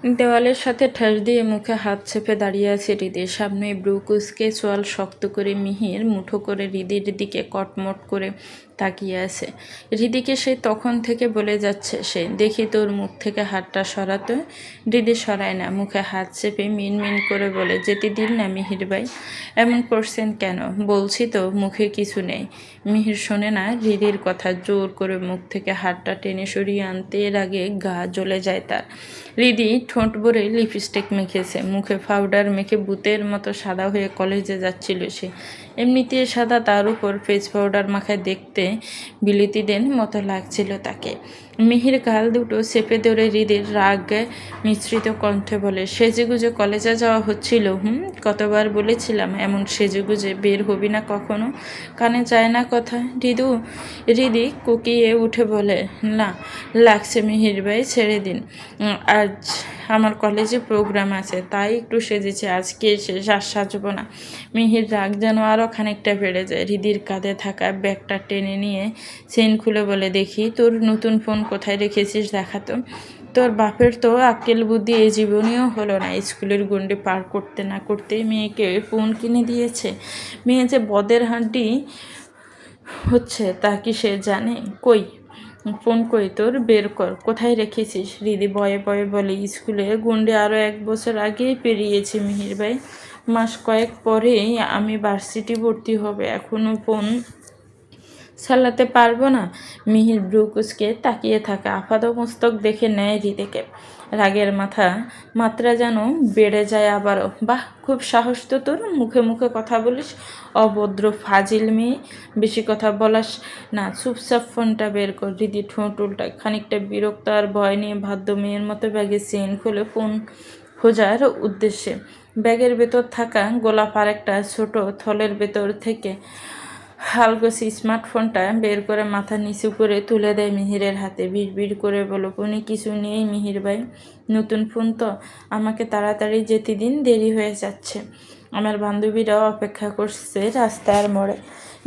দেওয়ালের সাথে ঠাস দিয়ে মুখে হাত চেপে দাঁড়িয়ে আছে হৃদি। সামনে ব্রু কুচকে চোয়াল শক্ত করে মিহির মুঠো করে হৃদির দিকে কটমট করে তাকিয়ে আছে। হৃদিকে সে তখন থেকে বলে যাচ্ছে, সে দেখি তোর মুখ থেকে হাতটা সরাতে। হৃদি সরায় না, মুখে হাত চেপে মিনমিন করে বলে, যেতে দিন না মিহির ভাই, এমন করছেন কেন? বলছি তো মুখে কিছু নেই। মিহির শোনে না হৃদির কথা, জোর করে মুখ থেকে হাতটা টেনে সরিয়ে আনতে এর আগে গা জ্বলে যায় তার। হৃদি ঠোঁট ভরে লিপস্টিক মেখেছে, মুখে পাউডার মেখে ভূতের মতো সাদা হয়ে কলেজে যাচ্ছিল সে। এমনিতে সাদা, তার উপর ফেস পাউডার মাখায় দেখতে বিলিতিদের মতো লাগছিল তাকে। মিহির গাল দুটো চেপে ধরে হৃদির রাগ মিশ্রিত কণ্ঠে বলে, সেজেগুজে কলেজে যাওয়া হচ্ছিল? কতবার বলেছিলাম এমন সেজেগুজে বের হবি না কখনো, কানে যায় না কথা। হৃদি কুকিয়ে উঠে বলে, না লাগছে মিহির ভাই, ছেড়ে দিন। আজ আমার কলেজে প্রোগ্রাম আছে, তাই একটু সেজেছে, আজকে শেষ, আর সাজবো না। মিহির রাগ যেন আরও খানিকটা বেড়ে যায়। হৃদির কাঁধে থাকা ব্যাগটা টেনে নিয়ে চেন খুলে বলে, দেখি তোর নতুন ফোন কোথায় রেখেছিস দেখাতো। তোর বাপের তো আক্কেল বুদ্ধি এই জীবনেও হলো না, স্কুলের গণ্ডি পার করতে না করতেই মেয়েকে ফোন কিনে দিয়েছে। মেয়ে যে বদের হাড্ডি হচ্ছে তা কি সে জানে? কই ফোন, কই তোর, বের কর, কোথায় রেখেছিস? হৃদি ভয়ে ভয়ে বলে, স্কুলে গণ্ডি আরও 1 বছর আগেই পেরিয়েছি মিহির ভাই, মাস কয়েক পরেই আমি ভার্সিটি ভর্তি হবে, এখনও ফোন চালাতে পারবো না। মিহির ব্রু কুচকে তাকিয়ে থাকে, আপাদমস্তক দেখে নেয় হৃদিকে। রাগের মাত্রা যেন বেড়ে যায় আবারও। বাহ, খুব সাহস তো তোর, মুখে মুখে কথা বলিস, অভদ্র ফাজিল মেয়ে, বেশি কথা বলাস না, চুপচাপ ফোনটা বের কর। হৃদি ঠোঁট উল্টায়, খানিকটা বিরক্ত আর ভয় নিয়ে বাধ্য মেয়ের মতো ব্যাগের চেইন খুলে ফোন খোঁজার উদ্দেশ্যে। ব্যাগের ভেতর থাকা গোলাপ আর একটা ছোট থলের ভেতর থেকে হালগোছি স্মার্টফোনটা বের করে মাথা নিচু করে তুলে দেয় মিহিরের হাতে। বিড়বিড় করে বলো, ফোনে কিছু নেই মিহির ভাই, নতুন ফোন তো, আমাকে তাড়াতাড়ি যেতে দিন, দেরি হয়ে যাচ্ছে, আমার বান্ধবীরাও অপেক্ষা করছে রাস্তার মোড়ে।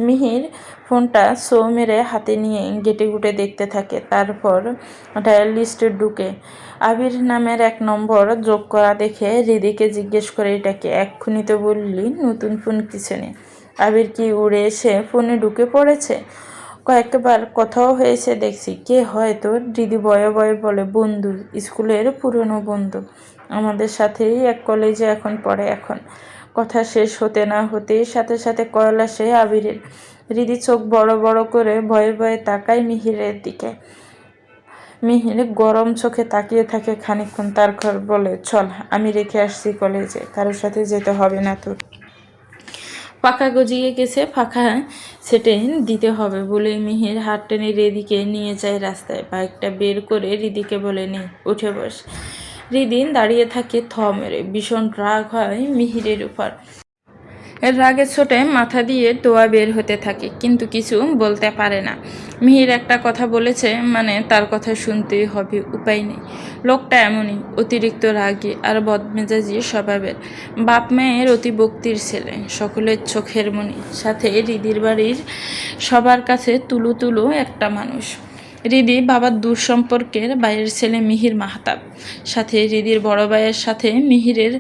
মিহির ফোনটা শো মেরে হাতে নিয়ে গেটে গুটে দেখতে থাকে, তারপর ডায়াল লিস্টে ঢুকে আবির নামের 1 নম্বর যোগ করা দেখে হৃদিকে জিজ্ঞেস করে, এটাকে এক্ষুনি তো বললি নতুন ফোন কিছু নেই। আবির কি উড়ে এসে ফোনে ঢুকে পড়েছে? কয়েকবার কথাও হয়েছে দেখছি। কে হয় তোর? দিদি বয়ে বয়ে বলে, বন্ধু, স্কুলের পুরনো বন্ধু, আমাদের সাথেই এক কলেজে এখন পড়ে। এখন কথা শেষ হতে না হতেই সাথে সাথে কল আসে আবিরের। হৃদি চোখ বড় বড় করে ভয়ে ভয়ে তাকায় মিহিরের দিকে। মিহির গরম চোখে তাকিয়ে থাকে খানিকক্ষণ, তারপর বলে, চল, আমি রেখে আসছি কলেজে, কারোর সাথে যেতে হবে না তোর। পাখা গজিয়ে গেছে, পাখা সেটে দিতে হবে বলে মিহির হাত টেনে হৃদিকে নিয়ে যায় রাস্তায়। বাইকটা বের করে হৃদিকে বলে, নে উঠে বস। হৃদি দাঁড়িয়ে থাকে থ মেরে। ভীষণ রাগ হয় মিহিরের উপর। এর রাগের ছোটে মাথা দিয়ে দোয়া বের হতে থাকে, কিন্তু কিছু বলতে পারে না। মিহির একটা কথা বলেছে মানে তার কথা শুনতেই হবে, উপায় নেই। লোকটা এমনই, অতিরিক্ত রাগী আর বদমেজাজি স্বভাবের। বাপ মায়ের অতি ভক্তির ছেলে, সকলের চোখের মণি, সাথে হৃদির বাড়ির সবার কাছে তুলু তুলু একটা মানুষ। হৃদি বাবার দূর সম্পর্কের বাইরের ছেলে মিহির মাহতাব, সাথে হৃদির বড় ভাইয়ের সাথে মিহিরের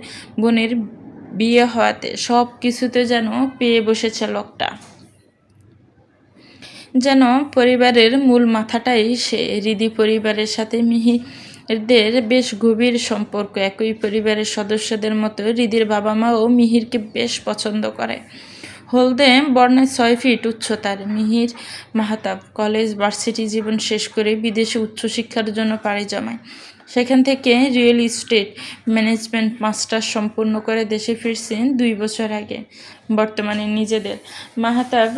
বোনের বিয়ে হওয়াতে সব কিছুতে যেন পেয়ে বসেছে লোকটা, যেন পরিবারের মূল মাথাটাই সে। হৃদি পরিবারের সাথে মিহিরদের বেশ গভীর সম্পর্ক। একই পরিবারের সদস্যদের মতো হৃদির বাবা মাও মিহিরকে বেশ পছন্দ করে। হলদে বর্ণে 6 ফিট উচ্চতার মিহির মাহতাব কলেজ ভার্সিটি জীবন শেষ করে বিদেশে উচ্চশিক্ষার জন্য পাড়ি জমায়। সেখান থেকে রিয়েল এস্টেট ম্যানেজমেন্ট মাস্টার্স সম্পূর্ণ করে দেশে ফিরছেন 2 বছর আগে। বর্তমানে নিজেদের মাহতাব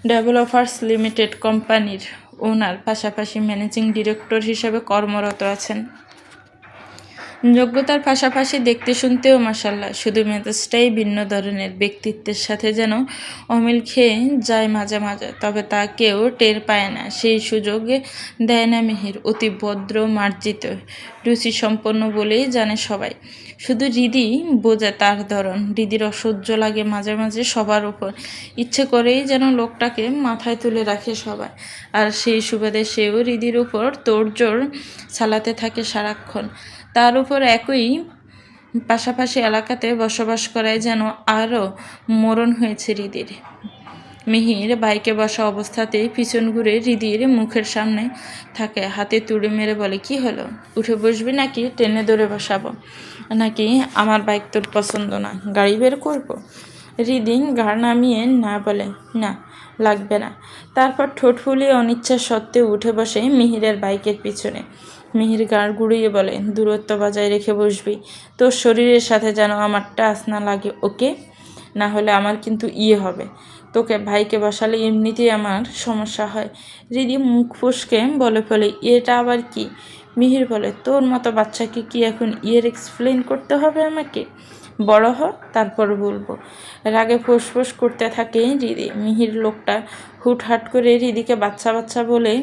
ডেভেলপার্স লিমিটেড কোম্পানির ওনার, পাশাপাশি ম্যানেজিং ডিরেক্টর হিসেবে কর্মরত আছেন। যোগ্যতার পাশাপাশি দেখতে শুনতেও মাশাআল্লাহ, শুধু মেজাজটাই ভিন্ন ধরনের। ব্যক্তিত্বের সাথে যেন অমিল খেয়ে যায় মাঝে মাঝে, তবে তা কেউ টের পায় না, সেই সুযোগ দেয় না মিহির। অতি ভদ্র, মার্জিত, রুচিসম্পন্ন বলেই জানে সবাই, শুধু হৃদি বোঝে তার ধরন। হৃদির অসহ্য লাগে মাঝে মাঝে সবার উপর, ইচ্ছে করেই যেন লোকটাকে মাথায় তুলে রাখে সবাই, আর সেই সুবাদে সেও হৃদির উপর তোড়জোড় চালাতে থাকে সারাক্ষণ। তার উপর একই পাশাপাশি এলাকাতে বসবাস করায় যেন আরও মরণ হয়েছে হৃদির। মিহির বাইকে বসা অবস্থাতেই পিছন ঘুরে হৃদির মুখের সামনে থাকে, হাতে তুড়ি মেরে বলে, কি হলো, উঠে বসবি নাকি টেনে ধরে বসাবো, নাকি আমার বাইক তোর পছন্দ না, গাড়ি বের করবো? হৃদি ঘাড় নামিয়ে না বলে, না লাগবে না। তারপর ঠোঁট ফুলিয়ে অনিচ্ছা সত্ত্বেও উঠে বসে মিহিরের বাইকের পিছনে। মিহির গাড় গুড়িয়ে বলে, দূরত্ব বজায় রেখে বসবি, তোর শরীরের সাথে যেন আমার টাচ না লাগে, ওকে? না হলে আমার কিন্তু হবে। তোকে ভাইকে বসালে এমনিতেই আমার সমস্যা হয়। হৃদি মুখ ফুসকে বলে ফেলে, এটা আবার কি? মিহির বলে, তোর মতো বাচ্চাকে কি এখন এক্সপ্লেন করতে হবে আমাকে? বড় হ, তারপর বলবো। রাগে ফোঁস করতে থাকে হৃদি। মিহির লোকটা হুটহাট করে হৃদিকে বাচ্চা বাচ্চা বলে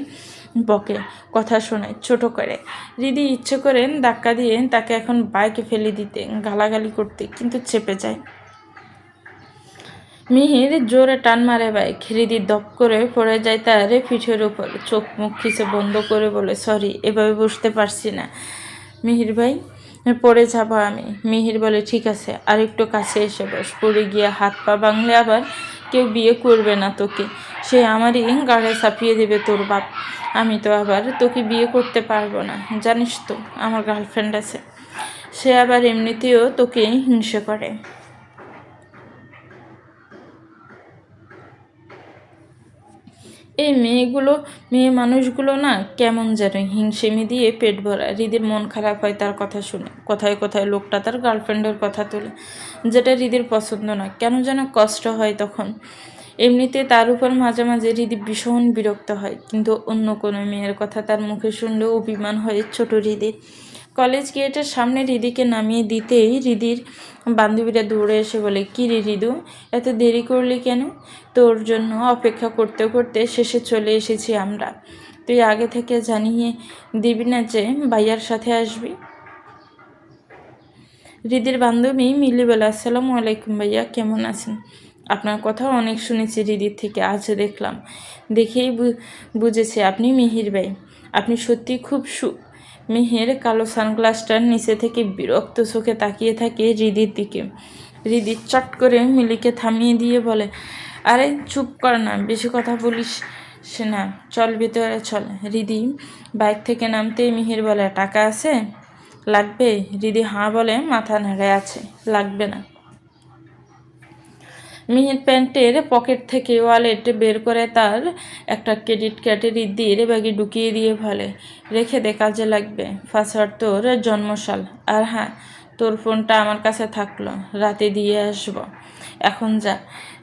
বকে, কথা শোনায় ছোট করে। হৃদি ইচ্ছে করে ধাক্কা দিয়ে তাকে এখন বাইকে ফেলে দিতে, গালাগালি করতে, কিন্তু চেপে যায়। মিহির জোরে টান মারে বাইক। হৃদি দপ করে পড়ে যায় তার পিঠের উপর, চোখ মুখ খিচে বন্ধ করে বলে, সরি, এভাবে বসতে পারছি না মিহির ভাই, পড়ে যাব আমি। মিহির বলে, ঠিক আছে, আর একটু কাছে এসে বস, পড়ে গিয়ে হাত পা ভাঙলে আবার কেউ বিয়ে করবে না তোকে, সে আমারই গাড়ে চাপিয়ে দেবে তোর বাপ। আমি তো আবার তোকে বিয়ে করতে পারবো না, জানিস তো আমার গার্লফ্রেন্ড আছে, সে আবার এমনিতেও তোকে হিংসে করে। এই মেয়ে মানুষগুলো না কেমন যেন হিংসেমি দিয়ে পেট ভরা। হৃদির মন খারাপ হয় তার কথা শুনে। কোথায় কোথায় লোকটা তার গার্লফ্রেন্ডের কথা তোলে, যেটা হৃদির পছন্দ না। কেন যেন কষ্ট হয় তখন। এমনিতে তার উপর মাঝে মাঝে হৃদি ভীষণ বিরক্ত হয়, কিন্তু অন্য কোনো মেয়ের কথা তার মুখে শুনলেও অভিমান হয় ছোট হৃদির। কলেজ গেটের সামনে হৃদিকে নামিয়ে দিতেই হৃদির বান্ধবীরা দৌড়ে এসে বলে, কী রে হৃদু, এত দেরি করলি কেন? তোর জন্য অপেক্ষা করতে করতে শেষে চলে এসেছি আমরা। তুই আগে থেকে জানিয়ে দিবি না যে ভাইয়ার সাথে আসবি? হৃদির বান্ধবী মিলি বলে, আসসালামু আলাইকুম ভাইয়া, কেমন আছেন? আপনার কথা অনেক শুনেছি হৃদির থেকে, আজ দেখলাম, দেখেই বুঝেছি আপনি মিহির ভাই। আপনি সত্যি খুব মিহির কালো সানগ্লাসটার নিচে থেকে বিরক্ত চোখে তাকিয়ে থাকে হৃদির দিকে। হৃদি চট করে মিলিকে থামিয়ে দিয়ে বলে, আরে চুপ কর না, বেশি কথা বলিস না, চল ভেতরে চল। হৃদি বাইক থেকে নামতেই মিহির বলে, টাকা আছে? লাগবে? হৃদি হাঁ বলে মাথা নাড়ে, আছে, লাগবে না। মিহির প্যান্টের পকেট থেকে ওয়ালেট বের করে তার একটা ক্রেডিট কার্ডের হৃদির ব্যাগে ঢুকিয়ে দিয়ে বলে, রেখে দে, কাজে লাগবে। পাসওয়ার্ড তোর জন্মসাল, আর হ্যাঁ, তোর ফোনটা আমার কাছে থাকলো, রাতে দিয়ে আসবো, এখন যা।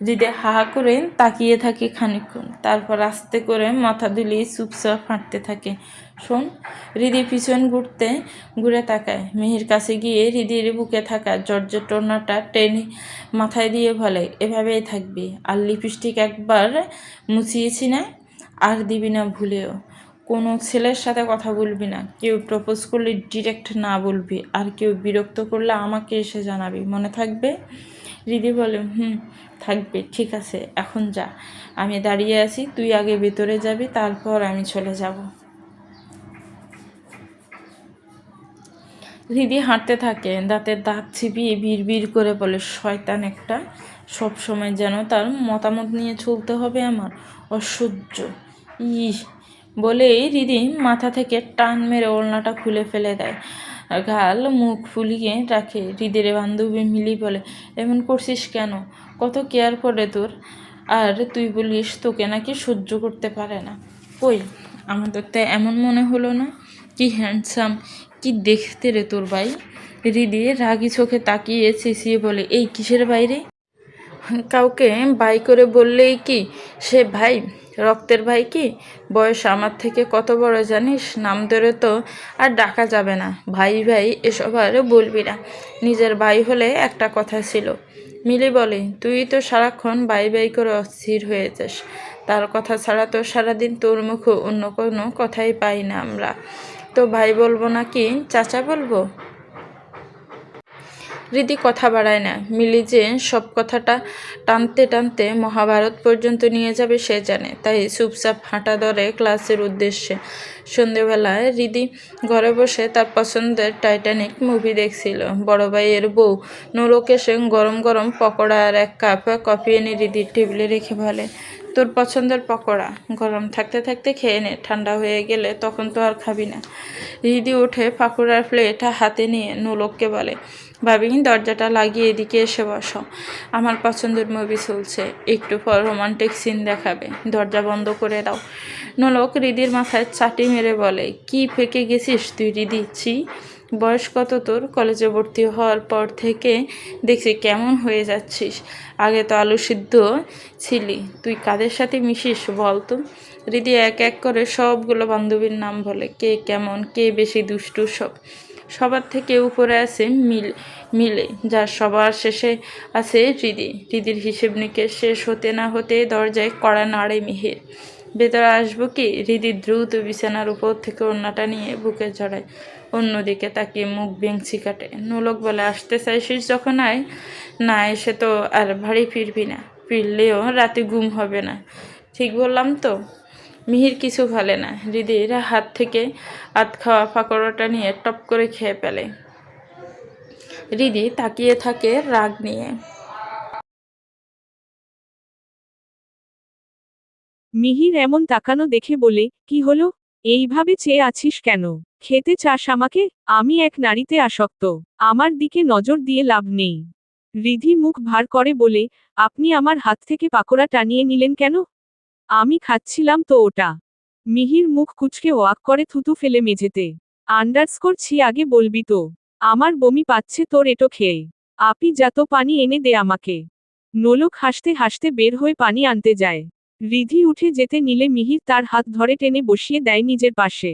হৃদে হা করে তাকিয়ে থাকে খানিকক্ষণ, তারপর আস্তে করে মাথা দুলিয়ে চুপচাপ হাঁটতে থাকে। শোন। হৃদি পিছন ঘুরে তাকায়। মিহির কাছে গিয়ে হৃদির বুকে থাকা জর্জের টোনাটা টেনে মাথায় দিয়ে বলে, এভাবেই থাকবি, আর লিপস্টিক একবার মুছিয়েছি না, আর দিবি না ভুলেও। কোনো ছেলের সাথে কথা বলবি না, কেউ প্রপোজ করলে ডিরেক্ট না বলবি, আর কেউ বিরক্ত করলে আমাকে এসে জানাবি, মনে থাকবে? হৃদি বলে, থাকবে, ঠিক আছে, এখন যা, আমি দাঁড়িয়ে আছি, তুই আগে ভেতরে যাবি, তারপর আমি চলে যাব। হৃদি হাঁটতে থাকে, দাঁতের দাঁত চিপিয়ে বিড় করে বলে, শয়তান একটা, সব সময় যেন তার মতামত নিয়ে চলতে হবে আমার, অসহ্য। ইস, বলেই হৃদি মাথা থেকে টান মেরে ওড়নাটা খুলে ফেলে দেয়, গাল মুখ ফুলিয়ে রাখে। হৃদির বান্ধবী মিলি বলে, এমন করছিস কেন? কত কেয়ার করে তোর, আর তুই বলিস তোকে নাকি সহ্য করতে পারে না। কই, আমাদের তো এমন মনে হলো না। কি হ্যান্ডসাম, কি দেখতে রে তোর ভাই। হৃদি রাগি চোখে তাকিয়ে চেঁচিয়ে বলে, এই কিসের বাইরে? কাউকে ভাই করে বললেই কি সে ভাই? রক্তের ভাই কি? বয়স আমার থেকে কত বড় জানিস? নাম ধরে তো আর ডাকা যাবে না। ভাই ভাই এসব আর বলবি না, নিজের ভাই হলে একটা কথা ছিল। মিলি বলে, তুই তো সারাক্ষণ ভাই ভাই করে অস্থির হয়ে যাস, তার কথা ছাড়া তো সারাদিন তোর মুখে অন্য কোনো কথাই পাই না আমরা। তো ভাই বলবো নাকি চাচা বলবো? রিদি কথা বাড়ায় না। মিলি যে সব কথাটা টানতে টানতে মহাভারত পর্যন্ত নিয়ে যাবে সে জানে, তাই চুপচাপ হাঁটা ধরে ক্লাসের উদ্দেশ্যে। সন্ধেবেলায় রিদি ঘরে বসে তার পছন্দের টাইটানিক মুভি দেখছিল। বড় ভাইয়ের বউ নোলক এসে গরম গরম পকোড়া আর এক কাপ কফি এনে রিদির টেবিলে রেখে বলে, তোর পছন্দের পকোড়া, গরম থাকতে থাকতে খেয়ে নে, ঠান্ডা হয়ে গেলে তখন তো আর খাবি না। রিদি উঠে পাকোড়ার প্লেট হাতে নিয়ে নোলককে বলে, ভাবি দরজাটা লাগিয়ে এদিকে এসে বসো, আমার পছন্দের মুভি চলছে, একটু পর রোমান্টিক সিন দেখাবে, দরজা বন্ধ করে দাও। নোলক রিদির মাথায় চাটি মেরে বলে, কি পেকে গেছিস তুই রিদি, ছি, বয়স কত তোর? কলেজে ভর্তি হওয়ার পর থেকে দেখছি কেমন হয়ে যাচ্ছিস। আগে তো আলু সিদ্ধ ছিলি, তুই কাদের সাথে মিশিস বল তো? রিদি এক এক করে সবগুলো বান্ধবীর নাম বলে, কে কেমন, কে বেশি দুষ্টু, সবার থেকে উপরে আছে মিলে, যার সবার শেষে আছে রিদির হিসেব নিকেশ শেষ হতে না হতে দরজায় কড়া নাড়ে মিহির। ভেতরে আসবো কি? রিদি দ্রুত বিছানার উপর থেকে ওড়নাটা নিয়ে বুকে জড়ায়, অন্যদিকে তাকিয়ে মুখ বেঞ্চি কাটে। নোলক বলে, আসতে চাইছিস যখন আয়, না এসে তো আর বাড়ি ফিরবি না, ফিরলেও রাতে ঘুম হবে না, ঠিক বললাম তো? মিহির কিছু ভালে না, হৃদির হাত থেকে আধ খাওয়া পাকোড়াটা নিয়ে টপ করে খেয়ে ফেলে। হৃদি তাকিয়ে থাকে রাগ নিয়ে। মিহির এমন তাকানো দেখে বলে, কি হলো, এইভাবে চেয়ে আছিস কেন? খেতে চাস আমাকে? আমি এক নারীতে আসক্ত, আমার দিকে নজর দিয়ে লাভ নেই। রিধি মুখ ভার করে বলে, আপনি আমার হাত থেকে পাকোড়া টানিয়ে নিলেন কেন? আমি খাচ্ছিলাম তো ওটা। মিহির মুখ কুঁচকে ওয়াক করে থুতু ফেলে মেঝেতে। ছি আগে বলবি তো। আমার বমি পাচ্ছে তোর এটো খেয়ে। আপি যা তো পানি এনে দে আমাকে। নোলক হাসতে হাসতে বের হয়ে পানি আনতে যায়। রিধি উঠে যেতে নিলে মিহির তার হাত ধরে টেনে বসিয়ে দেয় নিজের পাশে।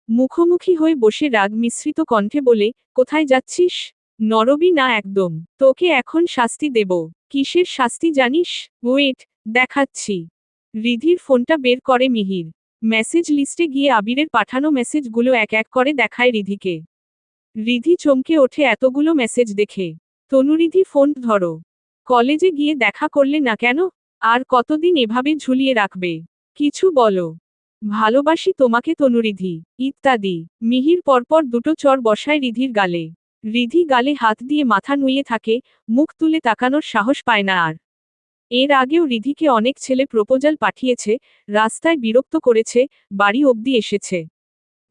মুখোমুখি হয়ে বসে রাগ মিশ্রিত কণ্ঠে বলে, কোথায় যাচ্ছিস? নরবি না একদম। তোকে এখন শাস্তি দেব। কিসের শাস্তি জানিস? ওয়েট, দেখাচ্ছি। রিধির ফোনটা বের করে মিহির। মেসেজ লিস্টে গিয়ে আবিরের পাঠানো মেসেজগুলো এক এক করে দেখায় রিধিকে। রিধি চমকে ওঠে এতগুলো মেসেজ দেখে। তনুরিধি, ফোন ধরো। কলেজে গিয়ে দেখা করলে না কেন? আর কতদিন এভাবে ঝুলিয়ে রাখবে? কিছু বলো। ভালোবাসি তোমাকে তনুরিধি, ইত্যাদি। মিহির পরপর দুটো চর বসায় রিধির গালে। রিধি গালে হাত দিয়ে মাথা নুইয়ে থাকে, মুখ তুলে তাকানোর সাহস পায় না আর। এর আগেও রিধিকে অনেক ছেলে প্রপোজাল পাঠিয়েছে, রাস্তায় বিরক্ত করেছে, বাড়ি অবধি এসেছে।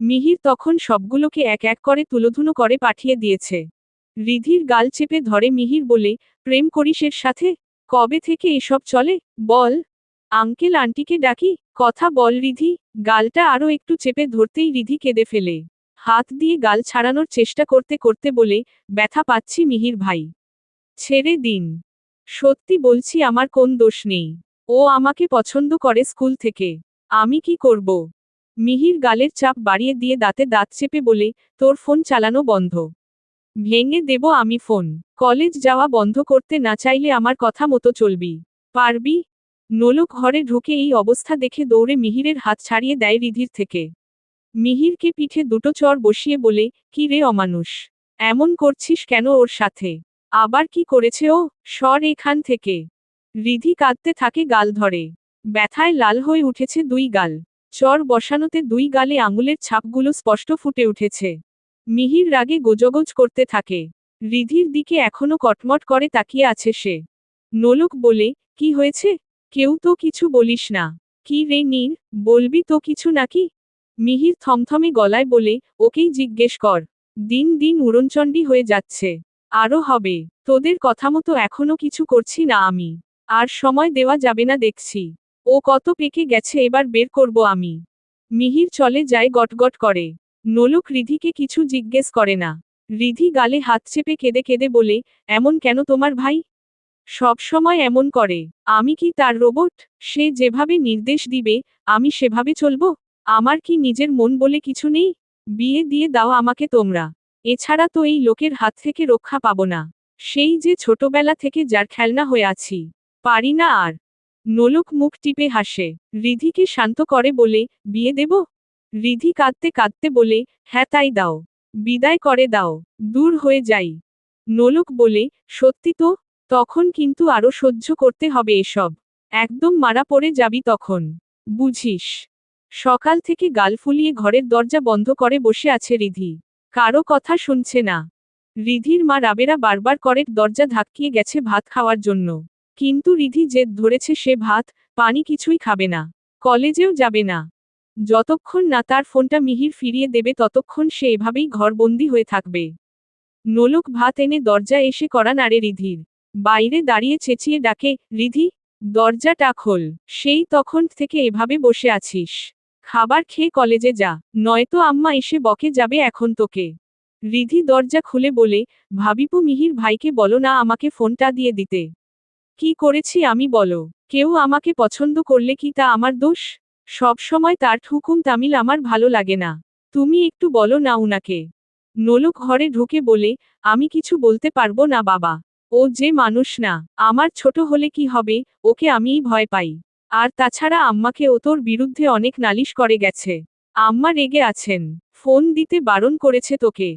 মিহির তখন সবগুলোকে এক এক করে তুলোধুনো করে পাঠিয়ে দিয়েছে। রিধির গাল চেপে ধরে মিহির বলে, প্রেম করিস এর সাথে? কবে থেকে এসব চলে, বল? আঙ্কেল আন্টিকে ডাকি, কথা বল রিধি। গালটা আরও একটু চেপে ধরতেই রিধি কেঁদে ফেলে। হাত দিয়ে গাল ছাড়ানোর চেষ্টা করতে করতে বলে, ব্যথা পাচ্ছি মিহির ভাই। ছেড়ে দিন। সত্যি বলছি আমার কোন দোষ নেই। ও আমাকে পছন্দ করে স্কুল থেকে। আমি কি করব? মিহির গালের চাপ বাড়িয়ে দিয়ে দাঁতে দাঁত চেপে বলে, তোর ফোন চালানো বন্ধ। ভেঙে দেব আমি ফোন। কলেজ যাওয়া বন্ধ করতে না চাইলে আমার কথা মতো চলবি। পারবি? নোলক ঘরে ঢুকে এই অবস্থা দেখে দৌড়ে মিহিরের হাত ছাড়িয়ে দেয় রিধির থেকে। মিহিরকে পিঠে দুটো চর বসিয়ে বলে, কি রে অমানুষ, এমন করছিস কেন ওর সাথে? আবার কি করেছে ও? সর এখান থেকে। রিধি কাঁদতে থাকে গাল ধরে। ব্যথায় লাল হয়ে উঠেছে দুই গাল। চর বসানোতে দুই গালে আঙুলের ছাপগুলো স্পষ্ট ফুটে উঠেছে। মিহির রাগে গোজগোজ করতে থাকে। রিধির দিকে এখনো কটমট করে তাকিয়ে আছে সে। নোলক বলে, কি হয়েছে? কেউ তো কিছু বলিস না। কি রে নীর, বলবি তো কিছু নাকি? মিহির থমথমে গলায় বলে, ওকেই জিজ্ঞেস কর। দিন দিন উড়নচণ্ডী হয়ে যাচ্ছে। আরও হবে। তোদের কথামতো এখনো কিছু করছি না আমি। আর সময় দেওয়া যাবে না দেখছি। ও কত পেকে গেছে এবার বের করব আমি। মিহির চলে যায় গটগট করে। নোলক রিধিকে কিছু জিজ্ঞেস করে না। রিধি গালে হাত চেপে কেঁদে কেঁদে বলে, এমন কেন তোমার ভাই? সব সময় এমন করে। আমি কি তার রোবট? সে যেভাবে নির্দেশ দিবে, আমি সেভাবে চলব? আমার কি নিজের মন বলে কিছু নেই? বিয়ে দিয়ে দাও আমাকে তোমরা। এছাড়া তো এই লোকের হাত থেকে রক্ষা পাবো না। সেই যে ছোটবেলা থেকে যার খেলনা হয়ে আছি। পারি না আর। নোলক মুখ টিপে হাসে। রিধিকে শান্ত করে বলে, বিয়ে দেব? রিধি কাঁদতে কাঁদতে বলে, হ্যাঁ তাই দাও। বিদায় করে দাও। দূর হয়ে যাই। নোলক বলে, সত্যি তো? তখন কিন্তু আরো সহ্য করতে হবে এসব। একদম মারা পড়ে যাবি তখন। বুঝিস? সকাল থেকে গাল ফুলিয়ে ঘরের দরজা বন্ধ করে বসে আছে রিধি। কারো কথা শুনছে না। রিধির মা রাবেরা বারবার করে দরজা ধাক্কিয়ে গেছে ভাত খাওয়ার জন্য। কিন্তু রিধি জেদ ধরেছে সে ভাত, পানি কিছুই খাবে না। কলেজেও যাবে না। যতক্ষণ না তার ফোনটা মিহির ফিরিয়ে দেবে ততক্ষণ সে এভাবেই ঘরবন্দি হয়ে থাকবে। নোলক ভাত এনে দরজা এসে কড়া নাড়ে রিধির। বাইরে দাঁড়িয়ে চেঁচিয়ে ডাকে, রিধি, দরজাটা খোল। সেই তখন থেকে এভাবে বসে আছিস। খাবার খেয়ে কলেজে যা, নয়তো আম্মা এসে বকে যাবে এখন তোকে। রিধি দরজা খুলে বলে, ভাবিপু মিহির ভাইকে বলো না আমাকে ফোনটা দিয়ে দিতে। কি করেছি আমি বলো? কেউ আমাকে পছন্দ করলে কি তা আমার দোষ? সব সময় তার হুকুম তামিল আমার ভালো লাগে না। তুমি একটু বলো না উনাকে। নোলক ঘরে ঢুকে বলে, আমি কিছু বলতে পারবো না বাবা। ও যে মানুষ না, আমার ছোট হলে কি হবে, ওকে আমিই ভয় পাই। আর তাছাড়া আম্মাকে ও তোর বিরুদ্ধে অনেক নালিশ করে গেছে। আম্মা রেগে আছেন, ফোন দিতে বারণ করেছে তোকে।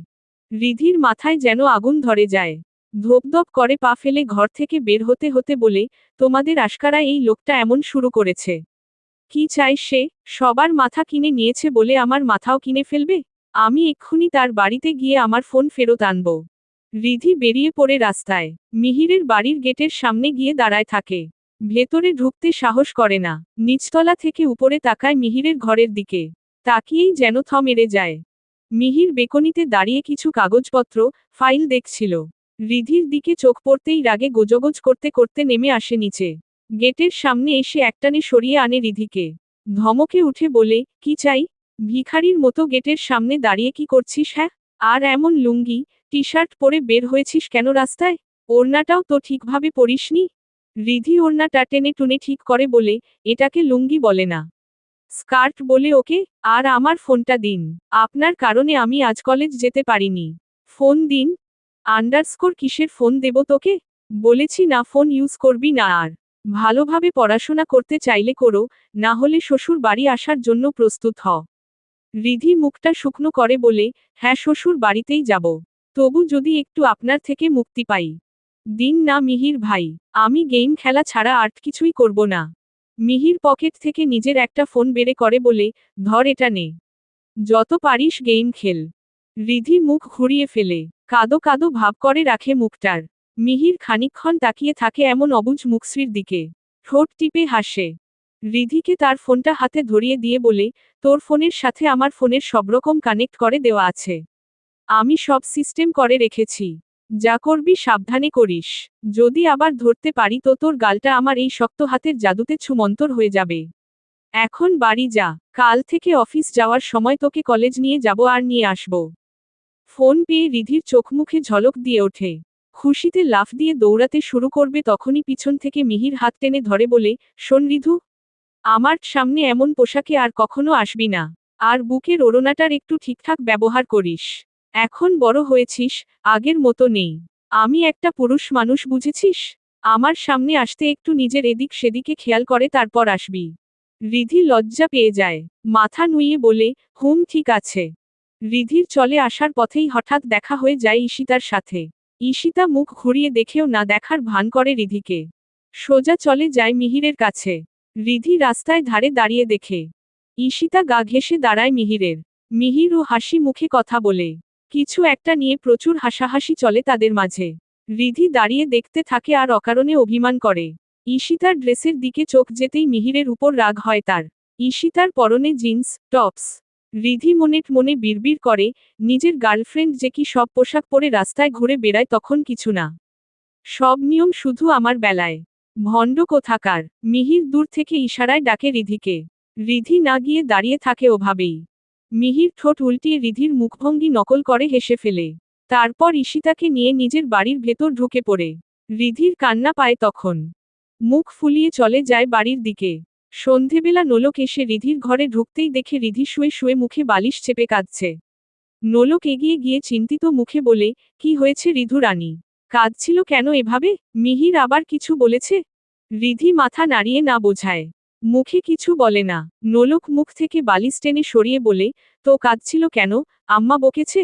রিধির মাথায় যেন আগুন ধরে যায়। ধপধপ করে পা ফেলে ঘর থেকে বের হতে হতে বলে, তোমাদের আশকারা এই লোকটা এমন শুরু করেছে। কি চাই সে? সবার মাথা কিনে নিয়েছে বলে আমার মাথাও কিনে ফেলবে? আমি এক্ষুনি তার বাড়িতে গিয়ে আমার ফোন ফেরত আনব। রিধি বেরিয়ে পড়ে রাস্তায়। মিহিরের বাড়ির গেটের সামনে গিয়ে দাঁড়ায় থাকে। ভেতরে ঢুকতে সাহস করে না। নিচতলা থেকে উপরে তাকায় মিহিরের ঘরের দিকে। তাকিয়েই যেন থ মেরে যায়। মিহির বেকনিতে দাঁড়িয়ে কিছু কাগজপত্র, ফাইল দেখছিল। রিধির দিকে চোখ পড়তেই রাগে গোজগোজ করতে করতে নেমে আসে নিচে। গেটের সামনে এসে একটানে সরিয়ে আনে রিধিকে। ধমকে উঠে বলে, কি চাই? ভিখারির মতো গেটের সামনে দাঁড়িয়ে কি করছিস হ্যাঁ? আর এমন লুঙ্গি, টি শার্ট পরে বের হয়েছিস কেন রাস্তায়? ওড়নাটাও তো ঠিকভাবে পরিসনি। রিধি ওড়নাটা টেনে টুনে ঠিক করে বলে, এটাকে লুঙ্গি বলে না, স্কার্ট বলে ওকে। আর আমার ফোনটা দিন। আপনার কারণে আমি আজ কলেজ যেতে পারিনি। ফোন দিন। আন্ডারস্কোর কিসের ফোন দেব তোকে? বলেছি না ফোন ইউজ করবি না আর। ভালোভাবে পড়াশোনা করতে চাইলে করো, না হলে শ্বশুর বাড়ি আসার জন্য প্রস্তুত হ। রিধি মুখটা শুকনো করে বলে, হ্যাঁ শ্বশুর বাড়িতেই যাব। তবু যদি একটু আপনার থেকে মুক্তি পাই। দিন না মিহির ভাই, আমি গেম খেলা ছাড়া আর কিছুই করব না। মিহির পকেট থেকে নিজের একটা ফোন বেরে করে বলে, ধর এটা নে। যত পারিস গেম খেল। রিধি মুখ ঘুরিয়ে ফেলে, কাদো কাদো ভাব করে রাখে মুখটার। মিহির খানিকক্ষণ তাকিয়ে থাকে এমন অবুঝ মুখশ্রীর দিকে। ঠোঁট টিপে হাসে। রিধিকে তার ফোনটা হাতে ধরিয়ে দিয়ে বলে, তোর ফোনের সাথে আমার ফোনের সবরকম কানেক্ট করে দেওয়া আছে। আমি সব সিস্টেম করে রেখেছি। যা করবি সাবধানে করিস। যদি আবার ধরতে পারি তো তোর গালটা আমার এই শক্ত হাতের জাদুতে ছুমন্তর হয়ে যাবে। এখন বাড়ি যা, কাল থেকে অফিস যাওয়ার সময় তোকে কলেজ নিয়ে যাব আর নিয়ে আসব। ফোন পেয়ে রিধির চোখমুখে ঝলক দিয়ে ওঠে। খুশিতে লাফ দিয়ে দৌড়াতে শুরু করবে তখনই পিছন থেকে মিহির হাত টেনে ধরে বলে, শোন রিধু, আমার সামনে এমন পোশাকে আর কখনো আসবি না। আর বুকের ওড়নাটার একটু ঠিকঠাক ব্যবহার করিস। এখন বড় হয়েছিস, আগের মতো নেই। আমি একটা পুরুষ মানুষ বুঝেছিস? আমার সামনে আসতে একটু নিজের এদিক সেদিকে খেয়াল করে তারপর আসবি। রিধি লজ্জা পেয়ে যায়। মাথা নুইয়ে বলে, হুম ঠিক আছে। রিধির চলে আসার পথেই হঠাৎ দেখা হয়ে যায় ঈশিতার সাথে। ঈশিতা মুখ ঘুরিয়ে দেখেও না দেখার ভান করে রিধিকে। সোজা চলে যায় মিহিরের কাছে। রিধি রাস্তায় ধারে দাঁড়িয়ে দেখে ঈশিতা গা ঘেঁষে দাঁড়ায় মিহিরের। মিহির ও হাসি মুখে কথা বলে। কিছু একটা নিয়ে প্রচুর হাসাহাসি চলে তাদের মাঝে। রিধি দাঁড়িয়ে দেখতে থাকে আর অকারণে অভিমান করে। ঈশিতার ড্রেসের দিকে চোখ যেতেই মিহিরের উপর রাগ হয় তার। ঈশিতার পরনে জিন্স, টপস। রিধি মনে বিড়বিড় করে, নিজের গার্লফ্রেন্ড যে কি সব পোশাক পরে রাস্তায় ঘুরে বেড়ায় তখন কিছু না। সব নিয়ম শুধু আমার বেলায়। ভণ্ড কোথাকার। মিহির দূর থেকে ইশারায় ডাকে রিধিকে। রিধি না গিয়ে দাঁড়িয়ে থাকে ওভাবেই। মিহির ঠোঁট উল্টিয়ে রিধির মুখভঙ্গি নকল করে হেসে ফেলে। তারপর ঈশিতাকে নিয়ে নিজের বাড়ির ভেতর ঢুকে পড়ে। রিধির কান্না পায় তখন। মুখ ফুলিয়ে চলে যায় বাড়ির দিকে। সন্ধেবেলা নোলক এসে রিধির ঘরে ঢুকতেই দেখে রিধি শুয়ে শুয়ে মুখে বালিশ চেপে কাঁদছে। নোলক এগিয়ে গিয়ে চিন্তিত মুখে বলে, কি হয়েছে রিধু রানী? কাঁদছিল কেন এভাবে? মিহির আবার কিছু বলেছে? রিধি মাথা নাড়িয়ে না বোঝায়। মুখে কিছু বলে না। নোলক মুখ থেকে বালিশ টেনে সরিয়ে বলে, তো কাঁদছিল কেন? আম্মা বকেছে?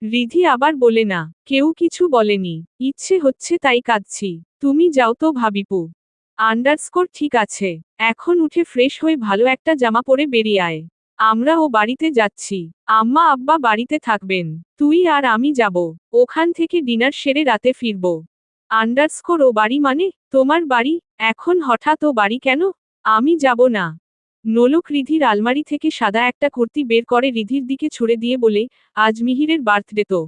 রিধি আবার বলে না, কেউ কিছু বলেনি, ইচ্ছে হচ্ছে তাই কাঁদছি। তুমি যাও তো ভাবিপু। ঠিক আছে, এখন উঠে ফ্রেশ হয়ে ভালো একটা জামা পরে বেরিয়ে আয়। আমরা ও বাড়িতে যাচ্ছি। আম্মা আব্বা বাড়িতে থাকবেন। তুই আর আমি যাব। ওখান থেকে ডিনার সেরে রাতে ফিরব। ও বাড়ি মানে? তোমার বাড়ি? এখন হঠাৎ ও বাড়ি কেন? আমি যাব না। নোলক রিধির আলমারি থেকে সাদা একটা কুর্তি বের করে রিধির দিকে ছুড়ে দিয়ে বলে, আজ মিহিরের বার্থডে তো,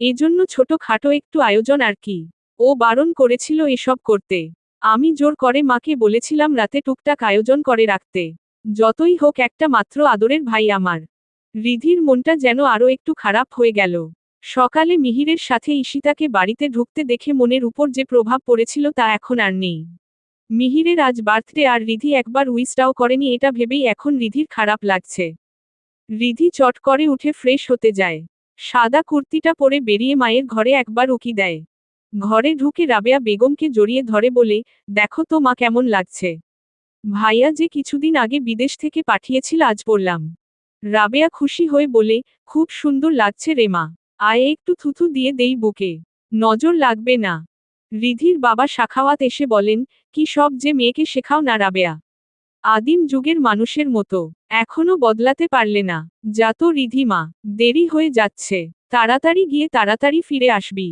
এজন্য ছোট খাটো একটু আয়োজন আর কি। ও বারণ করেছিল এসব করতে। আমি জোর করে মাকে বলেছিলাম রাতে টুকটাক আয়োজন করে রাখতে। যতই হোক একটা মাত্র আদরের ভাই আমার। রিধির মনটা যেন আরো একটু খারাপ হয়ে গেল। সকালে মিহিরের সাথে ঈশিতাকে বাড়িতে ঢুকতে দেখে মনের উপর যে প্রভাব পড়েছিল তা এখন আর নেই। মিহিরের আজ বার্থডে আর রিধি একবার উইশটাও করেনি, এটা ভেবেই এখন রিধির খারাপ লাগছে। রিধি চট করে উঠে ফ্রেশ হতে যায়। সাদা কুর্তিটা পরে বেরিয়ে মায়ের ঘরে একবার উকি দেয়। ঘরে ঢুকে রাবেয়া বেগমকে জড়িয়ে ধরে বলে, দেখো তো মা কেমন লাগছে। ভাইয়া যে কিছুদিন আগে বিদেশ থেকে পাঠিয়েছিল আজ পড়লাম। রাবেয়া খুশি হয়ে বলে, খুব সুন্দর লাগছে রে মা। আয় একটু থুথু দিয়ে দেই বুকে। নজর লাগবে না। রিধির বাবা সাখাওয়াত এসে বলেন, কি সব যে মেয়েকে শেখাও না রাবেয়া। আদিম যুগের মানুষের মতো এখনো বদলাতে পারলে না। যা তো রিধিমা, দেরি হয়ে যাচ্ছে। তাড়াতাড়ি গিয়ে তাড়াতাড়ি ফিরে আসবি।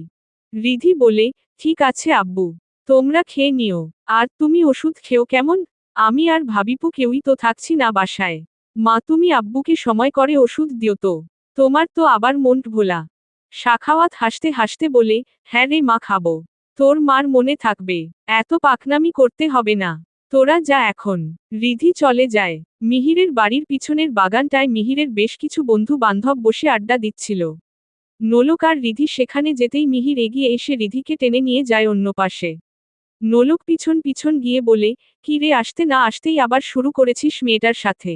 রিধি বলে, ঠিক আছে আব্বু। তোমরা খেয়ে নিও। আর তুমি ওষুধ খেও কেমন? আমি আর ভাবিপু কেউই তো থাকছি না বাসায়। মা তুমি আব্বুকে সময় করে ওষুধ দিও তো। তোমার তো আবার মন ভোলা। সাখাওয়াত হাসতে হাসতে বলে, হ্যাঁ রে মা খাবো। তোর মার মনে থাকবে। এত পাকনামি করতে হবে না। তোরা যা এখন। রিধি চলে যায়। মিহিরের বাড়ির পিছনের বাগানটায় মিহিরের বেশ কিছু বন্ধু বান্ধব বসে আড্ডা দিচ্ছিল। নোলক আর রিধি সেখানে যেতেই মিহির এগিয়ে এসে রিধিকে টেনে নিয়ে যায় অন্য পাশে। নোলক পিছন পিছন গিয়ে বলে, কি রে আসতে না আসতেই আবার শুরু করেছিস মেয়েটার সাথে।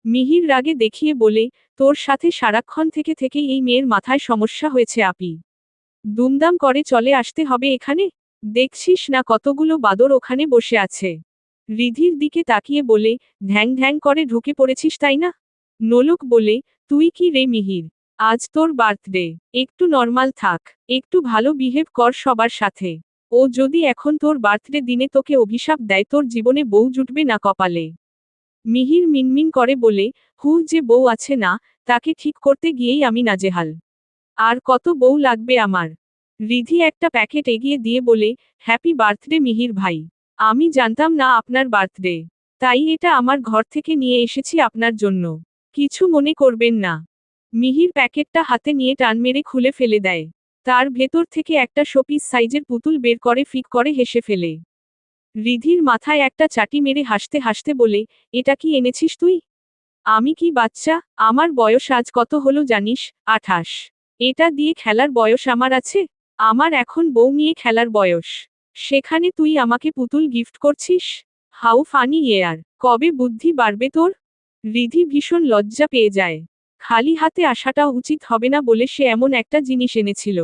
মিহির রাগে দেখিয়ে বলে, তোর সাথে সারাক্ষণ থেকে থেকেই এই মেয়ের মাথায় সমস্যা হয়েছে আপি। দুমদাম করে চলে আসতে হবে এখানে? দেখছিস না কতগুলো বাদর ওখানে বসে আছে। রিধির দিকে তাকিয়ে বলে, ঢ্যাং ঢ্যাং করে ঢুকে পড়েছিস তাই না? নোলক বলে, তুই কি রে মিহির? আজ তোর বার্থডে। একটু নর্মাল থাক। একটু ভালো বিহেভ কর সবার সাথে। ও যদি এখন তোর বার্থডে দিনে তোকে অভিশাপ দেয় তোর জীবনে বউ জুটবে না কপালে। মিহির মিনমিন করে বলে, যে বউ আছে না, তাকে ঠিক করতে গিয়েই আমি নাজেহাল। আর কত বউ লাগবে আমার? রিধি একটা প্যাকেট এগিয়ে দিয়ে বলে, হ্যাপি বার্থডে মিহির ভাই। আমি জানতাম না আপনার বার্থডে। তাই এটা আমার ঘর থেকে নিয়ে এসেছি আপনার জন্য। কিছু মনে করবেন না। মিহির প্যাকেটটা হাতে নিয়ে টান মেরে খুলে ফেলে দেয়। তার ভেতর থেকে একটা শোপিস সাইজের পুতুল বের করে ফিক করে হেসে ফেলে। রিধির মাথায় একটা চাটি মেরে হাসতে হাসতে বলে, এটা কি এনেছিস তুই? আমি কি বাচ্চা? আমার বয়স আজ কত হলো জানিস? 28। এটা দিয়ে খেলার বয়স আমার আছে? আমার এখন বউ নিয়ে খেলার বয়স। সেখানে তুই আমাকে পুতুল গিফট করছিস? হাউ ফানি ইয়ার। কবে বুদ্ধি বাড়বে তোর? রিধি ভীষণ লজ্জা পেয়ে যায়। খালি হাতে আসাটা উচিত হবে না বলে সে এমন একটা জিনিস এনেছিল।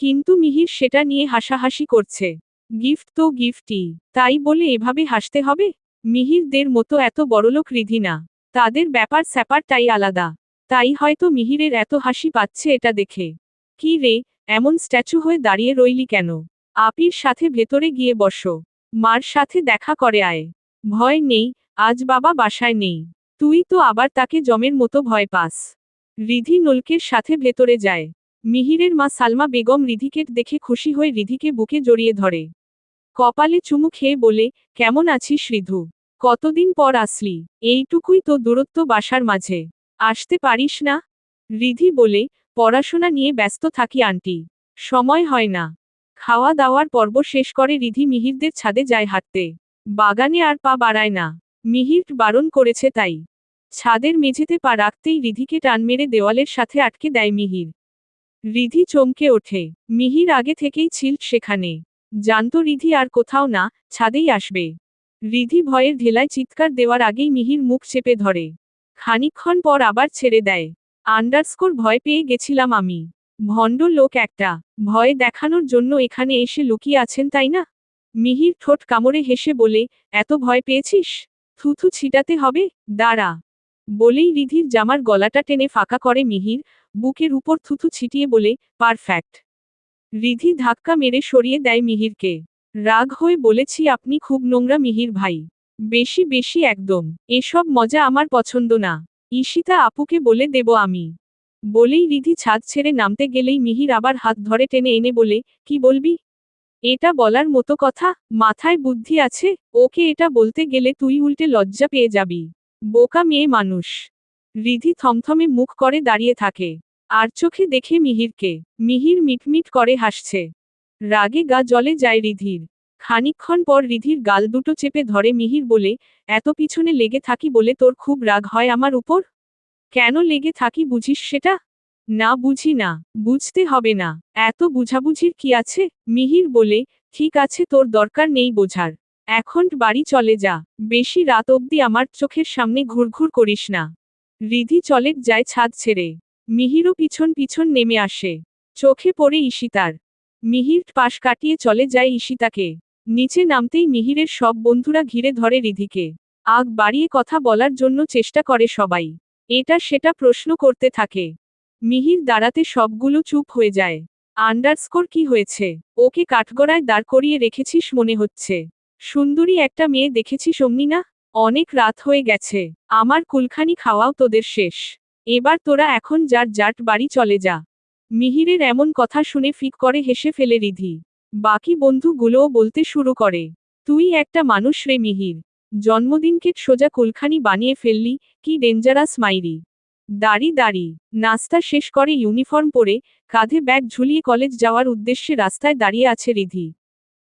কিন্তু মিহির সেটা নিয়ে হাসাহাসি করছে। গিফট তো গিফটই। তাই বলে এভাবে হাসতে হবে? মিহিরদের মতো এত বড়লোক রিধি না। তাদের ব্যাপার স্যাপারটাই আলাদা। তাই হয়তো মিহিরের এত হাসি পাচ্ছে এটা দেখে। কি রে, এমন স্ট্যাচু হয়ে দাঁড়িয়ে রইলি কেন? আপির সাথে ভেতরে গিয়ে বসো। মার সাথে দেখা করে আয়। ভয় নেই, আজ বাবা বাসায় নেই। তুই তো আবার তাকে জমের মতো ভয় পাস। রিধি নোলকের সাথে ভেতরে যায়। মিহিরের মা সালমা বেগম রিধিকে দেখে খুশি হয়ে রিধিকে বুকে জড়িয়ে ধরে। কপালে চুমু খেয়ে বলে, কেমন আছিস রিধু? কতদিন পর আসলি? এইটুকুই তো দূরত্ব বাসার মাঝে। আসতে পারিস না? রিধি বলে, পড়াশোনা নিয়ে ব্যস্ত থাকি আন্টি। সময় হয় না। খাওয়া দাওয়ার পর্ব শেষ করে রিধি মিহিরদের ছাদে যায় হাঁটতে। বাগানে আর পা বাড়ায় না। মিহির বারণ করেছে তাই। ছাদের মেঝেতে পা রাখতেই রিধিকে টান মেরে দেওয়ালের সাথে আটকে দেয় মিহির। রিধি চমকে ওঠে। মিহির আগে থেকেই ছিল সেখানে। জানতো রিধি আর কোথাও না, ছাদেই আসবে। রিধি ভয়ের ঢেলায় চিৎকার দেওয়ার আগেই মিহির মুখ চেপে ধরে। খানিকক্ষণ পর আবার ছেড়ে দেয়। ভয় পেয়ে গেছিলাম আমি। ভণ্ড লোক একটা। ভয় দেখানোর জন্য এখানে এসে লুকিয়ে আছেন তাই না? মিহির ঠোঁট কামড়ে হেসে বলে, এত ভয় পেয়েছিস? থুথু ছিটাতে হবে, দাঁড়া। বলেই রিধির জামার গলাটা টেনে ফাঁকা করে মিহির, বুকের উপর থুথু ছিটিয়ে বলে, পারফেক্ট। রিধি ধাক্কা মেরে সরিয়ে দেয় মিহিরকে। রাগ হয়ে বলেছি, আপনি খুব নোংরা মিহির ভাই। বেশি বেশি একদম। এসব মজা আমার পছন্দ না। ঈশিতা আপুকে বলে দেব আমি। বলেই রিধি ছাদ ছেড়ে নামতে গেলেই মিহির আবার হাত ধরে টেনে এনে বলে, কি বলবি? এটা বলার মতো কথা? মাথায় বুদ্ধি আছে? ওকে এটা বলতে গেলে তুই উল্টে লজ্জা পেয়ে যাবি। বোকা মেয়ে মানুষ। রিধি থমথমে মুখ করে দাঁড়িয়ে থাকে। আর চোখে দেখে মিহিরকে। মিহির মিটমিট করে হাসছে। রাগে গা জ্বলে যায় রিধির। খানিকক্ষণ পর রিধির গাল দুটো চেপে ধরে মিহির বলে, এত পিছনে লেগে থাকি বলে তোর খুব রাগ হয় আমার উপর? কেন লেগে থাকি বুঝিস সেটা? না বুঝি না। বুঝতে হবে না। এত বুঝাবুঝির কি আছে? মিহির বলে, ঠিক আছে তোর দরকার নেই বোঝার। এখন বাড়ি চলে যা। বেশি রাত অবধি আমার চোখের সামনে ঘুরঘুর করিস না। রিধি চলে যায় ছাদ ছেড়ে। মিহিরও পিছন পিছন নেমে আসে। চোখে পড়ে ঈশিতার। মিহির পাশ কাটিয়ে চলে যায় ঈশিতাকে। নিচে নামতেই মিহিরের সব বন্ধুরা ঘিরে ধরে রিধিকে। আগ বাড়িয়ে কথা বলার জন্য চেষ্টা করে সবাই। এটা সেটা প্রশ্ন করতে থাকে। মিহির দাঁড়াতে সবগুলো চুপ হয়ে যায়। আন্ডারস্কোর কি হয়েছে? ওকে কাঠগড়ায় দাঁড় করিয়ে রেখেছিস মনে হচ্ছে। সুন্দরী একটা মেয়ে দেখেছিস অমনি না? অনেক রাত হয়ে গেছে। আমার কুলখানি খাওয়াও তোদের শেষ। এবার তোরা এখন যার যার বাড়ি চলে যা। মিহিরের এমন কথা শুনে ফিক করে হেসে ফেলে রিধি। বাকি বন্ধুগুলোও বলতে শুরু করে, তুই একটা মানুষ রে মিহির। জন্মদিনকে সোজা কুলখানি বানিয়ে ফেললি, কি ডেঞ্জারাস মাইরি। দাড়ি দাড়ি। নাস্তা শেষ করে ইউনিফর্ম পরে, কাঁধে ব্যাগ ঝুলিয়ে কলেজ যাওয়ার উদ্দেশ্যে রাস্তায় দাঁড়িয়ে আছে রিধি।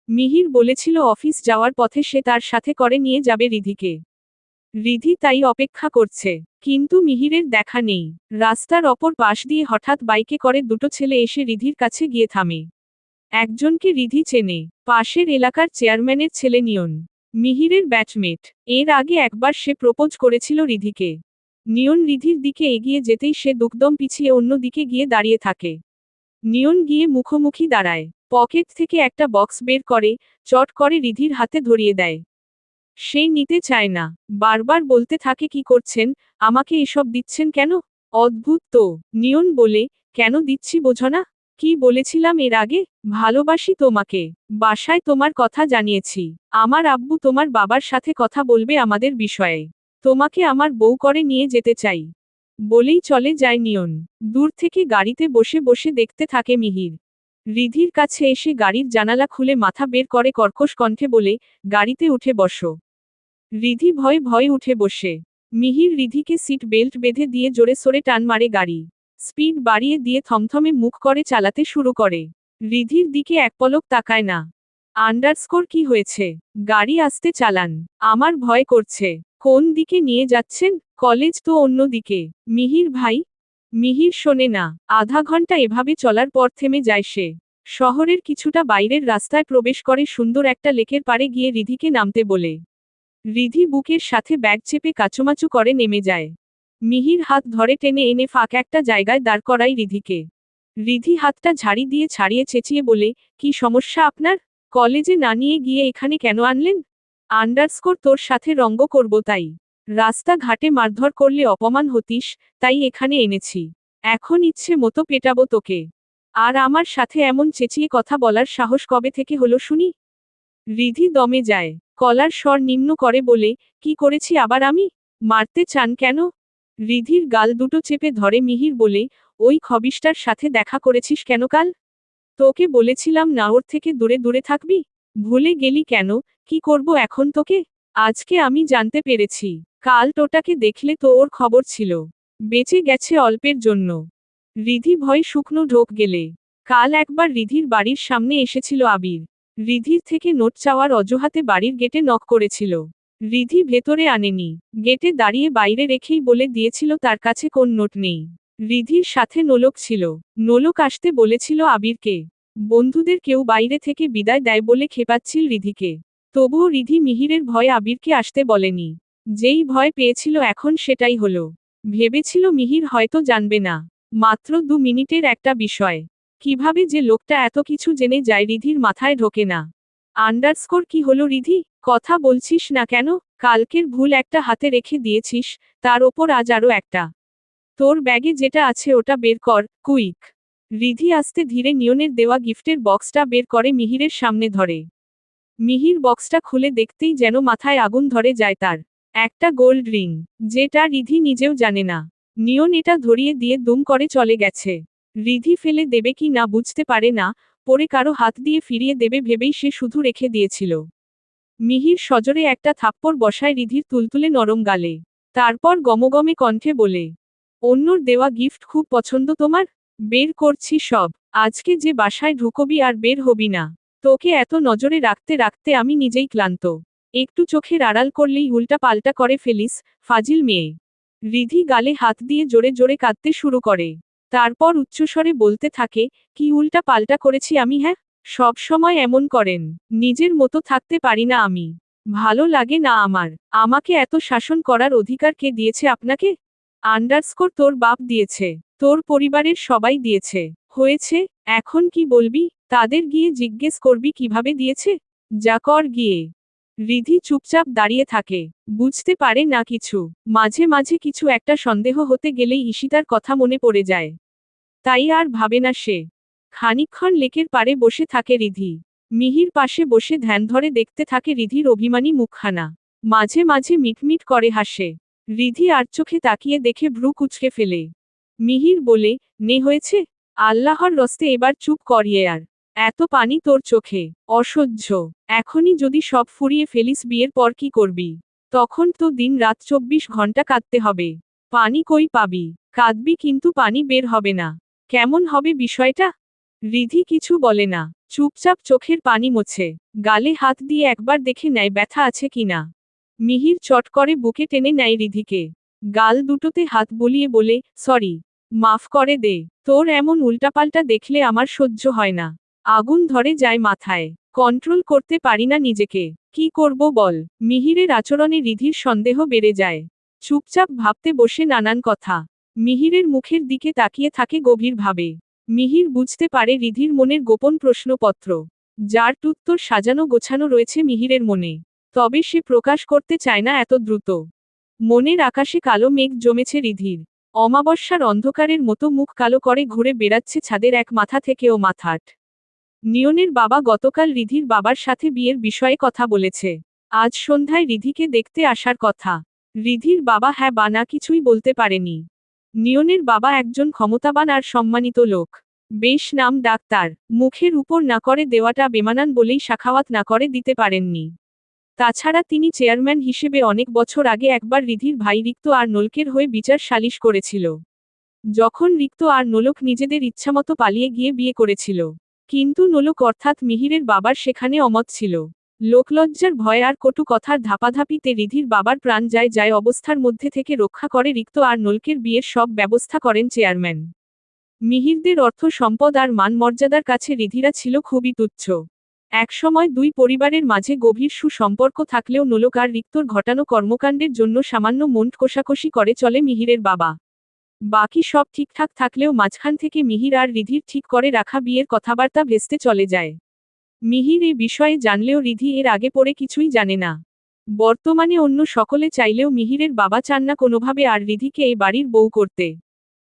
মিহির বলেছিল অফিস যাওয়ার পথে সে তার সাথে করে নিয়ে যাবে রিধিকে। রিধি তাই অপেক্ষা করছে। কিন্তু মিহিরের দেখা নেই। রাস্তার অপর পাশ দিয়ে হঠাৎ বাইকে করে দুটো ছেলে এসে রিধির কাছে গিয়ে থামে। একজনকে রিধি চেনে। পাশের এলাকার চেয়ারম্যানের ছেলে নিয়ন। মিহিরের ব্যাচমেট। এর আগে একবার সে প্রপোজ করেছিল রিধিকে। নিয়ন রিধির দিকে এগিয়ে যেতেই সে দুকদম পিছিয়ে অন্য দিকে গিয়ে দাঁড়িয়ে থাকে। নিয়ন গিয়ে মুখোমুখি দাঁড়ায়। পকেট থেকে একটা বক্স বের করে, চট করে রিধির হাতে ধরিয়ে দেয়। সে নিতে চায় না। বারবার বলতে থাকে, কি করছেন, আমাকে এসব দিচ্ছেন কেন? অদ্ভুত তো। নিয়ন বলে, কেন দিচ্ছি বোঝো না? কি বলেছিলাম এর আগে? ভালোবাসি তোমাকে। বাসায় তোমার কথা জানিয়েছি। আমার আব্বু তোমার বাবার সাথে কথা বলবে আমাদের বিষয়ে। তোমাকে আমার বউ করে নিয়ে যেতে চাই। বলেই চলে যায় নিয়ন। দূর থেকে গাড়িতে বসে বসে দেখতে থাকে মিহির। রিধির কাছে এসে গাড়ির জানালা খুলে মাথা বের করে কর্কশ কণ্ঠে বলে, গাড়িতে উঠে বসো। রিধি ভয়ে ভয়ে উঠে বসে। মিহির রিধিকে সিট বেল্ট বেঁধে দিয়ে জোরে সোরে টান মারে গাড়ি। স্পিড বাড়িয়ে দিয়ে থমথমে মুখ করে চালাতে শুরু করে। রিধির দিকে এক পলক তাকায় না। আন্ডারস্কোর কি হয়েছে? গাড়ি আস্তে চালান। আমার ভয় করছে। কোন দিকে নিয়ে যাচ্ছেন? কলেজ তো অন্য দিকে। মিহির ভাই। মিহির শোনে না। আধা ঘন্টা এভাবে চলার পর থেমে যায় সে। শহরের কিছুটা বাইরের রাস্তায় প্রবেশ করে সুন্দর একটা লেকের পাড়ে গিয়ে রিধিকে নামতে বলে। রিধি বুকের সাথে ব্যাগ চেপে কাচুমাচু করে নেমে যায়। মিহির হাত ধরে টেনে এনে ফাঁক একটা জায়গায় দাঁড় করাই রিধিকে। রিধি হাতটা ঝাড়ি দিয়ে ছাড়িয়ে চেঁচিয়ে বলে, কি সমস্যা আপনার? কলেজে না নিয়ে গিয়ে এখানে কেন আনলেন? আন্ডারস্কোর তোর সাথে রঙ্গ করব তাই। রাস্তাঘাটে মারধর করলে অপমান হতিস, তাই এখানে এনেছি। এখন ইচ্ছে মতো পেটাবো তোকে। আর আমার সাথে এমন চেঁচিয়ে কথা বলার সাহস কবে থেকে হলো শুনি? রিধি দমে যায়। গলার স্বর নিম্ন করে বলে, কি করেছি আবার আমি? মারতে চান কেন? রিধির গাল দুটো চেপে ধরে মিহির বলে, ওই খবিশটার সাথে দেখা করেছিস কেন কাল? তোকে বলেছিলাম না ওর থেকে দূরে দূরে থাকবি? ভুলে গেলি কেন? কি করব এখন তোকে? আজকে আমি জানতে পেরেছি। কাল টোটাকে দেখলে তো ওর খবর ছিল। বেঁচে গেছে অল্পের জন্য। রিধি ভয় শুকনো ঢোক গেলে। কাল একবার রিধির বাড়ির সামনে এসেছিল আবির। রিধির থেকে নোট চাওয়ার অজুহাতে বাড়ির গেটে নক করেছিল। রিধি ভেতরে আনেনি। গেটে দাঁড়িয়ে বাইরে রেখেই বলে দিয়েছিল তার কাছে কোন নোট নেই। রিধির সাথে নোলক ছিল। নোলক আসতে বলেছিল আবিরকে। বন্ধুদের কেউ বাইরে থেকে বিদায় দেয় বলে খেপাচ্ছিল রিধিকে। তবুও রিধি মিহিরের ভয়ে আবিরকে আসতে বলেনি। যেই ভয় পেয়েছিল এখন সেটাই হলো। ভেবেছিল মিহির হয়তো জানবে না। মাত্র 2 মিনিটের একটা বিষয়। কিভাবে যে লোকটা এত কিছু জেনে যায় রিধির মাথায় ঢোকে না। আন্ডারস্কোর কি হলো রিধি? কথা বলছিস না কেন? কালকের ভুল একটা হাতে রেখে দিয়েছিস, তার ওপর আজ আরও একটা। তোর ব্যাগে যেটা আছে ওটা বের কর, কুইক। রিধি আস্তে ধীরে নিয়নের দেওয়া গিফটের বক্সটা বের করে মিহিরের সামনে ধরে। মিহির বক্সটা খুলে দেখতেই যেন মাথায় আগুন ধরে যায় তার। একটা গোল্ড রিং, যেটা রিধি নিজেও জানে না। নিয়ন এটা ধরিয়ে দিয়ে দুম করে চলে গেছে। রিধি ফেলে দেবে কি না বুঝতে পারে না, পরে কারো হাত দিয়ে ফিরিয়ে দেবে ভেবেই সে শুধু রেখে দিয়েছিল। মিহির সজোরে একটা থাপ্পড় বসায় রিধির তুলতুলে নরম গালে। তারপর গমগমে কণ্ঠে বলে, অন্যর দেওয়া গিফট খুব পছন্দ তোমার? বের করছি সব। আজকে যে বাসায় ঢুকবি আর বের হবি না। তোকে এত নজরে রাখতে রাখতে আমি নিজেই ক্লান্ত। একটু চোখের আড়াল করলেই উল্টা পাল্টা করে ফেলিস, ফাজিল মেয়ে। রিধি গালে হাত দিয়ে জোরে জোরে কাঁদতে শুরু করে। তারপর উচ্চস্বরে বলতে থাকে, কি উল্টা পাল্টা করেছি আমি? হ্যাঁ, সব সময় এমন করেন। নিজের মতো থাকতে পারি না আমি। ভালো লাগে না আমার। আমাকে এত শাসন করার অধিকার কে দিয়েছে আপনাকে? আন্ডারস্কোর তোর বাপ দিয়েছে। তোর পরিবারের সবাই দিয়েছে। হয়েছে, এখন কি বলবি? তাদের গিয়ে জিজ্ঞেস করবি কিভাবে দিয়েছে? যা কর গিয়ে। রিধি চুপচাপ দাঁড়িয়ে থাকে। বুঝতে পারে না কিছু। মাঝে মাঝে কিছু একটা সন্দেহ হতে গেলেই ঈশিতার কথা মনে পড়ে যায়। তাই আর ভাবে না সে। খানিকক্ষণ লেকের পাড়ে বসে থাকে রিধি। মিহির পাশে বসে ধ্যান ধরে দেখতে থাকে রিধির অভিমানী মুখখানা। মাঝে মাঝে মিটমিট করে হাসে। রিধি আর চোখে তাকিয়ে দেখে ভ্রু কুঁচকে ফেলে। মিহির বলে, নে হয়েছে? আল্লাহর রস্তে এবার চুপ করিয়ে আর। এত পানি তোর চোখে। অসহ্য। এখনই যদি সব ফুরিয়ে ফেলিস বিয়ের পর কি করবি? তখন তো দিন রাত 24 ঘন্টা কাঁদতে হবে। পানি কই পাবি? কাঁদবি কিন্তু পানি বের হবে না। কেমন হবে বিষয়টা? রিধি কিছু বলে না। চুপচাপ চোখের পানি মোছে। গালে হাত দিয়ে একবার দেখে নেয় ব্যথা আছে কিনা। মিহির চট করে বুকে টেনে নেয় রিধিকে। গাল দুটোতে হাত বুলিয়ে বলে, সরি। মাফ করে দে। তোর এমন উল্টাপাল্টা দেখলে আমার সহ্য হয় না। আগুন ধরে যায় মাথায়। কন্ট্রোল করতে পারি না নিজেকে। কি করব বল? মিহিরের আচরণে রিধির সন্দেহ বেড়ে যায়। চুপচাপ ভাবতে বসে নানান কথা। মিহিরের মুখের দিকে তাকিয়ে থাকে গভীরভাবে। মিহির বুঝতে পারে রিধির মনের গোপন প্রশ্নপত্র, যার উত্তর সাজানো গোছানো রয়েছে মিহিরের মনে। তবে সে প্রকাশ করতে চায় না এত দ্রুত। মনের আকাশে কালো মেঘ জমেছে রিধির। অমাবস্যার অন্ধকারের মতো মুখ কালো করে ঘুরে বেড়াচ্ছে ছাদের এক মাথা থেকে ও মাথাট। নিয়নের বাবা গতকাল রিধির বাবার সাথে বিয়ের বিষয়ে কথা বলেছে। আজ সন্ধ্যায় রিধিকে দেখতে আসার কথা। রিধির বাবা হ্যাঁ বা না কিছুই বলতে পারেনি। নিয়নের বাবা একজন ক্ষমতাবান আর সম্মানিত লোক। বেশ নাম ডাক্তার। মুখের উপর না করে দেওয়াটা বেমানান বলেই সাখাওয়াত না করে দিতে পারেননি। তাছাড়া তিনি চেয়ারম্যান হিসেবে অনেক বছর আগে একবার রিধির ভাই রিক্ত আর নোলকের হয়ে বিচার সালিশ করেছিল। যখন রিক্ত আর নোলক নিজেদের ইচ্ছামতো পালিয়ে গিয়ে বিয়ে করেছিল। কিন্তু নোলক অর্থাৎ মিহিরের বাবার সেখানে অমত ছিল। লোকলজ্জার ভয় আর কটু কথার ধাপাধাপিতে রিধির বাবার প্রাণ যায় অবস্থার মধ্যে থেকে রক্ষা করে রিক্ত আর নোলকের বিয়ের সব ব্যবস্থা করেন চেয়ারম্যান। মিহিরদের অর্থ সম্পদ আর মান মর্যাদার কাছে রিধিরা ছিল খুবই তুচ্ছ। একসময় দুই পরিবারের মাঝে গভীর সুসম্পর্ক থাকলেও নোলক আর রিক্তর ঘটানো কর্মকাণ্ডের জন্য সামান্য মন কষাকষি করে চলে মিহিরের বাবা। বাকি সব ঠিকঠাক থাকলেও মাঝখান থেকে মিহির আর রিধির ঠিক করে রাখা বিয়ের কথাবার্তা ভেস্তে চলে যায়। মিহির এ বিষয়ে জানলেও রিধি এর আগে পরে কিছুই জানে না। বর্তমানে অন্য সকলে চাইলেও মিহিরের বাবা চান না কোনোভাবে আর রিধিকে এই বাড়ির বউ করতে।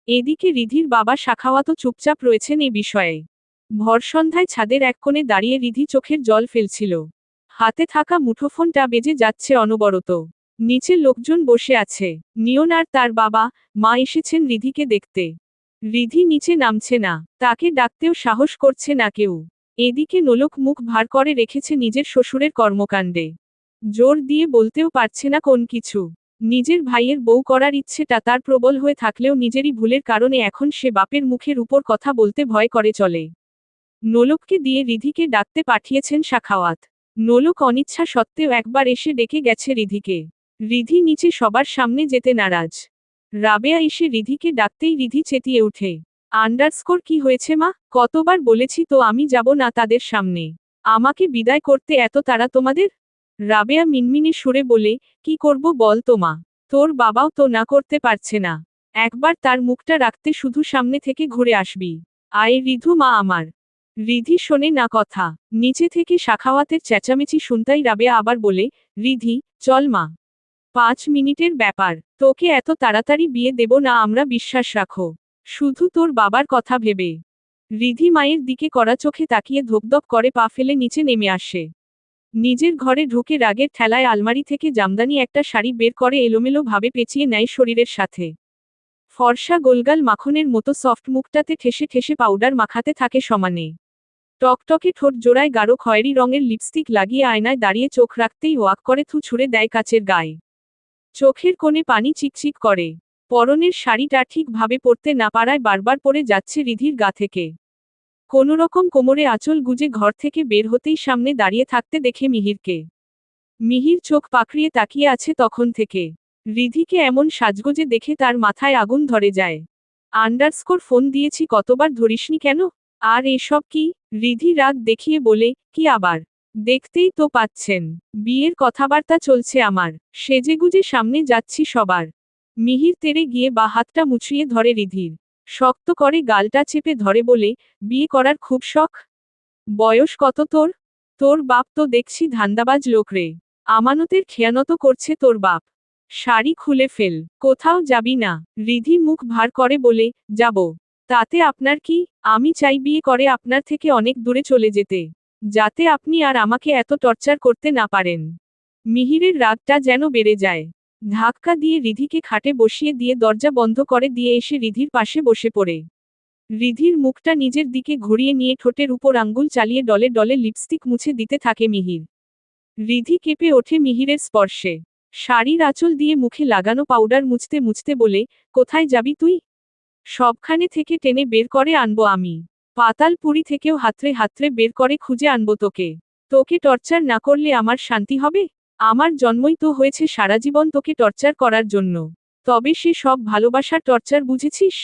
এদিকে রিধির বাবা সাখাওয়াতও চুপচাপ রয়েছেন এ বিষয়ে। ভরসন্ধ্যায় ছাদের এক কোণে দাঁড়িয়ে রিধি চোখের জল ফেলছিল। হাতে থাকা মুঠোফোনটা বেজে যাচ্ছে অনবরত। নিচে লোকজন বসে আছে। নিয়ন আর তার বাবা মা এসেছেন রিধিকে দেখতে। রিধি নিচে নামছে না। তাকে ডাকতেও সাহস করছে না কেউ। এদিকে নোলক মুখ ভার করে রেখেছে নিজের শ্বশুরের কর্মকাণ্ডে। জোর দিয়ে বলতেও পারছে না কোন কিছু। নিজের ভাইয়ের বউ করার ইচ্ছেটা তার প্রবল হয়ে থাকলেও নিজেরই ভুলের কারণে এখন সে বাপের মুখের উপর কথা বলতে ভয় করে চলে। নোলককে দিয়ে রিধিকে ডাকতে পাঠিয়েছেন সাখাওয়াত। নোলক অনিচ্ছা সত্ত্বেও একবার এসে ডেকে গেছে রিধিকে। রিধি নিচে সবার সামনে যেতে নারাজ। রাবেয়া এসে রিধিকে ডাকতেই রিধি চেতিয়ে উঠে। আন্ডারস্কোর কি হয়েছে মা? কতবার বলেছি তো আমি যাব না তাদের সামনে। আমাকে বিদায় করতে এত তাড়া তোমাদের? রাবেয়া মিনমিনে সুরে বলে, কি করব বল তো মা? তোর বাবাও তো না করতে পারছে না। একবার তার মুখটা রাখতে শুধু সামনে থেকে ঘুরে আসবি। আয় রিধু মা আমার। রিধি শোনে না কথা। নিচে থেকে সাখাওয়াতের চেঁচামেচি শুনতাই রাবেয়া আবার বলে, রিধি, চল মা। 5 মিনিটের ব্যাপার, তোকে এত তাড়াতাড়ি বিয়ে দেব না আমরা, বিশ্বাস রাখো, শুধু তোর বাবার কথা ভেবে। রিধি মায়ের দিকে কড়া চোখে তাকিয়ে ধপধপ করে পা ফেলে নিচে নেমে আসে। নিজের ঘরে ঢুকে রাগের ঠেলায় আলমারি থেকে জামদানি একটা শাড়ি বের করে এলোমেলো ভাবে পেঁচিয়ে নেয় শরীরের সাথে। ফর্সা গোলগাল মাখনের মতো সফট মুখটাতে ঠেসে ঠেসে পাউডার মাখাতে থাকে সমানে। টকটকে ঠোঁট জোড়ায় গাঢ় খয়েরি রঙের লিপস্টিক লাগিয়ে আয়নায় দাঁড়িয়ে চোখ রাখতেই ওয়াক করে থু ছুঁড়ে দেয় কাচের গায়ে। চোখের কোণে পানি চিকচিক করে। পরনের শাড়িটা ঠিকভাবে পরতে না পারায় বারবার পড়ে যাচ্ছে রিধির গা থেকে। কোনোরকম কোমরে আঁচল গুজে ঘর থেকে বের হতেই সামনে দাঁড়িয়ে থাকতে দেখে মিহিরকে। মিহির চোখ পাকড়িয়ে তাকিয়ে আছে তখন থেকে। রিধিকে এমন সাজগোজে দেখে তার মাথায় আগুন ধরে যায়। ফোন দিয়েছি কতবার, ধরিসনি কেন? আর এসব কি? রিধি রাগ দেখিয়ে বলে, কি আবার? দেখতেই তো পাচ্ছেন, বিয়ের কথাবার্তা চলছে আমার, সেজেগুজে সামনে যাচ্ছি সবার। মিহির তেড়ে গিয়ে বা হাতটা মুচড়িয়ে ধরে রিধির। শক্ত করে গালটা চেপে ধরে বলে, বিয়ে করার খুব শখ? বয়স কত তোর? তোর বাপ তো দেখছি ধান্দাবাজ লোক রে। আমানতের খেয়ানত করছে তোর বাপ। শাড়ি খুলে ফেল, কোথাও যাবি না। রিধি মুখ ভার করে বলে, যাব। তাতে আপনার কি? আমি চাই বিয়ে করে আপনার থেকে অনেক দূরে চলে যেতে, যাতে আপনি আর আমাকে এত টর্চার করতে না পারেন। মিহিরের রাগটা যেন বেড়ে যায়। ধাক্কা দিয়ে রিধিকে খাটে বসিয়ে দিয়ে দরজা বন্ধ করে দিয়ে এসে রিধির পাশে বসে পড়ে। রিধির মুখটা নিজের দিকে ঘুরিয়ে নিয়ে ঠোঁটের উপর আঙ্গুল চালিয়ে ডলে ডলে লিপস্টিক মুছে দিতে থাকে মিহির। রিধি কেঁপে ওঠে মিহিরের স্পর্শে। শাড়ির আঁচল দিয়ে মুখে লাগানো পাউডার মুছতে মুছতে বলে, কোথায় যাবি তুই? সবখানে থেকে টেনে বের করে আনবো আমি। পাতালপুরি থেকেও হাতড়ে হাতড়ে বের করে খুঁজে আনবো তোকে। তোকে টর্চার না করলে আমার শান্তি হবে? আমার জন্মই তো হয়েছে সারা জীবন তোকে টর্চার করার জন্য। তবে সে সব ভালোবাসার টর্চার বুঝেছিস?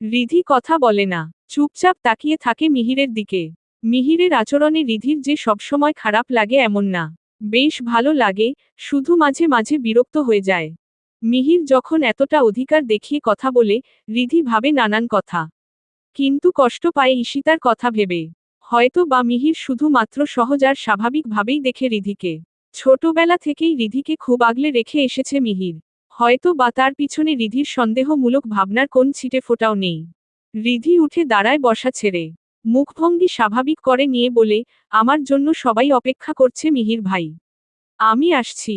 রিধি কথা বলে না, চুপচাপ তাকিয়ে থাকে মিহিরের দিকে। মিহিরের আচরণে রিধির যে সবসময় খারাপ লাগে এমন না, বেশ ভালো লাগে, শুধু মাঝে মাঝে বিরক্ত হয়ে যায়। মিহির যখন এতটা অধিকার দেখিয়ে কথা বলে, রিধি ভাবে নানান কথা। কিন্তু কষ্ট পায় ঈশিতার কথা ভেবে। হয়তো বা মিহির শুধুমাত্র সহজ আর স্বাভাবিকভাবেই দেখে রিধিকে। ছোটবেলা থেকেই রিধিকে খুব আগলে রেখে এসেছে মিহির। হয়তো বা তার পিছনে রিধির সন্দেহমূলক ভাবনার কোন ছিটে ফোঁটাও নেই। রিধি উঠে দাঁড়ায় বসা ছেড়ে। মুখভঙ্গি স্বাভাবিক করে নিয়ে বলে, আমার জন্য সবাই অপেক্ষা করছে মিহির ভাই। আমি আসছি।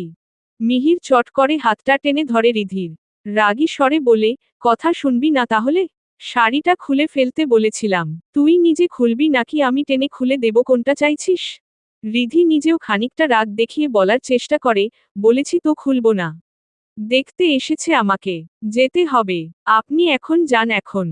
মিহির চট করে হাতটা টেনে ধরে রিধির। রাগী স্বরে বলে, কথা শুনবি না তাহলে? শাড়িটা খুলে ফেলতে বলেছিলাম, তুই নিজে খুলবি নাকি আমি টেনে খুলে দেব, কোনটা চাইছিস? রিধি নিজেও খানিকটা রাগ দেখিয়ে বলার চেষ্টা করে, বলেছি তো খুলব না। দেখতে এসেছে আমাকে, যেতে হবে। আপনি এখন যান এখন।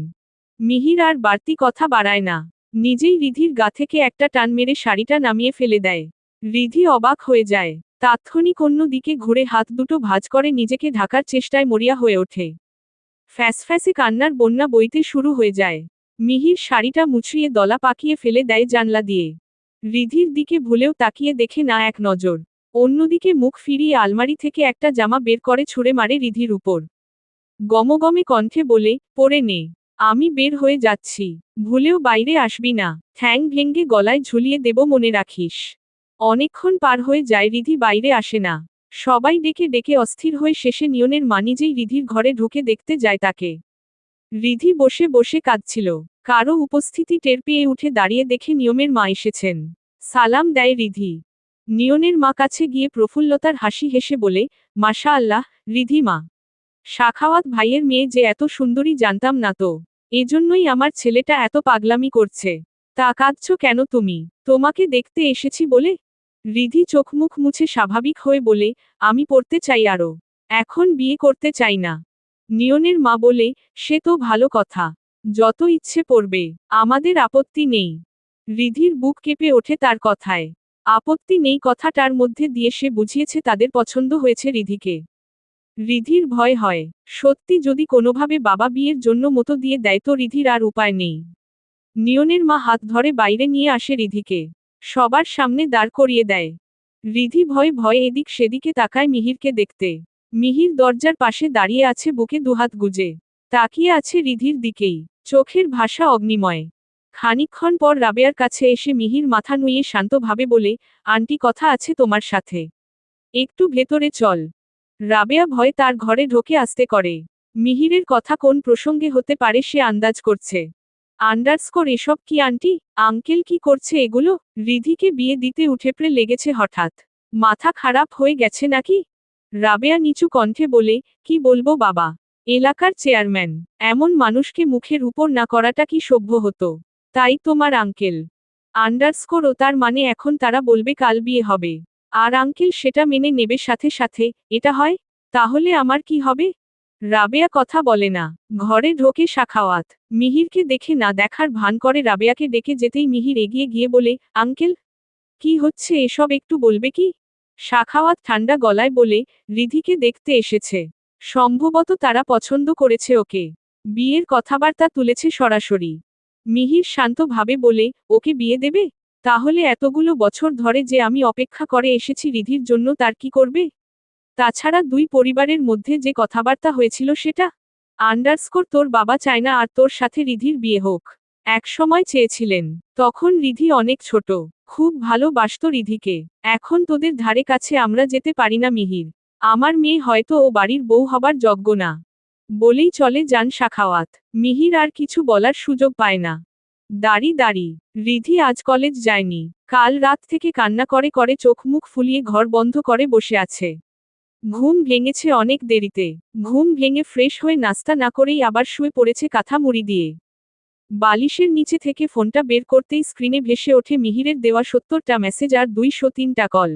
মিহির আর বাড়তি কথা বাড়ায় না। নিজেই রিধির গা থেকে একটা টান মেরে শাড়িটা নামিয়ে ফেলে দেয়। রিধি অবাক হয়ে যায়। তাৎক্ষণিক অন্য দিকে ঘুরে হাত দুটো ভাঁজ করে নিজেকে ঢাকার চেষ্টায় মরিয়া হয়ে ওঠে। ফ্যাসফ্যাসে কান্নার বন্যা বইতে শুরু হয়ে যায়। মিহির শাড়িটা মুছড়িয়ে দলা পাকিয়ে ফেলে দেয় জানলা দিয়ে। রিধির দিকে ভুলেও তাকিয়ে দেখে না এক নজর। অন্যদিকে মুখ ফিরিয়ে আলমারি থেকে একটা জামা বের করে ছুঁড়ে মারে রিধির উপর। গমগমে কণ্ঠে বলে, পরে নে। আমি বের হয়ে যাচ্ছি, ভুলেও বাইরে আসবি না। ঠ্যাং ভেঙ্গে গলায় ঝুলিয়ে দেব মনে রাখিস। অনেকক্ষণ পার হয়ে যায়, রিধি বাইরে আসে না। সবাই ডেকে ডেকে অস্থির হয়ে শেষে নিয়নের মা নিজেই রিধির ঘরে ঢুকে দেখতে যায় তাকে। রিধি বসে বসে কাঁদছিল। কারো উপস্থিতি টের পেয়ে উঠে দাঁড়িয়ে দেখে নিয়মের মা এসেছেন। সালাম দেয় রিধি। নিয়নের মা কাছে গিয়ে প্রফুল্লতার হাসি হেসে বলে, মাশা আল্লাহ, রিধি মা। সাখাওয়াত ভাইয়ের মেয়ে যে এত সুন্দরী জানতাম না তো। এজন্যই আমার ছেলেটা এত পাগলামি করছে। তা কাঁদছ কেন তুমি? তোমাকে দেখতে এসেছি বলে। রিধি চোখ মুখ মুছে স্বাভাবিক হয়ে বলে, আমি পড়তে চাই আরো। এখন বিয়ে করতে চাই না। নিয়নের মা বলে, সে তো ভালো কথা। যত ইচ্ছে পড়বে, আমাদের আপত্তি নেই। রিধির বুক কেঁপে ওঠে তার কথায়। আপত্তি নেই কথাটার মধ্যে দিয়ে সে বুঝিয়েছে তাদের পছন্দ হয়েছে রিধিকে। রিধির ভয় হয়, সত্যি যদি কোনোভাবে বাবা বিয়ের জন্য মতো দিয়ে দেয় তো রিধির আর উপায় নেই। নিয়নের মা হাত ধরে বাইরে নিয়ে আসে রিধিকে। সবার সামনে দাঁড় করিয়ে দেয়। রিধি ভয়ে ভয়ে এদিক সেদিকে তাকায় মিহিরকে দেখতে। মিহির দরজার পাশে দাঁড়িয়ে আছে, বুকে দুহাত গুজে তাকিয়ে আছে রিধির দিকেই, চোখের ভাষা অগ্নিময়। খানিকক্ষণ পর রাবেয়ার কাছে এসে মিহির মাথা নুইয়ে শান্তভাবে বলে, আন্টি কথা আছে তোমার সাথে। একটু ভেতরে চল। রাবেয়া ভয়ে তার ঘরে ঢোকে আস্তে করে। মিহিরের কথা কোন প্রসঙ্গে হতে পারে সে আন্দাজ করছে। এসব কি আন্টি আঙ্কেল কি করছে এগুলো? রিধিকে বিয়ে দিতে উঠেপড়ে লেগেছে হঠাৎ। মাথা খারাপ হয়ে গেছে নাকি? রাবেয়া নিচু কণ্ঠে বলে, কি বলবো বাবা, এলাকার চেয়ারম্যান, এমন মানুষকে মুখের উপর না করাটা কি সভ্য হতো? তাই তোমার আঙ্কেল ও তার মানে এখন তারা বলবে কাল বিয়ে হবে। আর আঙ্কেল সেটা মেনে নেবে সাথে সাথে, এটা হয়? তাহলে আমার কি হবে? রাবেয়া কথা বলে না। ঘরে ঢোকে সাখাওয়াত। মিহিরকে দেখে না দেখার ভান করে রাবেয়াকে ডেকে যেতেই মিহির এগিয়ে গিয়ে বলে, আঙ্কেল, কি হচ্ছে এসব একটু বলবে কি? সাখাওয়াত ঠান্ডা গলায় বলে, রিধিকে দেখতে এসেছে। সম্ভবত তারা পছন্দ করেছে ওকে। বিয়ের কথাবার্তা তুলেছে সরাসরি। মিহির শান্তভাবে বলে, ওকে বিয়ে দেবে? তাহলে এতগুলো বছর ধরে যে আমি অপেক্ষা করে এসেছি রিধির জন্য তার কি করবে? তাছাড়া দুই পরিবারের মধ্যে যে কথাবার্তা হয়েছিল সেটা তোর বাবা চায় না আর তোর সাথে রিধির বিয়ে হোক। এক সময় চেয়েছিলেন, তখন রিধি অনেক ছোট। খুব ভালোবাসতো রিধিকে। এখন তোদের ধারে কাছে আমরা যেতে পারি না মিহির। আমার মেয়ে হয়তো ও বাড়ির বউ হবার যোগ্য না। বলেই চলে যান সাখাওয়াত। মিহির আর কিছু বলার সুযোগ পায় না। দাঁড়ি দাঁড়ি, রিধি আজ কলেজ যায়নি। কাল রাত থেকে কান্না করে করে চোখ মুখ ফুলিয়ে ঘর বন্ধ করে বসে আছে। ঘুম ভেঙেছে অনেক দেরিতে। ঘুম ভেঙে ফ্রেশ হয়ে নাস্তা না করেই আবার শুয়ে পড়েছে কাঁথা মুড়ি দিয়ে। বালিশের নিচে থেকে ফোনটা বের করতেই স্ক্রিনে ভেসে ওঠে মিহিরের দেওয়া 70টা মেসেজ আর 203টা কল।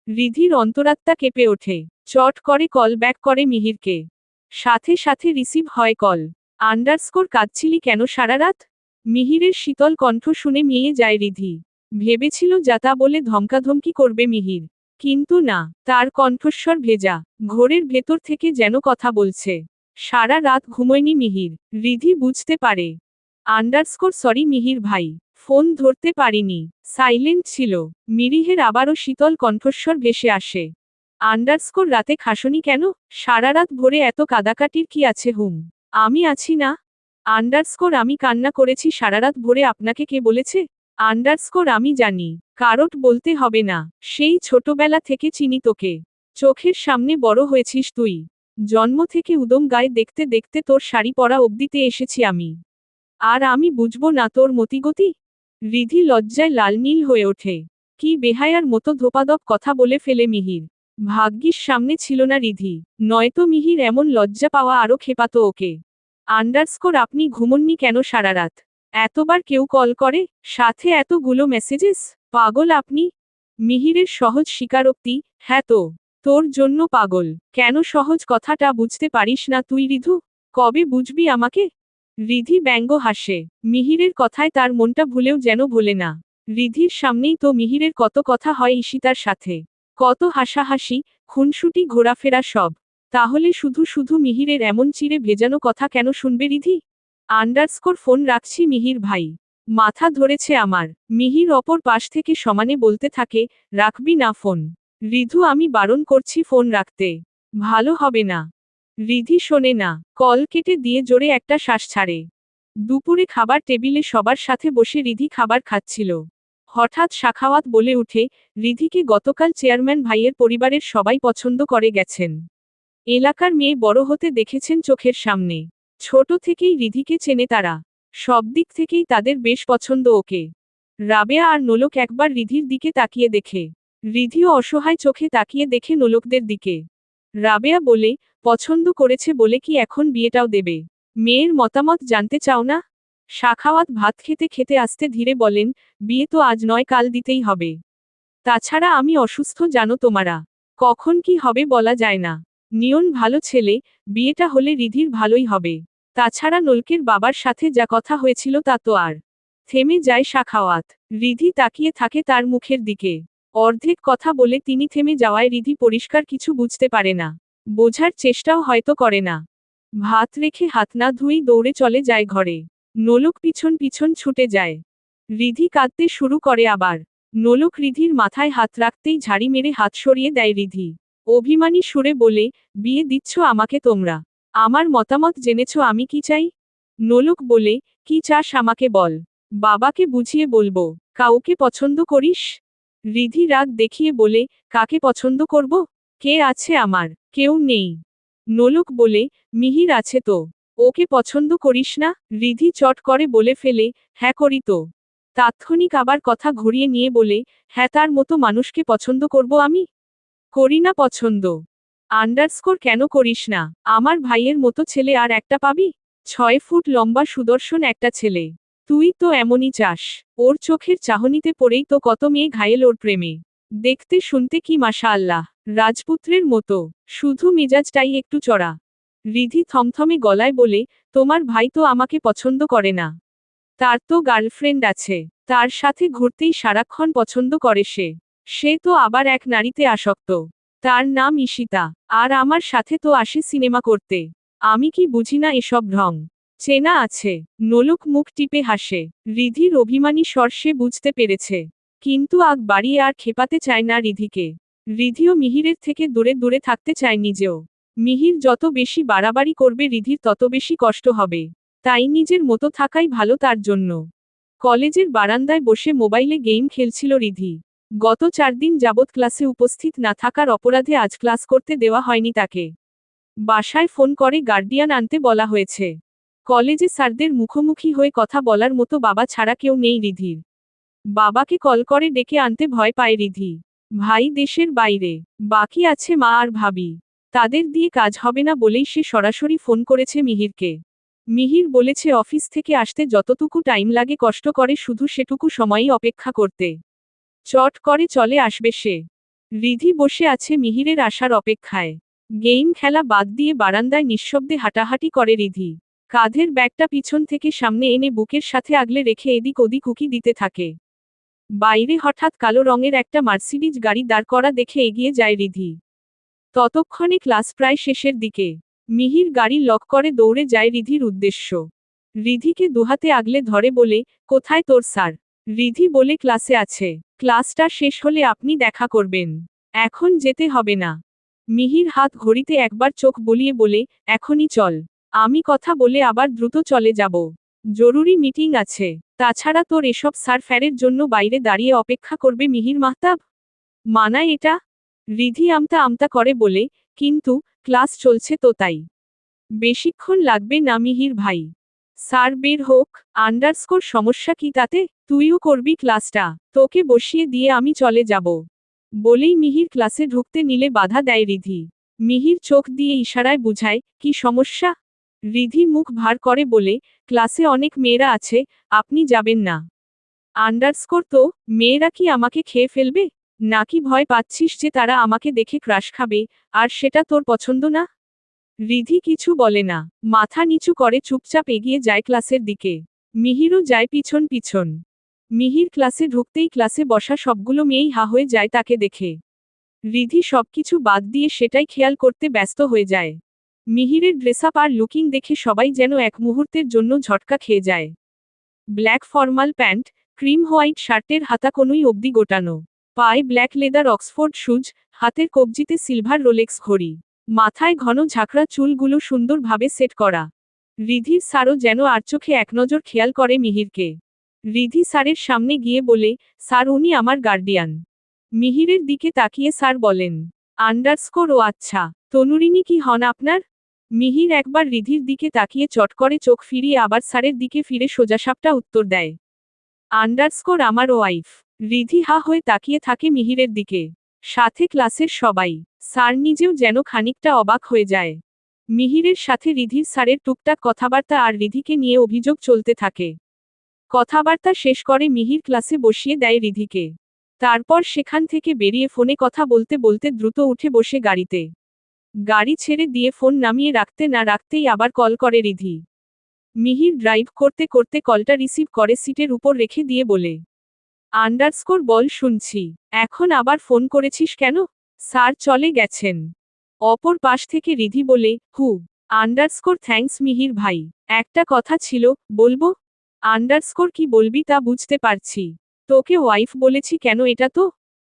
রিধির অন্তরাত্মা কেঁপে ওঠে। চট করে কল ব্যাক করে মিহিরকে। সাথে সাথে রিসিভ হয় কল। কাঁদছিলি কেন সারা রাত? মিহিরের শীতল কণ্ঠ শুনে মিয়ে যায় রিধি। ভেবেছিল যাতা বলে ধমকাধমকি করবে মিহির। কিন্তু না, তার কণ্ঠস্বর ভেজা। ঘোরের ভেতর থেকে যেন কথা বলছে। সারা রাত ঘুমোয়নি মিহির। রিধি বুঝতে পারে। সরি মিহির ভাই, ফোন ধরতে পারিনি, সাইলেন্ট ছিল। মিরিহের আবারও শীতল কণ্ঠস্বর ভেসে আসে। রাতে খাসনি কেন? সারা রাত ভরে এত কাদাকাটির কি আছে হুম? আমি আছি না। আমি কান্না করেছি সারারাত ভরে আপনাকে কে বলেছে? আমি জানি। কারোট বলতে হবে না। সেই ছোটবেলা থেকে চিনি তোকে। চোখের সামনে বড় হয়েছিস তুই। জন্ম থেকে উদম গায়ে দেখতে দেখতে তোর শাড়ি পরা অবধিতে এসেছি আমি। আর আমি বুঝবো না তোর মতিগতি? রিধি লজ্জায় লাল নীল হয়ে ওঠে। কি বেহায়ার মতো ধোপাদপ কথা বলে ফেলে মিহির। ভাগ্যিস সামনে ছিল না রিধি, নয়তো মিহির এমন লজ্জা পাওয়া আরো খেপাতো ওকে। আপনি ঘুমননি কেন সারা রাত? এতবার কেউ কল করে, সাথে এতগুলো মেসেজেস? পাগল আপনি? মিহিরের সহজ স্বীকারোক্তি, হ্যাঁ তো। তোর জন্য পাগল। কেন সহজ কথাটা বুঝতে পারিস না তুই রিধু? কবে বুঝবি আমাকে? রিধি ব্যঙ্গ হাসে। মিহিরের কথায় তার মনটা ভুলেও যেন ভোলে না। রিধির সামনেই তো মিহিরের কত কথা হয় ঈশিতার সাথে। কত হাসাহাসি, খুনসুটি ঘোরাফেরা সব। তাহলে শুধু শুধু মিহিরের এমন চিরে ভেজানো কথা কেন শুনবে রিধি? ফোন রাখছি মিহির ভাই। মাথা ধরেছে আমার। মিহির অপর পাশ থেকে সমানে বলতে থাকে, রাখবি না ফোন? রিধু আমি বারণ করছি ফোন রাখতে। ভালো হবে না। রিধি শোনে না, কল কেটে দিয়ে জোরে একটা শ্বাস ছাড়ে। দুপুরে খাবার টেবিলে সবার সাথে বসে রিধি খাবার খাচ্ছিল। হঠাৎ সাখাওয়াত বলে উঠে, রিধিকে গতকাল চেয়ারম্যান ভাইয়ের পরিবারের সবাই পছন্দ করে গেছেন। এলাকার মেয়ে বড় হতে দেখেছেন চোখের সামনে। ছোট থেকেই রিধিকে চেনে তারা। সব দিক থেকেই তাদের বেশ পছন্দ ওকে। রাবেয়া আর নোলক একবার রিধির দিকে তাকিয়ে দেখে। রিধিও অসহায় চোখে তাকিয়ে দেখে নোলকদের দিকে। রাবেয়া বলে, পছন্দ করেছে বলে কি এখন বিয়েটাও দেবে? মেয়ের মতামত জানতে চাও না? সাখাওয়াত ভাত খেতে খেতে আস্তে ধীরে বলেন, বিয়ে তো আজ নয় কাল দিতেই হবে। তাছাড়া আমি অসুস্থ জানো তোমারা। কখন কি হবে বলা যায় না। নিয়ন ভালো ছেলে, বিয়েটা হলে রিধির ভালোই হবে। তাছাড়া নোলকের বাবার সাথে যা কথা হয়েছিল তা তো আর। থেমে যায় সাখাওয়াত। রিধি তাকিয়ে থাকে তার মুখের দিকে। অর্ধেক কথা বলে তিনি থেমে যাওয়ায় রিধি পরিষ্কার কিছু বুঝতে পারে না। বোঝার চেষ্টাও হয়তো করে না। ভাত রেখে হাত না ধুয়েই দৌড়ে চলে যায় ঘরে। নোলক পিছন পিছন ছুটে যায়। রিধি কাঁদতে শুরু করে আবার। নোলক রিধির মাথায় হাত রাখতেই ঝাড়ি মেরে হাত সরিয়ে দেয় রিধি। অভিমানী সুরে বলে, বিয়ে দিচ্ছ আমাকে তোমরা? আমার মতামত জেনেছ আমি কি চাই? নোলক বলে, কি চাস আমাকে বল। বাবাকে বুঝিয়ে বলবো। কাউকে পছন্দ করিস? রিধি রাগ দেখিয়ে বলে, কাকে পছন্দ করব? কে আছে আমার? কেউ নেই। নোলক বলে, মিহির আছে তো। ওকে পছন্দ করিস না? রিধি চট করে বলে ফেলে, হ্যাঁ করি তো। তাৎক্ষণিক আবার কথা ঘুরিয়ে নিয়ে বলে, হ্যাঁ তার মতো মানুষকে পছন্দ করব আমি? করি না পছন্দ। আন্ডারস্কোর কেন করিস না? আমার ভাইয়ের মতো ছেলে আর একটা পাবি? 6 ফুট লম্বা সুদর্শন একটা ছেলে। তুই তো এমনই চাস। ওর চোখের চাহনিতে পড়েই তো কত মেয়ে ঘায়েল ওর প্রেমে। দেখতে শুনতে কি মাশাআল্লাহ, রাজপুত্রের মতো। শুধু মেজাজটাই একটু চড়া। রিধি থমথমে গলায় বলে, তোমার ভাই তো আমাকে পছন্দ করে না। তার তো গার্লফ্রেন্ড আছে। তার সাথে ঘুরতেই সারাক্ষণ পছন্দ করে সে। সে তো আবার এক নারীতে আসক্ত। তার নাম ঈশিতা। আর আমার সাথে তো আসে সিনেমা করতে। আমি কি বুঝি না এসব ঢং? চেনা আছে। নোলক মুখ টিপে হাসে। রিধির অভিমানী স্বর সে বুঝতে পেরেছে। কিন্তু আগ বাড়িয়ে আর খেপাতে চায় না রিধিকে। রিধিও মিহিরের থেকে দূরে দূরে থাকতে চায় নিজেও। মিহির যত বেশি বাড়াবাড়ি করবে রিধির তত বেশি কষ্ট হবে। তাই নিজের মতো থাকাই ভালো তার জন্য। কলেজের বারান্দায় বসে মোবাইলে গেম খেলছিল রিধি। গত 4 দিন যাবৎ ক্লাসে উপস্থিত না থাকার অপরাধে আজ ক্লাস করতে দেওয়া হয়নি তাকে। বাসায় ফোন করে গার্ডিয়ান আনতে বলা হয়েছে। কলেজে স্যারদের মুখোমুখি হয়ে কথা বলার মতো বাবা ছাড়া কেউ নেই রিধির। বাবাকে কল করে ডেকে আনতে ভয় পায় রিধি। ভাই দেশের বাইরে। বাকি আছে মা আর ভাবি। তাদের দিয়ে কাজ হবে না বলেই সে সরাসরি ফোন করেছে মিহিরকে। মিহির বলেছে অফিস থেকে আসতে যতটুকু টাইম লাগে কষ্ট করে শুধু সেটুকু সময়ই অপেক্ষা করতে। চট করে চলে আসবে সে। রিধি বসে আছে মিহিরের আসার অপেক্ষায়। গেম খেলা বাদ দিয়ে বারান্দায় নিঃশব্দে হাঁটাহাঁটি করে রিধি। কাঁধের ব্যাগটা পিছন থেকে সামনে এনে বুকের সাথে আগলে রেখে এদিক ওদিক উকি দিতে থাকে। বাইরে হঠাৎ কালো রঙের একটা মার্সিডিজ গাড়ি দাঁড় করা দেখে এগিয়ে যায় রিধি। ততক্ষণে ক্লাস প্রায় শেষের দিকে। মিহির গাড়ি লক করে দৌড়ে যায় রিধির উদ্দেশ্য। রিধিকে দুহাতে আগলে ধরে বলে, কোথায় তোর স্যার? রিধি বলে ক্লাসে আছে। ক্লাসটা শেষ হলে আপনি দেখা করবেন। এখন যেতে হবে না। মিহির হাত ঘড়িতে একবার চোখ বুলিয়ে বলে, এখনই চল। আমি কথা বলে আবার দ্রুত চলে যাব। জরুরি মিটিং আছে। তাছাড়া তোর এসব সারফ্যারের জন্য বাইরে দাঁড়িয়ে অপেক্ষা করবে মিহির মাহতাব? মানায় এটা? রিধি আমতা আমতা করে বলে, কিন্তু ক্লাস চলছে তো তাই। বেশিক্ষণ লাগবে না মিহির ভাই। স্যার বের হোক। আন্ডারস্কোর সমস্যা কি তাতে? তুইও করবি ক্লাসটা। তোকে বসিয়ে দিয়ে আমি চলে যাব। বলেই মিহির ক্লাসে ঢুকতে নিলে বাধা দেয় রিধি। মিহির চোখ দিয়ে ইশারায় বুঝায়, কি সমস্যা? রিধি মুখ ভার করে বলে, ক্লাসে অনেক মেয়েরা আছে, আপনি যাবেন না। আন্ডারস্কোর তো, মেয়েরা কি আমাকে খেয়ে ফেলবে? নাকি ভয় পাচ্ছিস যে তারা আমাকে দেখে ক্রাশ খাবে, আর সেটা তোর পছন্দ না? রিধি কিছু বলে না। মাথা নিচু করে চুপচাপ এগিয়ে যায় ক্লাসের দিকে। মিহিরও যায় পিছন পিছন। মিহির ক্লাসে ঢুকতেই ক্লাসে বসা সবগুলো মেয়েই হা হয়ে যায় তাকে দেখে। রিধি সবকিছু বাদ দিয়ে সেটাই খেয়াল করতে ব্যস্ত হয়ে যায়। মিহিরের ড্রেসআপ আর লুকিং দেখে সবাই যেন এক মুহূর্তের জন্য ঝটকা খেয়ে যায়। Black formal pant, cream white শার্টের হাতা কোনোই অবধি গোটানো। পায়ে ব্ল্যাক লেদার অক্সফোর্ড শুজ, হাতের কবজিতে সিলভার রোলেক্স ঘড়ি। মাথায় ঘন ঝাঁকড়া চুলগুলো সুন্দরভাবে সেট করা। রিধির স্যারও যেন আর চোখে একনজর খেয়াল করে মিহিরকে। রিধি স্যারের সামনে গিয়ে বলে, স্যার উনি আমার গার্ডিয়ান। মিহিরের দিকে তাকিয়ে স্যার বলেন, আন্ডারস্কোর ও আচ্ছা, তনুরিনী কি হন আপনার? মিহির একবার রিধির দিকে তাকিয়ে চট করে চোখ ফিরিয়ে আবার স্যারের দিকে ফিরে সোজাসাপটা উত্তর দেয়, আন্ডারস্কোর আমার ওয়াইফ। রিধি হা হয়ে তাকিয়ে থাকে মিহিরের দিকে। সাথে ক্লাসের সবাই। স্যার নিজেও যেন খানিকটা অবাক হয়ে যায়। মিহিরের সাথে রিধির স্যারের টুকটাক কথাবার্তা আর রিধিকে নিয়ে অভিযোগ চলতে থাকে। কথাবার্তা শেষ করে মিহির ক্লাসে বসিয়ে দেয় রিধিকে। তারপর সেখান থেকে বেরিয়ে ফোনে কথা বলতে বলতে দ্রুত উঠে বসে গাড়িতে। গাড়ি ছেড়ে দিয়ে ফোন নামিয়ে রাখতে না রাখতেই আবার কল করে রিধি। মিহির ড্রাইভ করতে করতে কলটা রিসিভ করে সিটের উপর রেখে দিয়ে বলে, আন্ডারস্কোর বল শুনছি। এখন আবার ফোন করেছিস কেন? স্যার চলে গেছেন। অপর পাশ থেকে রিধি বলে, হু। আন্ডারস্কোর থ্যাঙ্কস মিহির ভাই। একটা কথা ছিল, বলবো? আন্ডারস্কোর কি বলবি তা বুঝতে পারছি। তোকে ওয়াইফ বলেছি কেন এটা তো?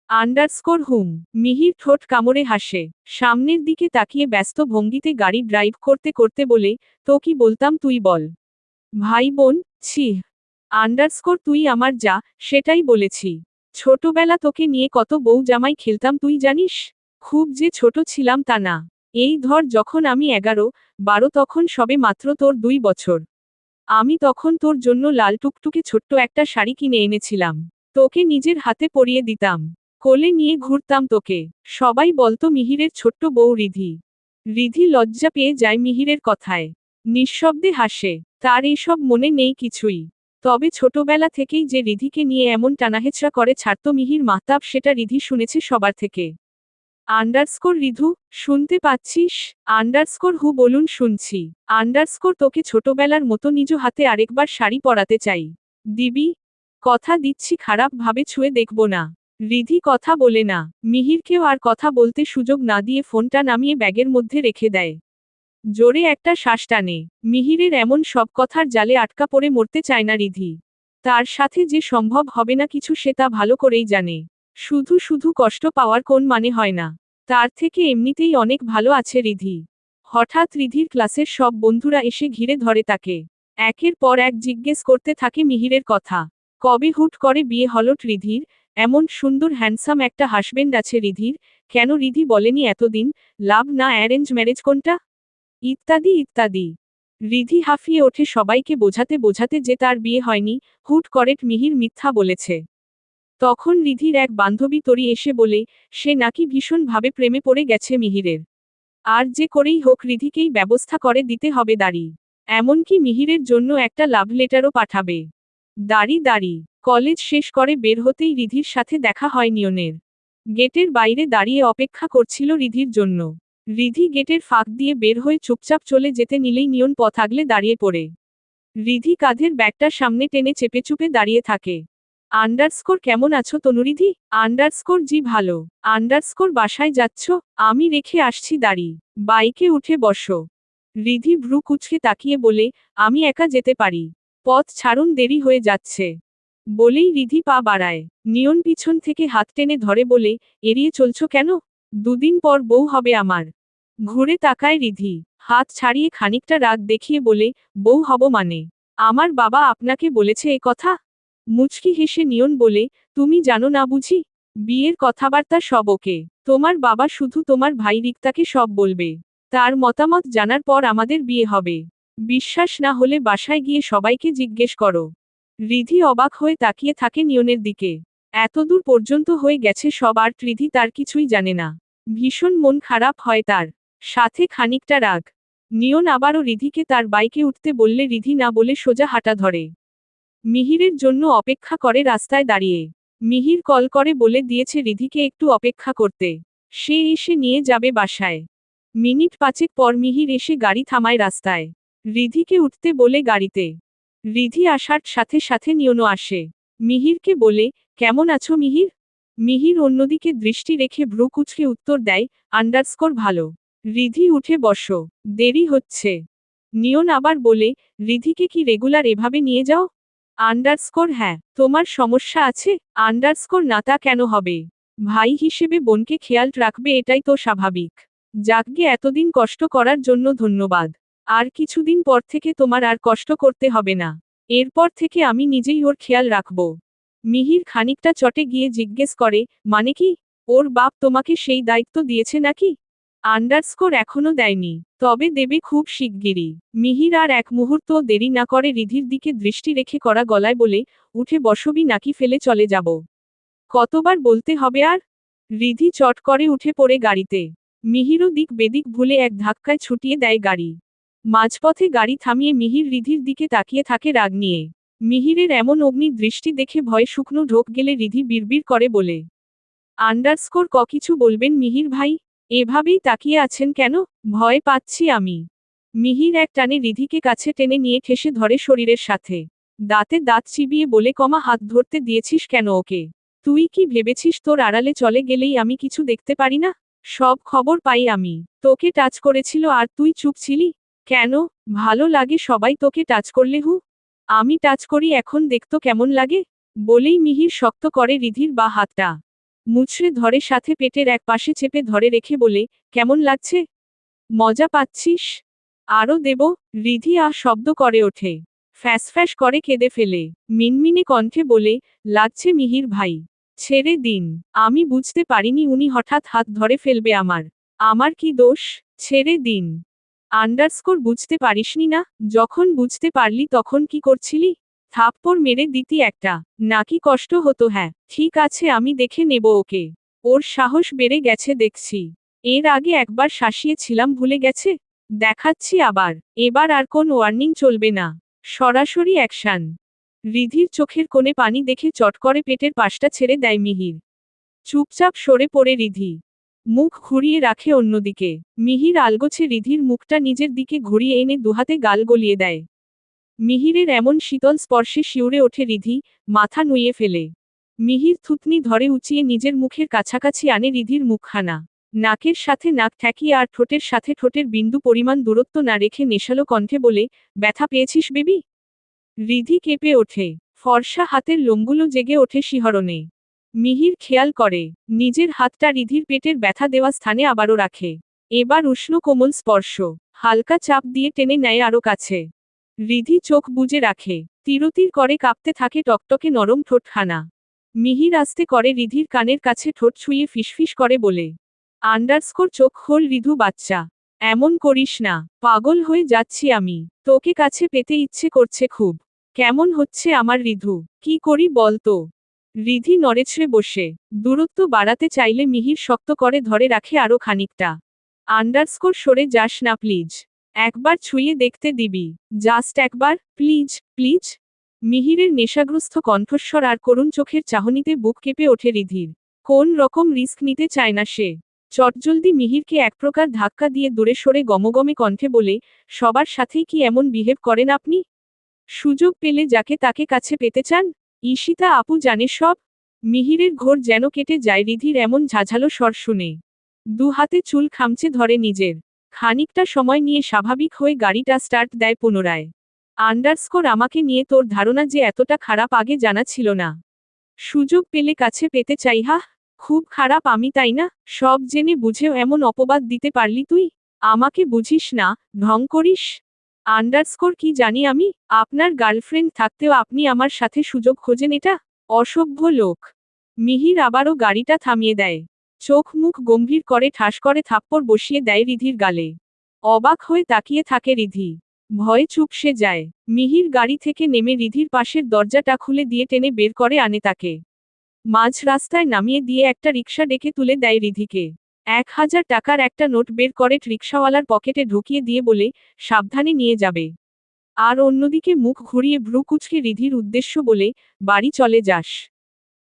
আন্ডারস্কোর হুম। মিহির ঠোঁট কামড়ে হাসে। সামনের দিকে তাকিয়ে ব্যস্ত ভঙ্গিতে গাড়ি ড্রাইভ করতে করতে বলে, তো কি বলতাম তুই বল। ভাই বোন, ছি। আন্ডারস্কোর তুই আমার যা, সেটাই বলেছি। ছোটবেলা তোকে নিয়ে কত বউ জামাই খেলতাম তুই জানিস? খুব যে ছোট ছিলাম তা না। এই ধর যখন আমি 11-12 তখন সবে মাত্র তোর 2 বছর। আমি তখন তোর জন্য লাল টুকটুকে ছোট্ট একটা শাড়ি কিনে এনেছিলাম। তোকে নিজের হাতে পরিয়ে দিতাম। কোলে নিয়ে ঘুরতাম তোকে। সবাই বলতো মিহিরের ছোট্ট বউ রিধি। রিধি লজ্জা পেয়ে যায় মিহিরের কথায়। নিঃশব্দে হাসে। তার এসব মনে নেই কিছুই। তবে ছোটবেলা থেকেই যে রিধিকে নিয়ে এমন টানাহেচড়া করে ছাড়তো মিহির মাহতাব সেটা রিধি শুনেছে সবার থেকে। রিধু, শুনতে পাচ্ছিস? হু বলুন শুনছি। তোকে ছোটবেলার মতো নিজ হাতে আরেকবার শাড়ি পরাতে চাই। দিবি? কথা দিচ্ছি খারাপ ভাবে ছুঁয়ে দেখব না। রিধি কথা বলে না। মিহিরকেও আর কথা বলতে সুযোগ না দিয়ে ফোনটা নামিয়ে ব্যাগের মধ্যে রেখে দেয়। জোরে একটা শ্বাস টানে। মিহিরের এমন সব কথার জালে আটকা পড়ে মরতে চায় না রিধি। তার সাথে যে সম্ভব হবে না কিছু সে তা ভালো করেই জানে। শুধু শুধু কষ্ট পাওয়ার কোন মানে হয় না। তার থেকে এমনিতেই অনেক ভালো আছে রিধি। হঠাৎ রিধির ক্লাসের সব বন্ধুরা এসে ঘিরে ধরে তাকে। একের পর এক জিজ্ঞেস করতে থাকে মিহিরের কথা। কবে হুট করে বিয়ে হলো রিধির? এমন সুন্দর হ্যান্ডসাম একটা হাসবেন্ড আছে রিধির, কেন রিধি বলেনি এতদিন? লাভ না অ্যারেঞ্জ ম্যারেজ কোনটা? ইত্যাদি ইত্যাদি। রিধি হাঁফিয়ে ওঠে সবাইকে বোঝাতে বোঝাতে যে তার বিয়ে হয়নি, হুট করে মিহির মিথ্যা বলেছে। তখন রিধির এক বান্ধবী তরি এসে বলে, সে নাকি ভীষণভাবে প্রেমে পড়ে গেছে মিহিরের। আর যে করেই হোক রিধিকেই ব্যবস্থা করে দিতে হবে দাড়ি। এমনকি মিহিরের জন্য একটা লাভ লেটারও পাঠাবে। দাড়ি। কলেজ শেষ করে বের হতেই রিধির সাথে দেখা হয় নিয়নের। গেটের বাইরে দাঁড়িয়ে অপেক্ষা করছিল রিধির জন্য। রিধি গেটের ফাঁক দিয়ে বের হয়ে চুপচাপ চলে যেতে নিলেই নিয়ন পথ আগলে দাঁড়িয়ে পড়ে। রিধি কাঁধের ব্যাগটা সামনে টেনে চেপে চুপে দাঁড়িয়ে থাকে। কেমন আছো তনুরিধি? জি ভালো। বাসায় যাচ্ছ? আমি রেখে আসছি দাড়ি। বাইকে উঠে বসো। রিধি ভ্রু কুঁচকে তাকিয়ে বলে, আমি একা যেতে পারি। পথ ছাড়ুন দেরি হয়ে যাচ্ছে। বলেই রিধি পা বাড়ায়। নিয়ন পিছন থেকে হাত টেনে ধরে বলে, এড়িয়ে চলছো কেন? 2 দিন পর বউ হবে আমার। ঘুরে তাকায় রিধি। হাত ছাড়িয়ে খানিকটা রাগ দেখিয়ে বলে, বউ হব মানে? আমার বাবা আপনাকে বলেছে এ কথা? মুচকি হেসে নিয়ন বলে, তুমি জানো না বুঝি? বিয়ের কথাবার্তা সব ওকে। তোমার বাবা শুধু তোমার ভাই রিক্তাকে সব বলবে। তার মতামত জানার পর আমাদের বিয়ে হবে। বিশ্বাস না হলে বাসায় গিয়ে সবাইকে জিজ্ঞেস করো। রিধি অবাক হয়ে তাকিয়ে থাকে নিয়নের দিকে। এতদূর পর্যন্ত হয়ে গেছে সব আর রিধি তার কিছুই জানে না। ভীষণ মন খারাপ হয় তার। সাথে খানিকটা রাগ। নিয়ন আবারও রিধিকে তার বাইকে উঠতে বললে রিধি না বলে সোজা হাঁটা ধরে। মিহিরের জন্য অপেক্ষা করে রাস্তায় দাঁড়িয়ে। মিহির কল করে বলে দিয়েছে রিধিকে একটু অপেক্ষা করতে। সে এসে নিয়ে যাবে বাসায়। মিনিট 5 পর মিহির এসে গাড়ি থামায় রাস্তায়। রিধিকে উঠতে বলে গাড়িতে। রিধি আসার সাথে সাথে নিয়নও আসে। মিহিরকে বলে, কেমন আছো মিহির? মিহির অন্যদিকে দৃষ্টি রেখে ভ্রু কুঁচকে উত্তর দেয়, ভালো। রিধি উঠে বসো। দেরি হচ্ছে। নিয়ন আবার বলে, রিধিকে কি রেগুলার এভাবে নিয়ে যাও? হ্যাঁ। তোমার সমস্যা আছে? না তা কেন হবে? ভাই হিসেবে বোনকে খেয়াল রাখবে এটাই তো স্বাভাবিক। যাকগে এতদিন কষ্ট করার জন্য ধন্যবাদ। আর কিছুদিন পর থেকে তোমার আর কষ্ট করতে হবে না। এরপর থেকে আমি নিজেই ওর খেয়াল রাখব। মিহির খানিকটা চটে গিয়ে জিজ্ঞেস করে, মানে কি? ওর বাপ তোমাকে সেই দায়িত্ব দিয়েছে নাকি? এখনো দেয়নি। তবে দেবে খুব শিগগিরই। মিহির আর এক মুহূর্তও দেরি না করে রিধির দিকে দৃষ্টি রেখে কড়া গলায় বলে, উঠে বসবি নাকি ফেলে চলে যাব? কতবার বলতে হবে আর? রিধি চট করে উঠে পড়ে গাড়িতে। মিহিরও দিক বেদিক ভুলে এক ধাক্কায় ছুটিয়ে দেয় গাড়ি। মাঝপথে গাড়ি থামিয়ে মিহির রিধির দিকে তাকিয়ে থাকে রাগ নিয়ে। মিহিরের এমন অগ্নি দৃষ্টি দেখে ভয়ে শুকনো ঢোক গেলে রিধি বিড়বিড় করে বলে, কিছু বলবেন মিহির ভাই? এভাবেই তাকিয়ে আছেন কেন? ভয় পাচ্ছি আমি। মিহির এক টানে রিধিকে কাছে টেনে নিয়ে ঠেসে ধরে শরীরের সাথে। দাঁতে দাঁত চিবিয়ে বলে, হাত ধরতে দিয়েছিস কেন ওকে? তুই কি ভেবেছিস তোর আড়ালে চলে গেলেই আমি কিছু দেখতে পারি না? সব খবর পাই আমি। তোকে টাচ করেছিল আর তুই চুপ ছিলি? কেন? ভালো লাগে সবাই তোকে টাচ করলে হু? আমি টাচ করি এখন দেখতো কেমন লাগে? বলেই মিহির শক্ত করে রিধির বা হাতটা মুচড়ে ধরে সাথে পেটের এক পাশে চেপে ধরে রেখে বলে, কেমন লাগছে? মজা পাচ্ছিস? আরও দেব? রিধি শব্দ করে ওঠে। ফ্যাঁস ফ্যাঁস করে কেঁদে ফেলে। মিনমিনে কণ্ঠে বলে, লাগছে মিহির ভাই। ছেড়ে দিন। আমি বুঝতে পারিনি উনি হঠাৎ হাত ধরে ফেলবে আমার। আমার কি দোষ? ছেড়ে দিন। বুঝতে পারিসনি না? যখন বুঝতে পারলি তখন কি করছিলি? থাপ্পড় মেরে দিতি একটা। নাকি কষ্ট হতো? হ্যাঁ, ঠিক আছে, আমি দেখে নেব ওকে। ওর সাহস বেড়ে গেছে দেখছি। এর আগে একবার শাসিয়েছিলাম, ভুলে গেছে? দেখাচ্ছি আবার। এবার আর কোন ওয়ার্নিং চলবে না। সরাসরি অ্যাকশন। রিধির চোখের কোণে পানি দেখে চট করে পেটের পাশটা ছেড়ে দেয় মিহির। চুপচাপ সরে পড়ে রিধি। মুখ ঘুরিয়ে রাখে অন্যদিকে। মিহির আলগোছে রিধির মুখটা নিজের দিকে ঘুরিয়ে এনে দুহাতে গাল গলিয়ে দেয়। মিহিরের এমন শীতল স্পর্শে শিউরে ওঠে রিধি, মাথা নুইয়ে ফেলে। মিহির থুতনি ধরে উঁচিয়ে নিজের মুখের কাছাকাছি আনে রিধির মুখখানা। নাকের সাথে নাক ঠেকিয়ে আর ঠোঁটের সাথে ঠোঁটের বিন্দু পরিমাণ দূরত্ব না রেখে নেশালো কণ্ঠে বলে, ব্যথা পেয়েছিস বেবি? রিধি কেঁপে ওঠে। ফর্সা হাতের লোমগুলো জেগে ওঠে শিহরণে। মিহির খেয়াল করে, নিজের হাতটা রিধির পেটের ব্যথা দেওয়া স্থানে আবারও রাখে। এবার উষ্ণ কোমল স্পর্শ। হালকা চাপ দিয়ে টেনে নেয় আরও কাছে। রিধি চোখ বুজে রাখে। তিরতির করে কাঁপতে থাকে টকটকে নরম ঠোঁটখানা। মিহির আস্তে করে রিধির কানের কাছে ঠোঁট ছুঁয়ে ফিসফিস করে বলে, চোখ খোল রিধু বাচ্চা। এমন করিস না, পাগল হয়ে যাচ্ছি আমি। তোকে কাছে পেতে ইচ্ছে করছে খুব। কেমন হচ্ছে আমার রিধু? কি করি বল তো? রিধি নড়েছড়ে বসে। দূরত্ব বাড়াতে চাইলে মিহির শক্ত করে ধরে রাখে আরও খানিকটা। সরে যাস না প্লিজ। একবার ছুঁয়ে দেখতে দিবি। জাস্ট একবার, প্লিজ, প্লিজ। মিহিরের নেশাগ্রস্ত কণ্ঠস্বর আর করুণ চোখের চাহনিতে বুক কেঁপে ওঠে রিধির। কোন রকম রিস্ক নিতে চায় না সে। চটজলদি মিহিরকে এক প্রকার ধাক্কা দিয়ে দূরে সরে গমগমে কণ্ঠে বলে, সবার সাথেই কি এমন বিহেভ করেন আপনি? সুযোগ পেলে যাকে তাকে কাছে পেতে চান? ঈশিতা আপু জানে সব। মিহিরের ঘোর যেন কেটে যায় রিধির এমন ঝাঝালো স্বর শুনে। দুহাতে চুল খামচে ধরে নিজের। খানিকটা সময় নিয়ে স্বাভাবিক হয়ে গাড়িটা স্টার্ট দেয় পুনরায়। আমাকে নিয়ে তোর ধারণা যে এতটা খারাপ আগে জানা ছিল না। সুযোগ পেলে কাছে পেতে চাই? হা, খুব খারাপ আমি তাই না? সব জেনে বুঝেও এমন অপবাদ দিতে পারলি তুই? আমাকে বুঝিস না, ঢং করিস। কি জানি আমি? আপনার গার্লফ্রেন্ড থাকতেও আপনি আমার সাথে সুযোগ খোঁজেন? এটা অসভ্য লোক। মিহির আবারও গাড়িটা থামিয়ে দেয়। চোখ মুখ গম্ভীর করে ঠাস করে থাপ্পড় বসিয়ে দেয় রিধির গালে। অবাক হয়ে তাকিয়ে থাকে রিধি। ভয়ে চুপসে যায়। মিহির গাড়ি থেকে নেমে রিধির পাশের দরজাটা খুলে দিয়ে টেনে বের করে আনে তাকে। মাঝ রাস্তায় নামিয়ে দিয়ে একটা রিকশা ডেকে তুলে দেয় রিধিকে। 1000 টাকার একটা নোট বের করে রিকশাওয়ালার পকেটে ঢুকিয়ে দিয়ে বলে, সাবধানে নিয়ে যাবে। আর অন্যদিকে মুখ ঘুরিয়ে ভ্রু কুঁচকে রিধির উদ্দেশ্য বলে, বাড়ি চলে যাস।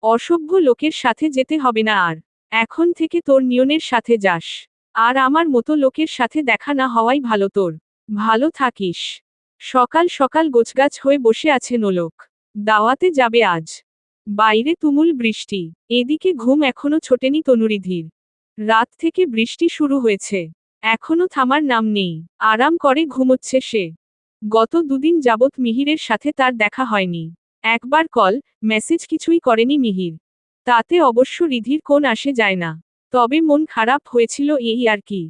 অসভ্য লোকের সাথে যেতে হবে না আর। এখন থেকে তোর নিয়নের সাথে যাস। আর আমার মতো লোকের সাথে দেখা না হওয়াই ভালো তোর। ভালো থাকিস। সকাল সকাল গোছগাছ হয়ে বসে আছে নোলক। দাওয়াতে যাবে আজ। বাইরে তুমুল বৃষ্টি। এদিকে ঘুম এখনো ছোটেনি তনুরিধির। রাত থেকে বৃষ্টি শুরু হয়েছে। এখনো থামার নাম নেই। আরাম করে ঘুমোচ্ছে সে। গত দুদিন যাবৎ মিহিরের সাথে তার দেখা হয়নি। একবার কল, মেসেজ কিছুই করেনি মিহির। তাতে অবশ্য রিধির কোন আসে যায় না। তবে মন খারাপ হয়েছিল এই আর কি।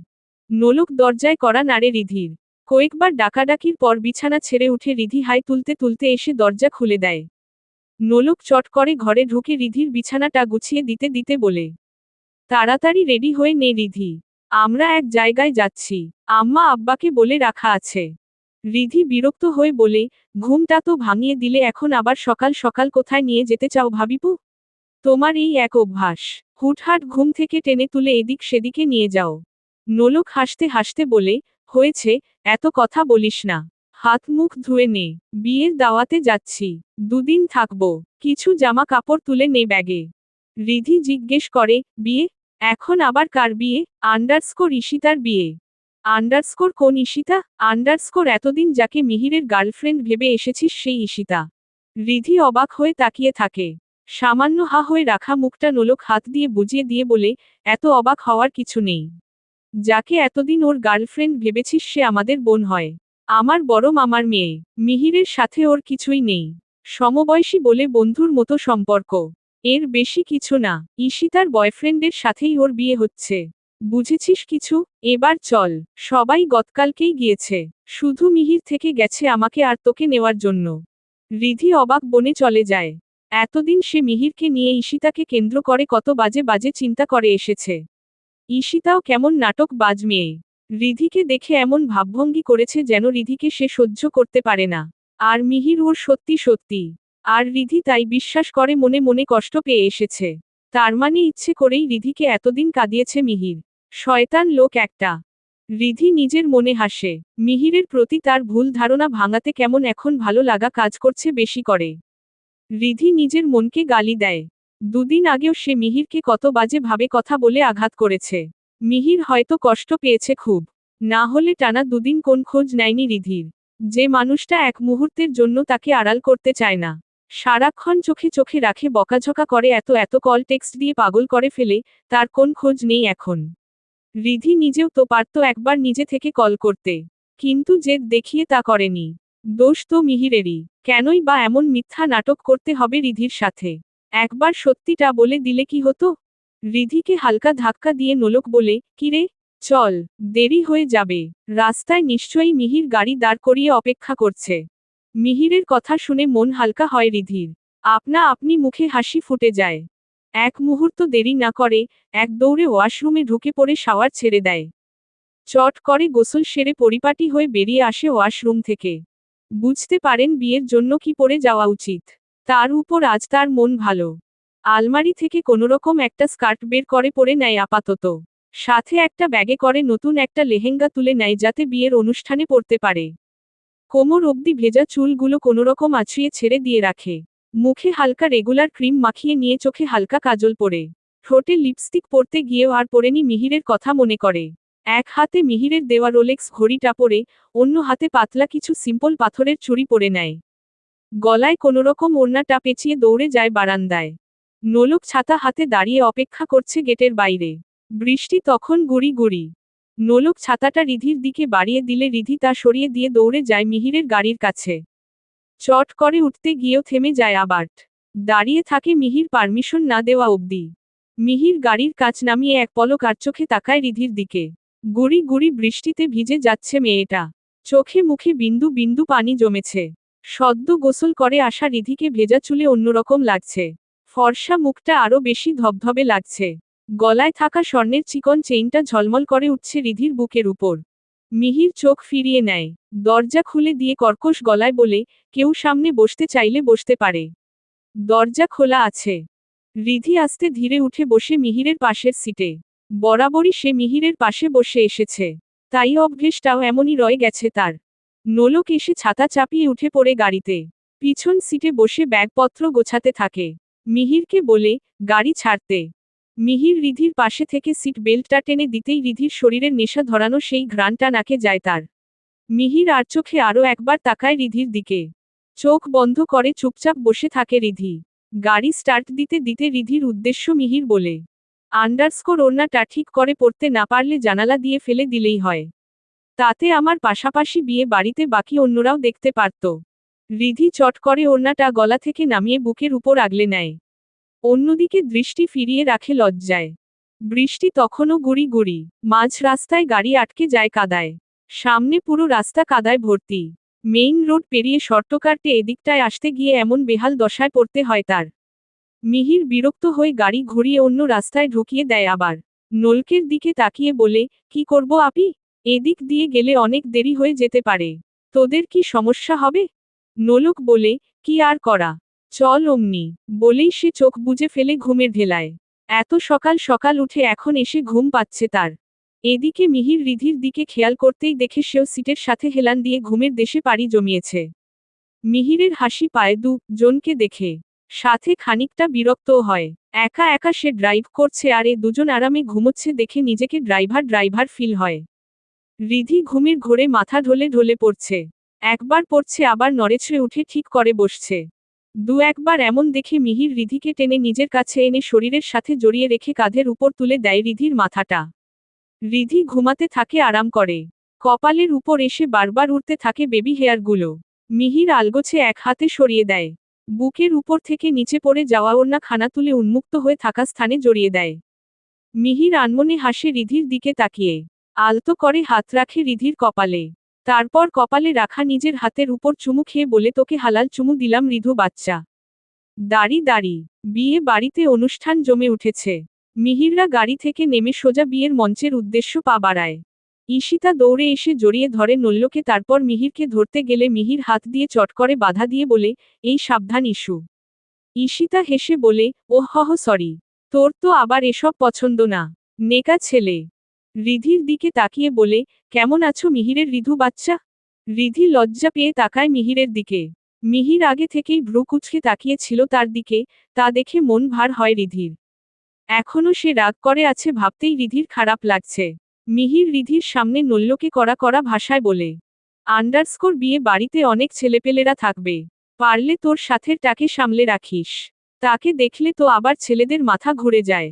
নোলক দরজায় কড়া নাড়ে রিধির। কয়েকবার ডাকাডাকির পর বিছানা ছেড়ে উঠে রিধি হাই তুলতে তুলতে এসে দরজা খুলে দেয়। নোলক চট করে ঘরে ঢুকে রিধির বিছানাটা গুছিয়ে দিতে দিতে বলে, তাড়াতাড়ি রেডি হয়ে নে রিধি। আমরা এক জায়গায় যাচ্ছি। আম্মা আব্বাকে বলে রাখা আছে। রিধি বিরক্ত হয়ে বলে, ঘুমটা তো ভাঙিয়ে দিলে, এখন আবার সকাল সকাল কোথায় নিয়ে যেতে চাও ভাবিপু? তোমার এই এক অভ্যাস। হুটহাট ঘুম থেকে টেনে তুলে এদিক সেদিকে নিয়ে যাও। নোলক হাসতে হাসতে বলে, হয়েছে, এত কথা বলিস না। হাত মুখ ধুয়ে নে। বিয়ের দাওয়াতে যাচ্ছি। দুদিন থাকবো। কিছু জামা কাপড় তুলে নে ব্যাগে। রিধি জিজ্ঞেস করে, বিয়ে? এখন আবার কার বিয়ে? ঈশিতার বিয়ে। কোন ঈশিতা? এতদিন যাকে মিহিরের গার্লফ্রেন্ড ভেবে এসেছিস সেই ঈশিতা। রিধি অবাক হয়ে তাকিয়ে থাকে। সামান্য হা হয়ে রাখা মুখটা নোলক হাত দিয়ে বুজিয়ে দিয়ে বলে, এত অবাক হওয়ার কিছু নেই। যাকে এতদিন ওর গার্লফ্রেন্ড ভেবেছিস সে আমাদের বোন হয়। আমার বড় মামার মেয়ে। মিহিরের সাথে ওর কিছুই নেই। সমবয়সী বলে বন্ধুর মতো সম্পর্ক। এর বেশি কিছু না। ঈশিতার বয়ফ্রেন্ডের সাথেই ওর বিয়ে হচ্ছে। বুঝেছিস কিছু? এবার চল। সবাই গতকালকেই গিয়েছে। শুধু মিহির থেকে গেছে আমাকে আর তোকে নেওয়ার জন্য। রিধি অবাক বনে চলে যায়। এতদিন সে মিহিরকে নিয়ে ঈশিতাকে কেন্দ্র করে কত বাজে বাজে চিন্তা করে এসেছে। ঈশিতাও কেমন নাটক বাজ মেয়ে। রিধিকে দেখে এমন ভাবভঙ্গি করেছে যেন রিধিকে সে সহ্য করতে পারে না। আর মিহির ওর সত্যি সত্যি। আর রিধি তাই বিশ্বাস করে মনে মনে কষ্ট পেয়ে এসেছে। তার মানে ইচ্ছে করেই রিধিকে এতদিন কাঁদিয়েছে মিহির। শয়তান লোক একটা। রিধি নিজের মনে হাসে। মিহিরের প্রতি তার ভুল ধারণা ভাঙাতে কেমন এখন ভালো লাগা কাজ করছে বেশি করে। রিধি নিজের মনকে গালি দেয়। দুদিন আগেও সে মিহিরকে কত বাজে ভাবে কথা বলে আঘাত করেছে। মিহির হয়তো কষ্ট পেয়েছে খুব। না হলে টানা দুদিন কোন খোঁজ নেয়নি রিধির। যে মানুষটা এক মুহূর্তের জন্য তাকে আড়াল করতে চায় না, সারাক্ষণ চোখে চোখে রাখে, বকাঝকা করে, এত এত কল টেক্সট দিয়ে পাগল করে ফেলে, তার কোন খোঁজ নেই এখন। রিধি নিজেও তো পারত একবার নিজে থেকে কল করতে, কিন্তু জেদ দেখিয়ে তা করেনি। দোষ তো মিহিরেরই। কেনই বা এমন মিথ্যা নাটক করতে হবে রিধির সাথে? একবার সত্যিটা বলে দিলে কি হতো? রিধিকে হালকা ধাক্কা দিয়ে নোলক বলে, কিরে, চল, দেরি হয়ে যাবে। রাস্তায় নিশ্চয়ই মিহির গাড়ি দাঁড় করিয়ে অপেক্ষা করছে। মিহিরের কথা শুনে মন হালকা হয় রিধির। আপনা আপনি মুখে হাসি ফুটে যায়। এক মুহূর্ত দেরি না করে এক দৌড়ে ওয়াশরুমে ঢুকে পড়ে শাওয়ার ছেড়ে দেয়। চট করে গোসল সেরে পরিপাটি হয়ে বেরিয়ে আসে ওয়াশরুম থেকে। বুঝতে পারেন বিয়ের জন্য কি পরে যাওয়া উচিত। তার উপর আজ তার মন ভালো। আলমারি থেকে কোনোরকম একটা স্কার্ট বের করে পরে নেয় আপাতত। সাথে একটা ব্যাগে করে নতুন একটা লেহেঙ্গা তুলে নেয় যাতে বিয়ের অনুষ্ঠানে পরতে পারে। কোমর অবধি ভেজা চুলগুলো কোনোরকম আছড়িয়ে ছেড়ে দিয়ে রাখে। মুখে হালকা রেগুলার ক্রিম মাখিয়ে নিয়ে চোখে হালকা কাজল পরে ঠোঁটে লিপস্টিক পরতে গিয়েও আর পরেনি মিহিরের কথা মনে করে। এক হাতে মিহিরের দেওয়া রোলেক্স ঘড়িটা পরে, অন্য হাতে পাতলা কিছু সিম্পল পাথরের চুড়ি পরে নেয়। গলায় কোনোরকম ওড়নাটা পেঁচিয়ে দৌড়ে যায় বারান্দায়। নোলক ছাতা হাতে দাঁড়িয়ে অপেক্ষা করছে গেটের বাইরে। বৃষ্টি তখন গুড়ি গুড়ি। নোলক ছাতাটা রিধির দিকে বাড়িয়ে দিলে রিধি তা সরিয়ে দিয়ে দৌড়ে যায় মিহিরের গাড়ির কাছে। চট করে উঠতে গিয়েও থেমে যায় আবার। দাঁড়িয়ে থাকে মিহির পারমিশন না দেওয়া অবধি। মিহির গাড়ির কাচ নামিয়ে এক পলক আর চোখে তাকায় রিধির দিকে। গুড়ি গুড়ি বৃষ্টিতে ভিজে যাচ্ছে মেয়েটা। চোখে মুখে বিন্দু বিন্দু পানি জমেছে। সদ্য গোসল করে আসা রিধিকে ভেজা চুলে অন্যরকম লাগছে। ফর্সা মুখটা আরো বেশি ধবধবে লাগছে। গলায় থাকা স্বর্ণের চিকন চেইনটা ঝলমল করে উঠছে রিধির বুকের উপর। মিহির চোখ ফিরিয়ে নেয়। দরজা খুলে দিয়ে কর্কশ গলায় বলে, কেউ সামনে বসতে চাইলে বসতে পারে। দরজা খোলা আছে। রিধি আস্তে ধীরে উঠে বসে মিহিরের পাশের সিটে। বরাবরই সে মিহিরের পাশে বসে এসেছে, তাই অভ্যেসটাও এমনই রয়ে গেছে তার। নোলক এসে ছাতা চাপিয়ে উঠে পড়ে গাড়িতে। পিছন সিটে বসে ব্যাগপত্র গোছাতে থাকে। মিহিরকে বলে, গাড়ি ছাড়তে। মিহির রিধির পাশে থেকে সিট বেল্টটা টেনে দিতেই রিধির শরীরের নেশা ধরানো সেই ঘ্রাণটা নাকে যায় তার। মিহির আর চোখে আরও একবার তাকায় রিধির দিকে। চোখ বন্ধ করে চুপচাপ বসে থাকে রিধি। গাড়ি স্টার্ট দিতে দিতে রিধির উদ্দেশ্য মিহির বলে, ওড়নাটা ঠিক করে পড়তে না পারলে জানালা দিয়ে ফেলে দিলেই হয়। তাতে আমার পাশাপাশি বিয়ে বাড়িতে বাকি অন্যরাও দেখতে পারত। রিধি চট করে ওড়নাটা গলা থেকে নামিয়ে বুকের উপর আগলে নেয়। অন্যদিকে দৃষ্টি ফিরিয়ে রাখে লজ্জায়। বৃষ্টি তখনও গুড়ি গুড়ি। মাঝ রাস্তায় গাড়ি আটকে যায় কাদায়। সামনে পুরো রাস্তা কাদায় ভর্তি। মেইন রোড পেরিয়ে শর্টকাটে এদিকটায় আসতে গিয়ে এমন বেহাল দশায় পড়তে হয় তার। মিহির বিরক্ত হয়ে গাড়ি ঘুরিয়ে অন্য রাস্তায় ঢুকিয়ে দেয় আবার। নোলকের দিকে তাকিয়ে বলে, কি করব আপি? এদিক দিয়ে গেলে অনেক দেরি হয়ে যেতে পারে। তোদের কি সমস্যা হবে? নোলক বলে, কি আর করা, চল অমনি। বলেই সে চোখ বুজে ফেলে ঘুমের ঢেলায়। এত সকাল সকাল উঠে এখন এসে ঘুম পাচ্ছে তার। এদিকে মিহির রিধির দিকে খেয়াল করতেই দেখে সেও সিটের সাথে হেলান দিয়ে ঘুমের দেশে পাড়ি জমিয়েছে। মিহিরের হাসি পায় জনকে দেখে। সাথে খানিকটা বিরক্তও হয়। একা একা সে ড্রাইভ করছে আর এ দুজন আরামে ঘুমোচ্ছে দেখে নিজেকে ড্রাইভার ড্রাইভার ফিল হয়। রিধি ঘুমের ঘোরে মাথা ঢলে ঢলে পড়ছে। একবার পড়ছে আবার নড়েচড়ে উঠে ঠিক করে বসছে। দু একবার এমন দেখে মিহির রিধিকে টেনে নিজের কাছে এনে শরীরের সাথে জড়িয়ে রেখে কাঁধের উপর তুলে দেয় রিধির মাথাটা। রিধি ঘুমাতে থাকে আরাম করে। কপালের উপর এসে বারবার উঠতে থাকে বেবি হেয়ারগুলো। মিহির আলগোছে এক হাতে সরিয়ে দেয়। বুকের উপর থেকে নিচে পড়ে যাওয়া ওড়না খানা তুলে উন্মুক্ত হয়ে থাকা স্থানে জড়িয়ে দেয়। মিহির আনমনে হাসে রিধির দিকে তাকিয়ে। আলতো করে হাত রাখে রিধির কপালে। তারপর কপালে রাখা নিজের হাতের উপর চুমু খেয়ে বলে, তোকে হালাল চুমু দিলাম রিধু বাচ্চা। দাঁড়ি দাঁড়ি বিয়ে বাড়িতে অনুষ্ঠান জমে উঠেছে। মিহিররা গাড়ি থেকে নেমে সোজা বিয়ের মঞ্চের উদ্দেশ্য পা বাড়ায়। ঈশিতা দৌড়ে এসে জড়িয়ে ধরে নল্যকে, তারপর মিহিরকে ধরতে গেলে মিহির হাত দিয়ে চট করে বাধা দিয়ে বলে, এই সাবধান ইস্যু। ঈশিতা হেসে বলে, ওহ সরি, তোর তো আবার এসব পছন্দ না, নেকা ছেলে। রিধির দিকে তাকিয়ে বলে, কেমন আছো মিহিরের রিধু বাচ্চা? রিধি লজ্জা পেয়ে তাকায় মিহিরের দিকে। মিহির আগে থেকেই ভ্রু কুঁচকে তাকিয়ে ছিল তার দিকে, তা দেখে মন ভার হয় রিধির। এখনো সে রাগ করে আছে ভাবতেই রিধির খারাপ লাগছে। মিহির রিধির সামনে নল্যকে কড়া কড়া ভাষায় বলে, বিয়ে বাড়িতে অনেক ছেলেপেলেরা থাকবে, পারলে তোর সাথেরটাকে সামলে রাখিস। তাকে দেখলে তো আবার ছেলেদের মাথা ঘুরে যায়,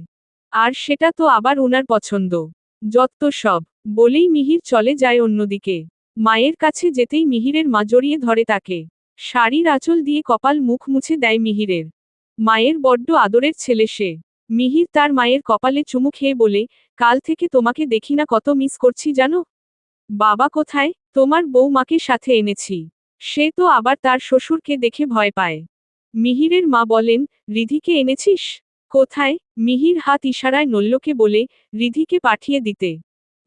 আর সেটা তো আবার ওনার পছন্দ। যত সব বলেই মিহির চলে যায় অন্যদিকে। মায়ের কাছে যেতেই মিহিরের মা জড়িয়ে ধরে তাকে। শাড়ির আঁচল দিয়ে কপাল মুখ মুছে দেয় মিহিরের। মায়ের বড্ড আদরের ছেলে সে। মিহির তার মায়ের কপালে চুমু খেয়ে বলে, কাল থেকে তোমাকে দেখি না, কত মিস করছি জানো। বাবা কোথায়? তোমার বৌমাকে সাথে এনেছি। সে তো আবার তার শ্বশুরকে দেখে ভয় পায়। মিহিরের মা বলেন, রিধিকে এনেছিস? কোথায়? মিহির হাত ইশারায় নল্যকে বলে, রিধিকে পাঠিয়ে দিতে।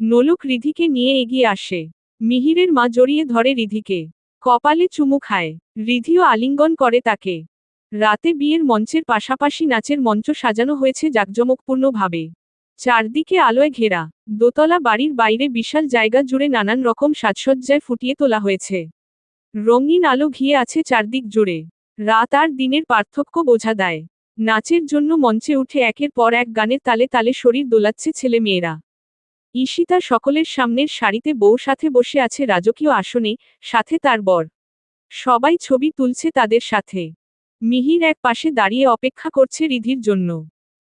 নোলক রিধিকে নিয়ে এগিয়ে আসে। মিহিরের মা জড়িয়ে ধরে রিধিকে, কপালে চুমু খায়। রিধিও আলিঙ্গন করে তাকে। রাতে বিয়ের মঞ্চের পাশাপাশি নাচের মঞ্চ সাজানো হয়েছে জাঁকজমকপূর্ণভাবে। চারদিকে আলোয় ঘেরা দোতলা বাড়ির বাইরে বিশাল জায়গা জুড়ে নানান রকম সাজসজ্জায় ফুটিয়ে তোলা হয়েছে। রঙিন আলো ঘিয়ে আছে চারদিক জুড়ে। রাত আর দিনের পার্থক্য বোঝা দেয়। নাচের জন্য মঞ্চে উঠে একের পর এক গানের তালে তালে শরীর দোলাচ্ছে ছেলে মেয়েরা। ঈশিতা সকলের সামনের সারিতে বউ সাথে বসে আছে রাজকীয় আসনে, সাথে তার বর। সবাই ছবি তুলছে তাদের সাথে। মিহির এক পাশে দাঁড়িয়ে অপেক্ষা করছে রিধির জন্য।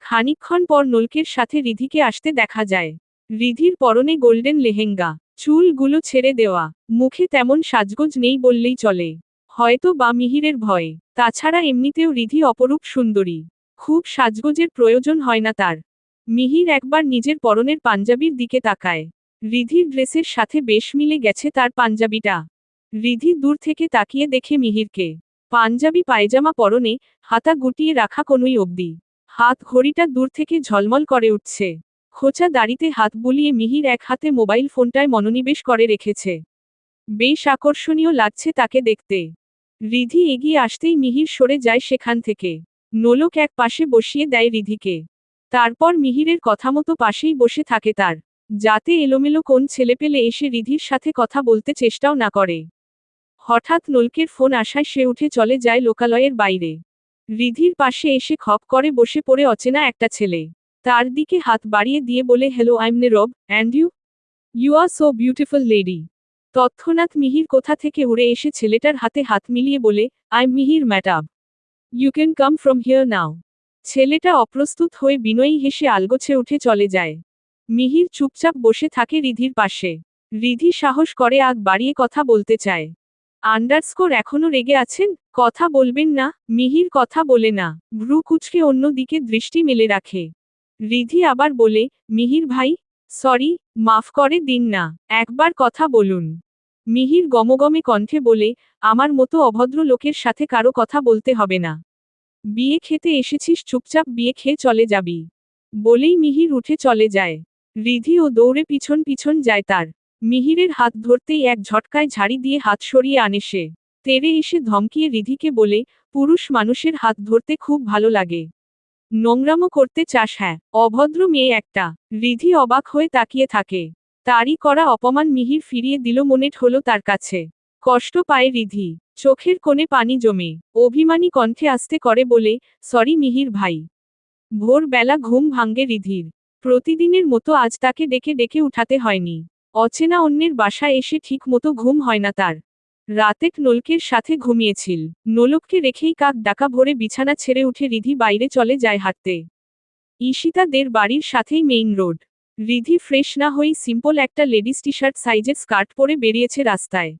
খানিকক্ষণ পর নলকের সাথে রিধিকে আসতে দেখা যায়। রিধির পরনে গোল্ডেন লেহেঙ্গা, চুলগুলো ছেড়ে দেওয়া, মুখে তেমন সাজগোজ নেই বললেই চলে। হয়তো বা মিহিরের ভয়ে। তাছাড়া এমনিতেও রিধি অপরূপ সুন্দরী, খুব সাজগোজের প্রয়োজন হয় না তার। মিহির একবার নিজের পরনের পাঞ্জাবির দিকে তাকায়। রিধির ড্রেসের সাথে বেশ মিলে গেছে তার পাঞ্জাবিটা। রিধি দূর থেকে তাকিয়ে দেখে মিহিরকে, পাঞ্জাবি পায়জামা পরনে, হাতা গুটিয়ে রাখা কনুই অবধি। হাত ঘড়িটা দূর থেকে ঝলমল করে উঠছে। খোঁচা দাড়িতে হাত বুলিয়ে মিহির এক হাতে মোবাইল ফোনটায় মনোনিবেশ করে রেখেছে। বেশ আকর্ষণীয় লাগছে তাকে দেখতে। রিধি এগিয়ে আসতেই মিহির সরে যায় সেখান থেকে। নোলক এক পাশে বসিয়ে দেয় রিধিকে। তারপর মিহিরের কথামতো পাশেই বসে থাকে তার, যাতে এলোমেলো কোন ছেলেপেলে এসে রিধির সাথে কথা বলতে চেষ্টাও না করে। হঠাৎ নলকের ফোন আসায় সে উঠে চলে যায় লোকালয়ের বাইরে। রিধির পাশে এসে খপ করে বসে পড়ে অচেনা একটা ছেলে। তার দিকে হাত বাড়িয়ে দিয়ে বলে, hello, I am Nirav, and you? You are so beautiful lady. তৎক্ষণাৎ মিহির কোথা থেকে উড়ে এসে ছেলেটার হাতে হাত মিলিয়ে বলে, I am Mihir madam. You can come from here now. ছেলেটা অপ্রস্তুত হয়ে বিনয়ী হেসে আলগোছে উঠে চলে যায়। মিহির চুপচাপ বসে থাকে রিধির পাশে। রিধি সাহস করে আগ বাড়িয়ে কথা বলতে চায়। এখনো রেগে আছেন? কথা বলবেন না? মিহির কথা বলে না, ভ্রু কুঁচকে অন্য দিকে দৃষ্টি মেলে রাখে। রিধি আবার বলে, মিহির ভাই, সরি, মাফ করে দিন না, একবার কথা বলুন। মিহির গমগমে কণ্ঠে বলে, আমার মতো অভদ্র লোকের সাথে কারো কথা বলতে হবে না। বিয়ে খেতে এসেছিস, চুপচাপ বিয়ে খেয়ে চলে যাবি। বলেই মিহির উঠে চলে যায়। রিধি ও দৌড়ে পিছন পিছন যায় তার। মিহিরের হাত ধরতেই এক ঝটকায় ঝাড়ি দিয়ে হাত সরিয়ে আনে সে। তেড়ে এসে ধমকিয়ে রিধিকে বলে, পুরুষ মানুষের হাত ধরতে খুব ভালো লাগে। নোংরামো করতে চাস? হ্যাঁ, অভদ্র মেয়ে একটা। রিধি অবাক হয়ে তাকিয়ে থাকে। তারই করা অপমান মিহির ফিরিয়ে দিল মনে হলো তার কাছে। কষ্ট পায় রিধি, চোখের কোণে পানি জমে। অভিমানী কণ্ঠে আস্তে করে বলে, সরি মিহির ভাই। ভোরবেলা ঘুম ভাঙ্গে রিধির। প্রতিদিনের মতো আজ তাকে ডেকে ডেকে উঠাতে হয়নি। অচেনা অন্যের বাসায় এসে ঠিক মতো ঘুম হয় না তার। রাতেক নলকের সাথে ঘুমিয়েছিল। নোলককে রেখেই কাক ডাকা ভোরে বিছানা ছেড়ে উঠে রিধি বাইরে চলে যায় হাঁটতে। ঈশিতাদের বাড়ির সাথেই মেইন রোড। রিধি ফ্রেশ না হয়েই সিম্পল একটা লেডিস টি শার্ট সাইজের স্কার্ট পরে বেরিয়েছে রাস্তায়।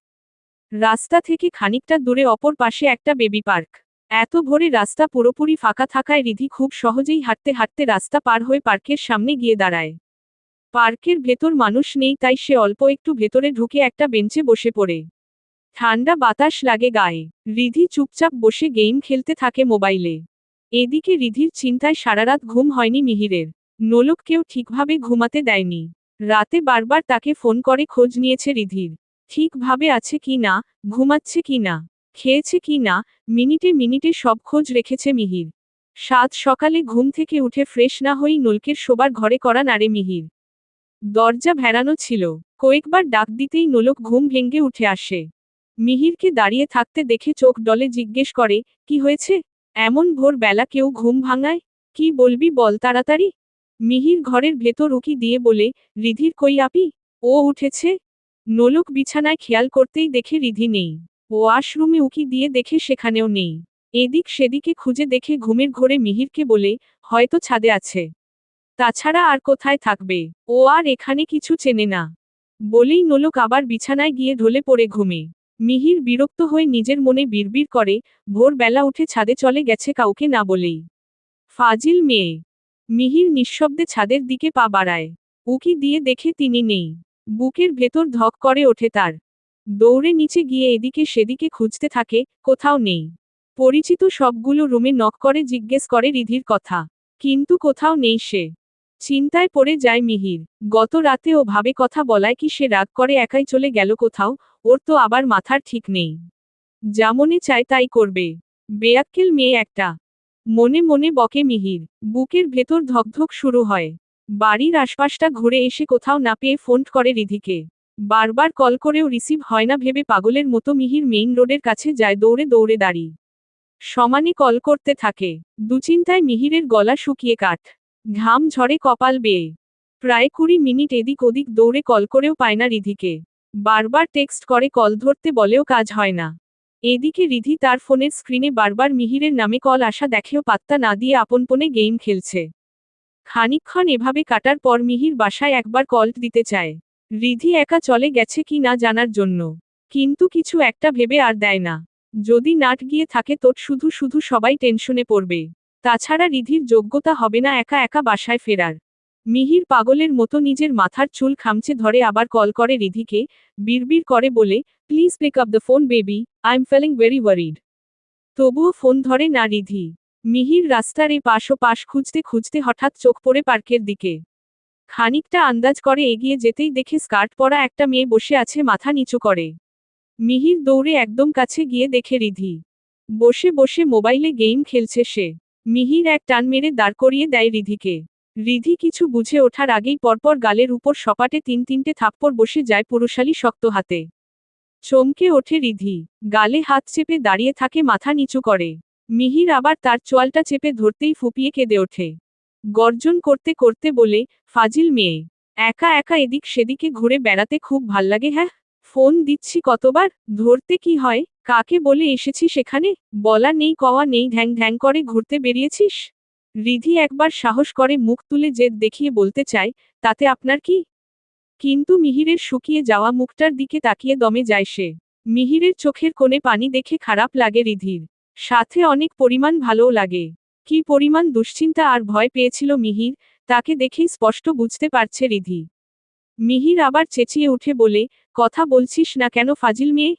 রাস্তা থেকে খানিকটা দূরে অপর পাশে একটা বেবি পার্ক। এত ভোরে রাস্তা পুরোপুরি ফাঁকা থাকায় রিধি খুব সহজেই হাঁটতে হাঁটতে রাস্তা পার হয়ে পার্কের সামনে গিয়ে দাঁড়ায়। পার্কের ভেতর মানুষ নেই, তাই সে অল্প একটু ভেতরে ঢুকে একটা বেঞ্চে বসে পড়ে। ঠান্ডা বাতাস লাগে গায়ে। রিধি চুপচাপ বসে গেম খেলতে থাকে মোবাইলে। এদিকে রিধির চিন্তায় সারারাত ঘুম হয়নি মিহিরের। নোলককেও ঠিকভাবে ঘুমাতে দেয়নি। রাতে বারবার তাকে ফোন করে খোঁজ নিয়েছে রিধির। ঠিকভাবে আছে কি না, ঘুমাচ্ছে কি না, খেয়েছে কি না, মিনিটে মিনিটে সব খোঁজ রেখেছে মিহির। সাত সকালে ঘুম থেকে উঠে ফ্রেশ না হয়েই নোলকের শোবার ঘরে করা নাড়ে মিহির। দরজা ভেড়ানো ছিল। কয়েকবার ডাক দিতেই নোলক ঘুম ভেঙে উঠে আসে। মিহিরকে দাঁড়িয়ে থাকতে দেখে চোখ ডলে জিজ্ঞেস করে, কি হয়েছে? এমন ভোর বেলা কেউ ঘুম ভাঙায়? কি বলবি বল তাড়াতাড়ি। মিহির ঘরের ভেতর উকি দিয়ে বলে, রিধির কই আপি? ও উঠেছে। নোলক বিছানায় খেয়াল করতেই দেখে রিধি নেই। ওয়াশরুমে উকি দিয়ে দেখে সেখানেও নেই। এদিক সেদিকে খুঁজে দেখে ঘুমের ঘোরে মিহিরকে বলে, হয়তো ছাদে আছে। তাছাড়া আর কোথায় থাকবে? ও আর এখানে কিছু চেনে না। বলেই নোলক আবার বিছানায় গিয়ে ঢলে পড়ে ঘুমে। মিহির বিরক্ত হয়ে নিজের মনে বিড়বিড় করে, ভোরবেলা উঠে ছাদে চলে গেছে কাউকে না বলেই। ফাজিল মেয়ে। মিহির নিঃশব্দে ছাদের দিকে পা বাড়ায়। উকি দিয়ে দেখে তিনি নেই। বুকের ভেতর ধক করে ওঠে তার। দৌড়ে নিচে গিয়ে এদিকে সেদিকে খুঁজতে থাকে, কোথাও নেই। পরিচিত সবগুলো রুমে নক করে জিজ্ঞেস করে রিধির কথা। কিন্তু কোথাও নেই সে। চিন্তায় পড়ে যায় মিহির। গত রাতে ও ভাবে কথা বলায় কি সে রাগ করে একাই চলে গেল কোথাও, ওর তো আবার মাথার ঠিক নেই। যা মনে চায় তাই করবে। বেয়াক্কেল মেয়ে একটা। মনে মনে বকে মিহির। বুকের ভেতর ধকধক শুরু হয়। বাড়ির আশপাশটা ঘুরে এসে কোথাও না পেয়ে ফোন করে রিধিকে। বারবার কল করেও রিসিভ হয় না ভেবে পাগলের মতো মিহির মেইন রোডের কাছে যায় দৌড়ে দৌড়ে দাঁড়ি। সমানে কল করতে থাকে। দুচিন্তায় মিহিরের গলা শুকিয়ে কাঠ। ঘাম ঝরে কপাল বেয়ে। প্রায় 20 মিনিট এদিক ওদিক দৌড়ে কল করেও পায় না রিধিকে। বারবার টেক্সট করে কল ধরতে বলেও কাজ হয় না। এদিকে রিধি তার ফোনের স্ক্রিনে বারবার মিহিরের নামে কল আসা দেখেও পাত্তা না দিয়ে আপনপনে গেম খেলছে। খানিকক্ষণ এভাবে কাটার পর মিহির বাসায় একবার কল দিতে চায়। রিধি একা চলে গেছে কি না জানার জন্য। কিন্তু কিছু একটা ভেবে আর দেয় না। যদি নাট গিয়ে থাকে তো শুধু শুধু সবাই টেনশনে পড়বে। তাছাড়া রিধির যোগ্যতা হবে না একা একা বাসায় ফেরার। মিহির পাগলের মতো নিজের মাথার চুল খামচে ধরে আবার কল করে রিধিকে, বিড়বিড় করে বলে, please pick up the phone baby, I am feeling very worried. তবুও ফোন ধরে না রিধি। মিহির রাস্তার এ পাশ ও পাশ খুঁজতে খুঁজতে হঠাৎ চোখ পড়ে পার্কের দিকে। খানিকটা আন্দাজ করে এগিয়ে যেতেই দেখে স্কার্ট পরা একটা মেয়ে বসে আছে মাথা নিচু করে। মিহির দৌড়ে একদম কাছে গিয়ে দেখে রিধি। বসে বসে মোবাইলে গেম খেলছে সে। মিহির এক টান মেরে দাঁড় করিয়ে দেয় রিধিকে। রিধি কিছু বুঝে ওঠার আগেই পরপর গালের উপর সপাটে 3-3টে থাপ্পড় বসে যায় পুরুষালী শক্ত হাতে। চমকে ওঠে রিধি। গালে হাত চেপে দাঁড়িয়ে থাকে মাথা নিচু করে। মিহির আবার তার চোয়ালটা চেপে ধরতেই ফুপিয়ে কেঁদে ওঠে। গর্জন করতে করতে বলে, ফাজিল মেয়ে। একা একা এদিক সেদিকে ঘুরে বেড়াতে খুব ভাল্লাগে হ্যাঁ? ফোন দিচ্ছি কতবার, ধরতে কি হয়? কাকে বলে এসেছি সেখানে? বলা নেই কওয়া নেই ঢ্যাং ঢ্যাং করে ঘুরতে বেরিয়েছিস? রিধি একবার সাহস করে মুখ তুলে জেদ দেখিয়ে বলতে চায়, তাতে আপনার কি? কিন্তু মিহিরের শুকিয়ে যাওয়া মুখটার দিকে তাকিয়ে দমে যায় সে। মিহিরের চোখের কোণে পানি দেখে খারাপ লাগে রিধির। সাথে অনেক পরিমাণ ভালোও লাগে। কি পরিমাণ দুশ্চিন্তা আর ভয় পেয়েছিল মিহির, তাকে দেখেই স্পষ্ট বুঝতে পারছে রিধি। মিহির আবার চেঁচিয়ে উঠে বলে, কথা বলছিস না কেন ফাজিল মেয়ে?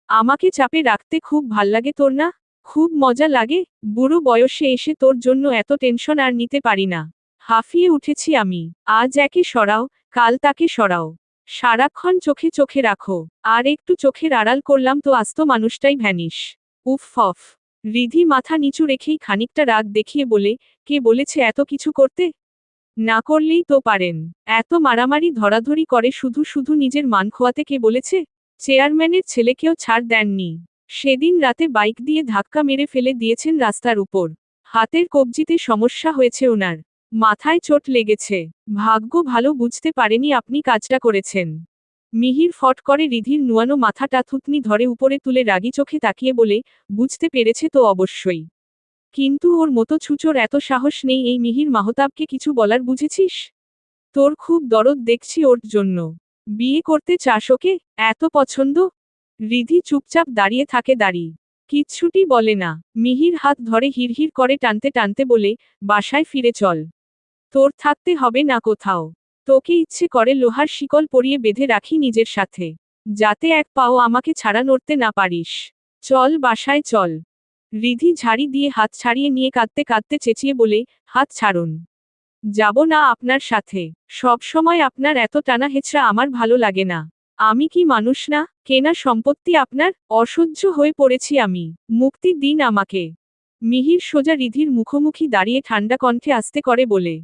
আমাকে চাপে রাখতে খুব ভাল্লাগে তোর না? খুব মজা লাগে? বুড়ো বয়সে এসে তোর জন্য এত টেনশন আর নিতে পারি না। হাঁফিয়ে উঠেছি আমি। আজ একে সরাও, কাল তাকে সরাও। সারাক্ষণ চোখে চোখে রাখো। আর একটু চোখের আড়াল করলাম তো আস্ত মানুষটাই ভ্যানিশ। উফ ফফ। রিধি মাথা নিচু রেখেই খানিকটা রাগ দেখিয়ে বলে, কে বলেছে এত কিছু করতে? না করলেই তো পারেন। এত মারামারি ধরাধরি করে শুধু শুধু নিজের মান খোয়াতে কে বলেছে? চেয়ারম্যানের ছেলেকেও ছাড় দেননি। সেদিন রাতে বাইক দিয়ে ধাক্কা মেরে ফেলে দিয়েছেন রাস্তার উপর। হাতের কবজিতে সমস্যা হয়েছে ওনার। মাথায় চোট লেগেছে। ভাগ্য ভালো বুঝতে পারেনি আপনি কাজটা করেছেন। মিহির ফট করে রিধির নুয়ানো মাথাটা থুতনি ধরে উপরে তুলে রাগী চোখে তাকিয়ে বলে, বুঝতে পেরেছে তো অবশ্যই। কিন্তু ওর মতো ছুচোর এত সাহস নেই এই মিহির মাহতাবকে কিছু বলার বুঝেছিস? তোর খুব দরদ দেখছি ওর জন্য। বিয়ে করতে চাস ওকে? এত পছন্দ? রিধি চুপচাপ দাঁড়িয়ে থাকে কিচ্ছুটি বলে না। মিহির হাত ধরে হিড়হিড় করে টানতে টানতে বলে, বাসায় ফিরে চল। তোর থাকতে হবে না কোথাও। তোকে ইচ্ছে করে লোহার শিকল পরিয়ে বেঁধে রাখি নিজের সাথে। যাতে এক পাও আমাকে ছাড়া নড়তে না পারিস। চল বাসায় চল। রিধি ঝাড়ি দিয়ে হাত ছাড়িয়ে নিয়ে কাঁদতে কাঁদতে চেঁচিয়ে বলে, হাত ছাড়ুন। যাব না আপনার সাথে। সব সময় আপনার এত টানা হেঁচড়া আমার ভালো লাগে না। আমি কি মানুষ না? কেনা সম্পত্তি আপনার? অসহ্য হয়ে পড়েছি আমি। মুক্তি দিন আমাকে। মিহির সোজা রিধির মুখোমুখি দাঁড়িয়ে ঠান্ডা কণ্ঠে আস্তে করে বলে,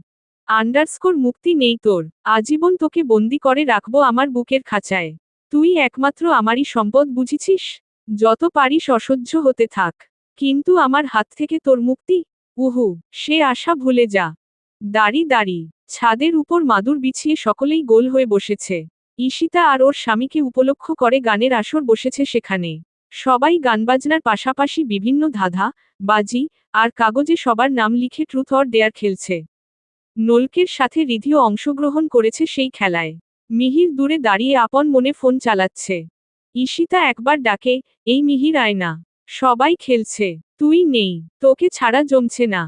মুক্তি নেই তোর। আজীবন তোকে বন্দি করে রাখবো আমার বুকের খাঁচায়। তুই একমাত্র আমারই সম্পদ বুঝেছিস? যত পারিস অসহ্য হতে থাক। কিন্তু আমার হাত থেকে তোর মুক্তি? উহু, সে আশা ভুলে যা। দাঁড়ি দাঁড়ি। ছাদের উপর মাদুর বিছিয়ে সকলেই গোল হয়ে বসেছে। ঈশিতা আর ওর স্বামীকে উপলক্ষ করে গানের আসর বসেছে সেখানে। সবাই গানবাজনার পাশাপাশি বিভিন্ন ধাঁধা, বাজি, আর কাগজে সবার নাম লিখে ট্রুথ অর ডেয়ার খেলছে। নলকের সাথে রিধিও অংশগ্রহণ করেছে সেই খেলায়। মিহির দূরে দাঁড়িয়ে আপন মনে ফোন চালাচ্ছে। ঈশিতা একবার ডাকে, এই মিহির আয় না। সবাই খেলছে, তুই নেই, তোকে ছাড়া জমছে না।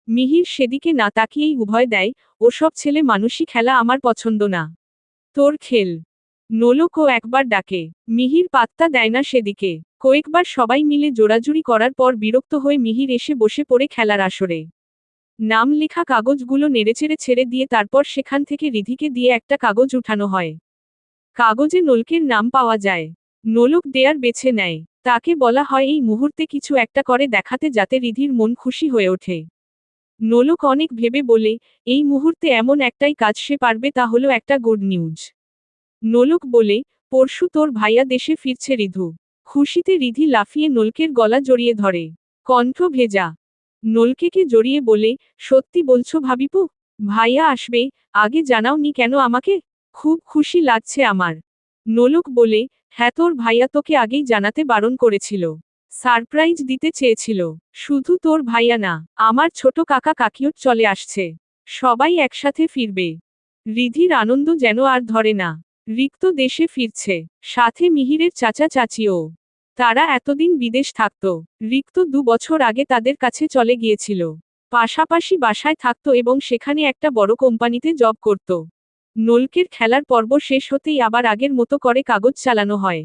মিহির সেদিকে না তাকিয়েই উভয় দেয়, ওসব ছেলে মানুষই খেলা আমার পছন্দ না। তোর খেল। নোলকও একবার ডাকে। মিহির পাত্তা দেয় না সেদিকে। কয়েকবার সবাই মিলে জোড়াজুড়ি করার পর বিরক্ত হয়ে মিহির এসে বসে পড়ে খেলার আসরে। নাম লেখা কাগজগুলো নেড়েচেড়ে ছেড়ে দিয়ে তারপর সেখান থেকে রিধিকে দিয়ে একটা কাগজ উঠানো হয়। কাগজে নোলকের নাম পাওয়া যায়। নোলক ডেয়ার বেছে নেয়। তাকে বলা হয় এই মুহূর্তে কিছু একটা করে দেখাতে যাতে রিধির মন খুশি হয়ে ওঠে। নোলক অনেক ভেবে বলে, এই মুহূর্তে এমন একটাই কাজ সে পারবে, তা হলো একটা গুড নিউজ। নোলক বলে, পরশু তোর ভাইয়া দেশে ফিরছে রিধু। খুশিতে রিধি লাফিয়ে নোলকের গলা জড়িয়ে ধরে। কণ্ঠ ভেজা। নোলকেকে জড়িয়ে বলে, সত্যি বলছো ভাবিপু? ভাইয়া আসবে, আগে জানাওনি কেন আমাকে? খুব খুশি লাগছে আমার। নোলক বলে, হ্যাঁ তোর ভাইয়া তোকে আগেই জানাতে বারণ করেছিল। সারপ্রাইজ দিতে চেয়েছিল। শুধু তোর ভাইয়া না, আমার ছোট কাকা কাকিও চলে আসছে। সবাই একসাথে ফিরবে। রিধির আনন্দ যেন আর ধরে না। রিক্ত দেশে ফিরছে, সাথে মিহিরের চাচা চাচিও। তারা এতদিন বিদেশ থাকত। রিক্ত 2 বছর আগে তাদের কাছে চলে গিয়েছিল। পাশাপাশি বাসায় থাকত এবং সেখানে একটা বড় কোম্পানিতে জব করত। নোলকের খেলার পর্ব শেষ হতেই আবার আগের মতো করে কাগজ চালানো হয়।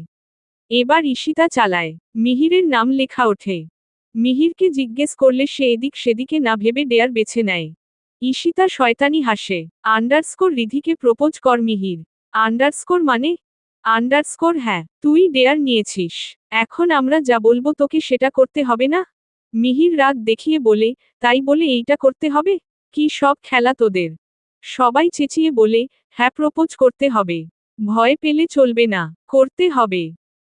এবার ঈশিতা চালায়। মিহিরের নাম লেখা ওঠে। মিহিরকে জিজ্ঞেস করলে সে এদিক সেদিকে না ভেবে ডেয়ার বেছে নেয়। ঈশিতা শয়তানি হাসে। রিধিকে প্রপোজ কর মিহির। মানে? হ্যাঁ, তুই ডেয়ার নিয়েছিস। এখন আমরা যা বলবো তোকে সেটা করতে হবে না? মিহির রাগ দেখিয়ে বলে, তাই বলে এইটা করতে হবে? কি সব খেলা তোদের? সবাই চেঁচিয়ে বলে, হ্যাঁ প্রপোজ করতে হবে। ভয় পেলে চলবে না, করতে হবে।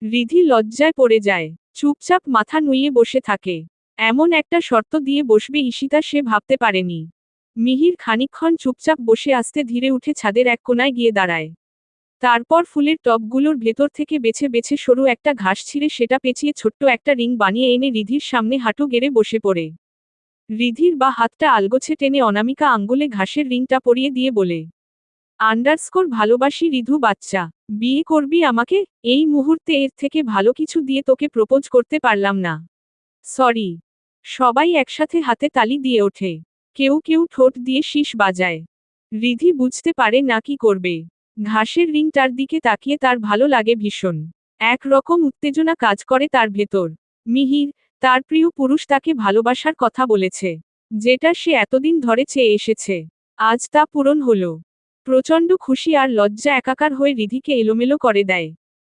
রিধি লজ্জায় পড়ে যায়। চুপচাপ মাথা নুইয়ে বসে থাকে। এমন একটা শর্ত দিয়ে বসবে ঈশিতা সে ভাবতে পারেনি। মিহির খানিকক্ষণ চুপচাপ বসে আস্তে ধীরে উঠে ছাদের এক কোণায় গিয়ে দাঁড়ায়। তারপর ফুলের টবগুলোর ভেতর থেকে বেছে বেছে সরু একটা ঘাস ছিঁড়ে সেটা পেঁচিয়ে ছোট্ট একটা রিং বানিয়ে এনে রিধির সামনে হাঁটু গেড়ে বসে পড়ে। রিধির বা হাতটা আলগোছে টেনে অনামিকা আঙ্গুলে ঘাসের রিংটা পরিয়ে দিয়ে বলে, ভালোবাসি রিধু বাচ্চা। বিয়ে করবি আমাকে? এই মুহূর্তে এর থেকে ভালো কিছু দিয়ে তোকে প্রপোজ করতে পারলাম না। সরি। সবাই একসাথে হাতে তালি দিয়ে ওঠে। কেউ কেউ ঠোঁট দিয়ে শীষ বাজায়। রিধি বুঝতে পারে না কি করবে। ঘাসের রিংটার দিকে তাকিয়ে তার ভালো লাগে ভীষণ। এক রকম উত্তেজনা কাজ করে তার ভেতর। মিহির, তার প্রিয় পুরুষ তাকে ভালোবাসার কথা বলেছে। যেটা সে এতদিন ধরে চেয়ে এসেছে। আজ তা পূরণ হলো। প্রচণ্ড খুশি আর লজ্জা একাকার হয়ে রিধিকে এলোমেলো করে দেয়।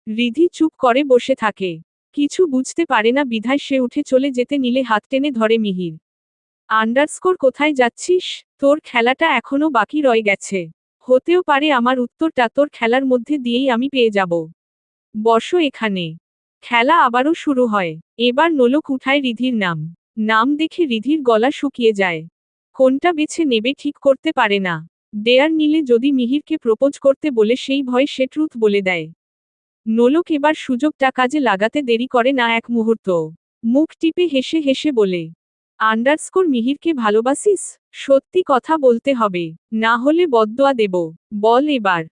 রিধি চুপ করে বসে থাকে। কিছু বুঝতে পারে না বিধায় সে উঠে চলে যেতে নিলে হাত টেনে ধরে মিহির। কোথায় যাচ্ছিস? তোর খেলাটা এখনো বাকি রয়ে গেছে। হতেও পারে আমার উত্তরটা তোর খেলার মধ্যে দিয়েই আমি পেয়ে যাব। বসো এখানে। খেলা আবারও শুরু হয়। এবার নোলক উঠায় রিধির নাম। নাম দেখে রিধির গলা শুকিয়ে যায়। কোনটা বেছে নেবে ঠিক করতে পারে না। ডেয়ার নিলে যদি মিহিরকে প্রপোজ করতে বলে সেই ভয় সে ট্রুথ বলে দেয়। নোলক এবার সুযোগটা কাজে লাগাতে দেরি করে না এক মুহূর্ত। মুখ টিপে হেসে হেসে বলে, মিহিরকে ভালোবাসিস? সত্যি কথা বলতে হবে, না হলে বদদোয়া দেব। বল এবার।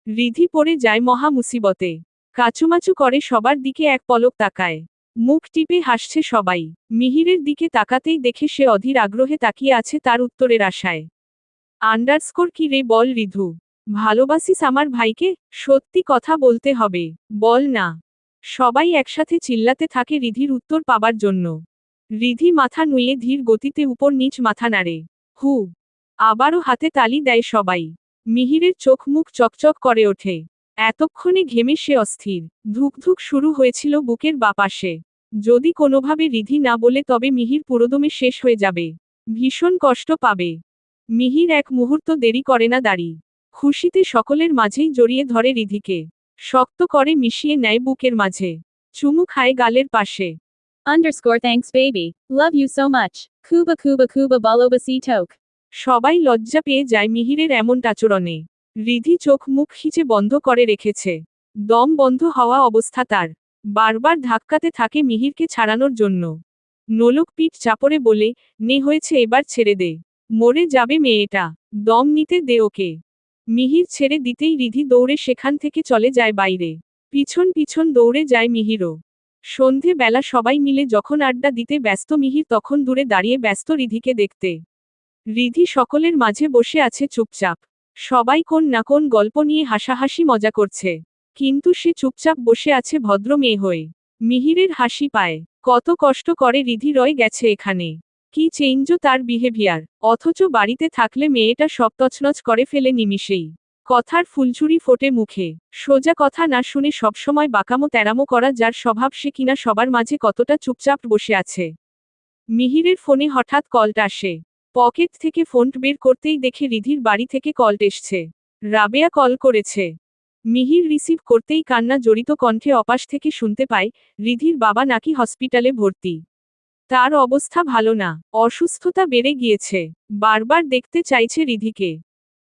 রিধি পড়ে যায় মহা মুসিবতে। কাচুমাচু করে সবার দিকে এক পলক তাকায়। মুখ টিপে হাসছে সবাই। মিহিরের দিকে তাকাতেই দেখে সে অধীর আগ্রহে তাকিয়ে আছে তার উত্তরের আশায়। কি রে বল রিধু? ভালোবাসিস আমার ভাইকে? সত্যি কথা বলতে হবে, বল না। সবাই একসাথে চিল্লাতে থাকে রিধির উত্তর পাবার জন্য। রিধি মাথা নুয়ে ধীর গতিতে উপর নিচ মাথা নাড়ে। হু। আবারও হাতে তালি দেয় সবাই। মিহিরের চোখ মুখ চকচক করে ওঠে। এতক্ষণে ঘেমে সে অস্থির। ধুকধুক শুরু হয়েছিল বুকের বাপাশে। যদি কোনোভাবে রিধি না বলে তবে মিহির পুরোদমে শেষ হয়ে যাবে। ভীষণ কষ্ট পাবে। মিহির এক মুহূর্ত দেরি করে না দাঁড়ি। খুশিতে সকলের মাঝেই জড়িয়ে ধরে রিধিকে। শক্ত করে মিশিয়ে নেয় বুকের মাঝে। চুমু খায় গালের পাশে। Thanks baby. Love you so much. Kuba kuba kuba balobasitok. সবাই লজ্জা পেয়ে যায় মিহিরের এমন আচরণে। রিধি চোখ মুখ খিচে বন্ধ করে রেখেছে। দম বন্ধ হওয়া অবস্থা তার। বারবার ধাক্কাতে থাকে মিহিরকে ছাড়ানোর জন্য। নোলক পিঠ চাপড়ে বলে, নে হয়েছে এবার ছেড়ে দে। মরে যাবে মেয়েটা। দম নিতে দে ওকে। মিহির ছেড়ে দিতেই রিধি দৌড়ে সেখান থেকে চলে যায় বাইরে। পিছন পিছন দৌড়ে যায় মিহিরও। সন্ধে বেলা সবাই মিলে যখন আড্ডা দিতে ব্যস্ত মিহির তখন দূরে দাঁড়িয়ে ব্যস্ত রিধিকে দেখতে। রিধি সকলের মাঝে বসে আছে চুপচাপ। সবাই কোন না কোন গল্প নিয়ে হাসাহাসি মজা করছে। কিন্তু সে চুপচাপ বসে আছে ভদ্র মেয়ে হয়ে। মিহিরের হাসি পায়। কত কষ্ট করে রিধি রয়ে গেছে এখানে। কি চেঞ্জও তার বিহেভিয়ার। অথচ বাড়িতে থাকলে মেয়েটা সব তছনছ করে ফেলে নিমিষেই। কথার ফুলঝুরি ফোটে মুখে। সোজা কথা না শুনে সবসময় বাকামো তেরামো করা যার স্বভাব সে কিনা সবার মাঝে কতটা চুপচাপ বসে আছে। মিহিরের ফোনে হঠাৎ কলটা আসে। পকেট থেকে ফোন বের করতেই দেখে রিধির বাড়ি থেকে কল এসছে। রাবেয়া কল করেছে। মিহির রিসিভ করতেই কান্না জড়িত কণ্ঠে অপাশ থেকে শুনতে পায়, রিধির বাবা নাকি হসপিটালে ভর্তি। তার অবস্থা ভালো না, অসুস্থতা বেড়ে গিয়েছে। বারবার দেখতে চাইছে রিধিকে।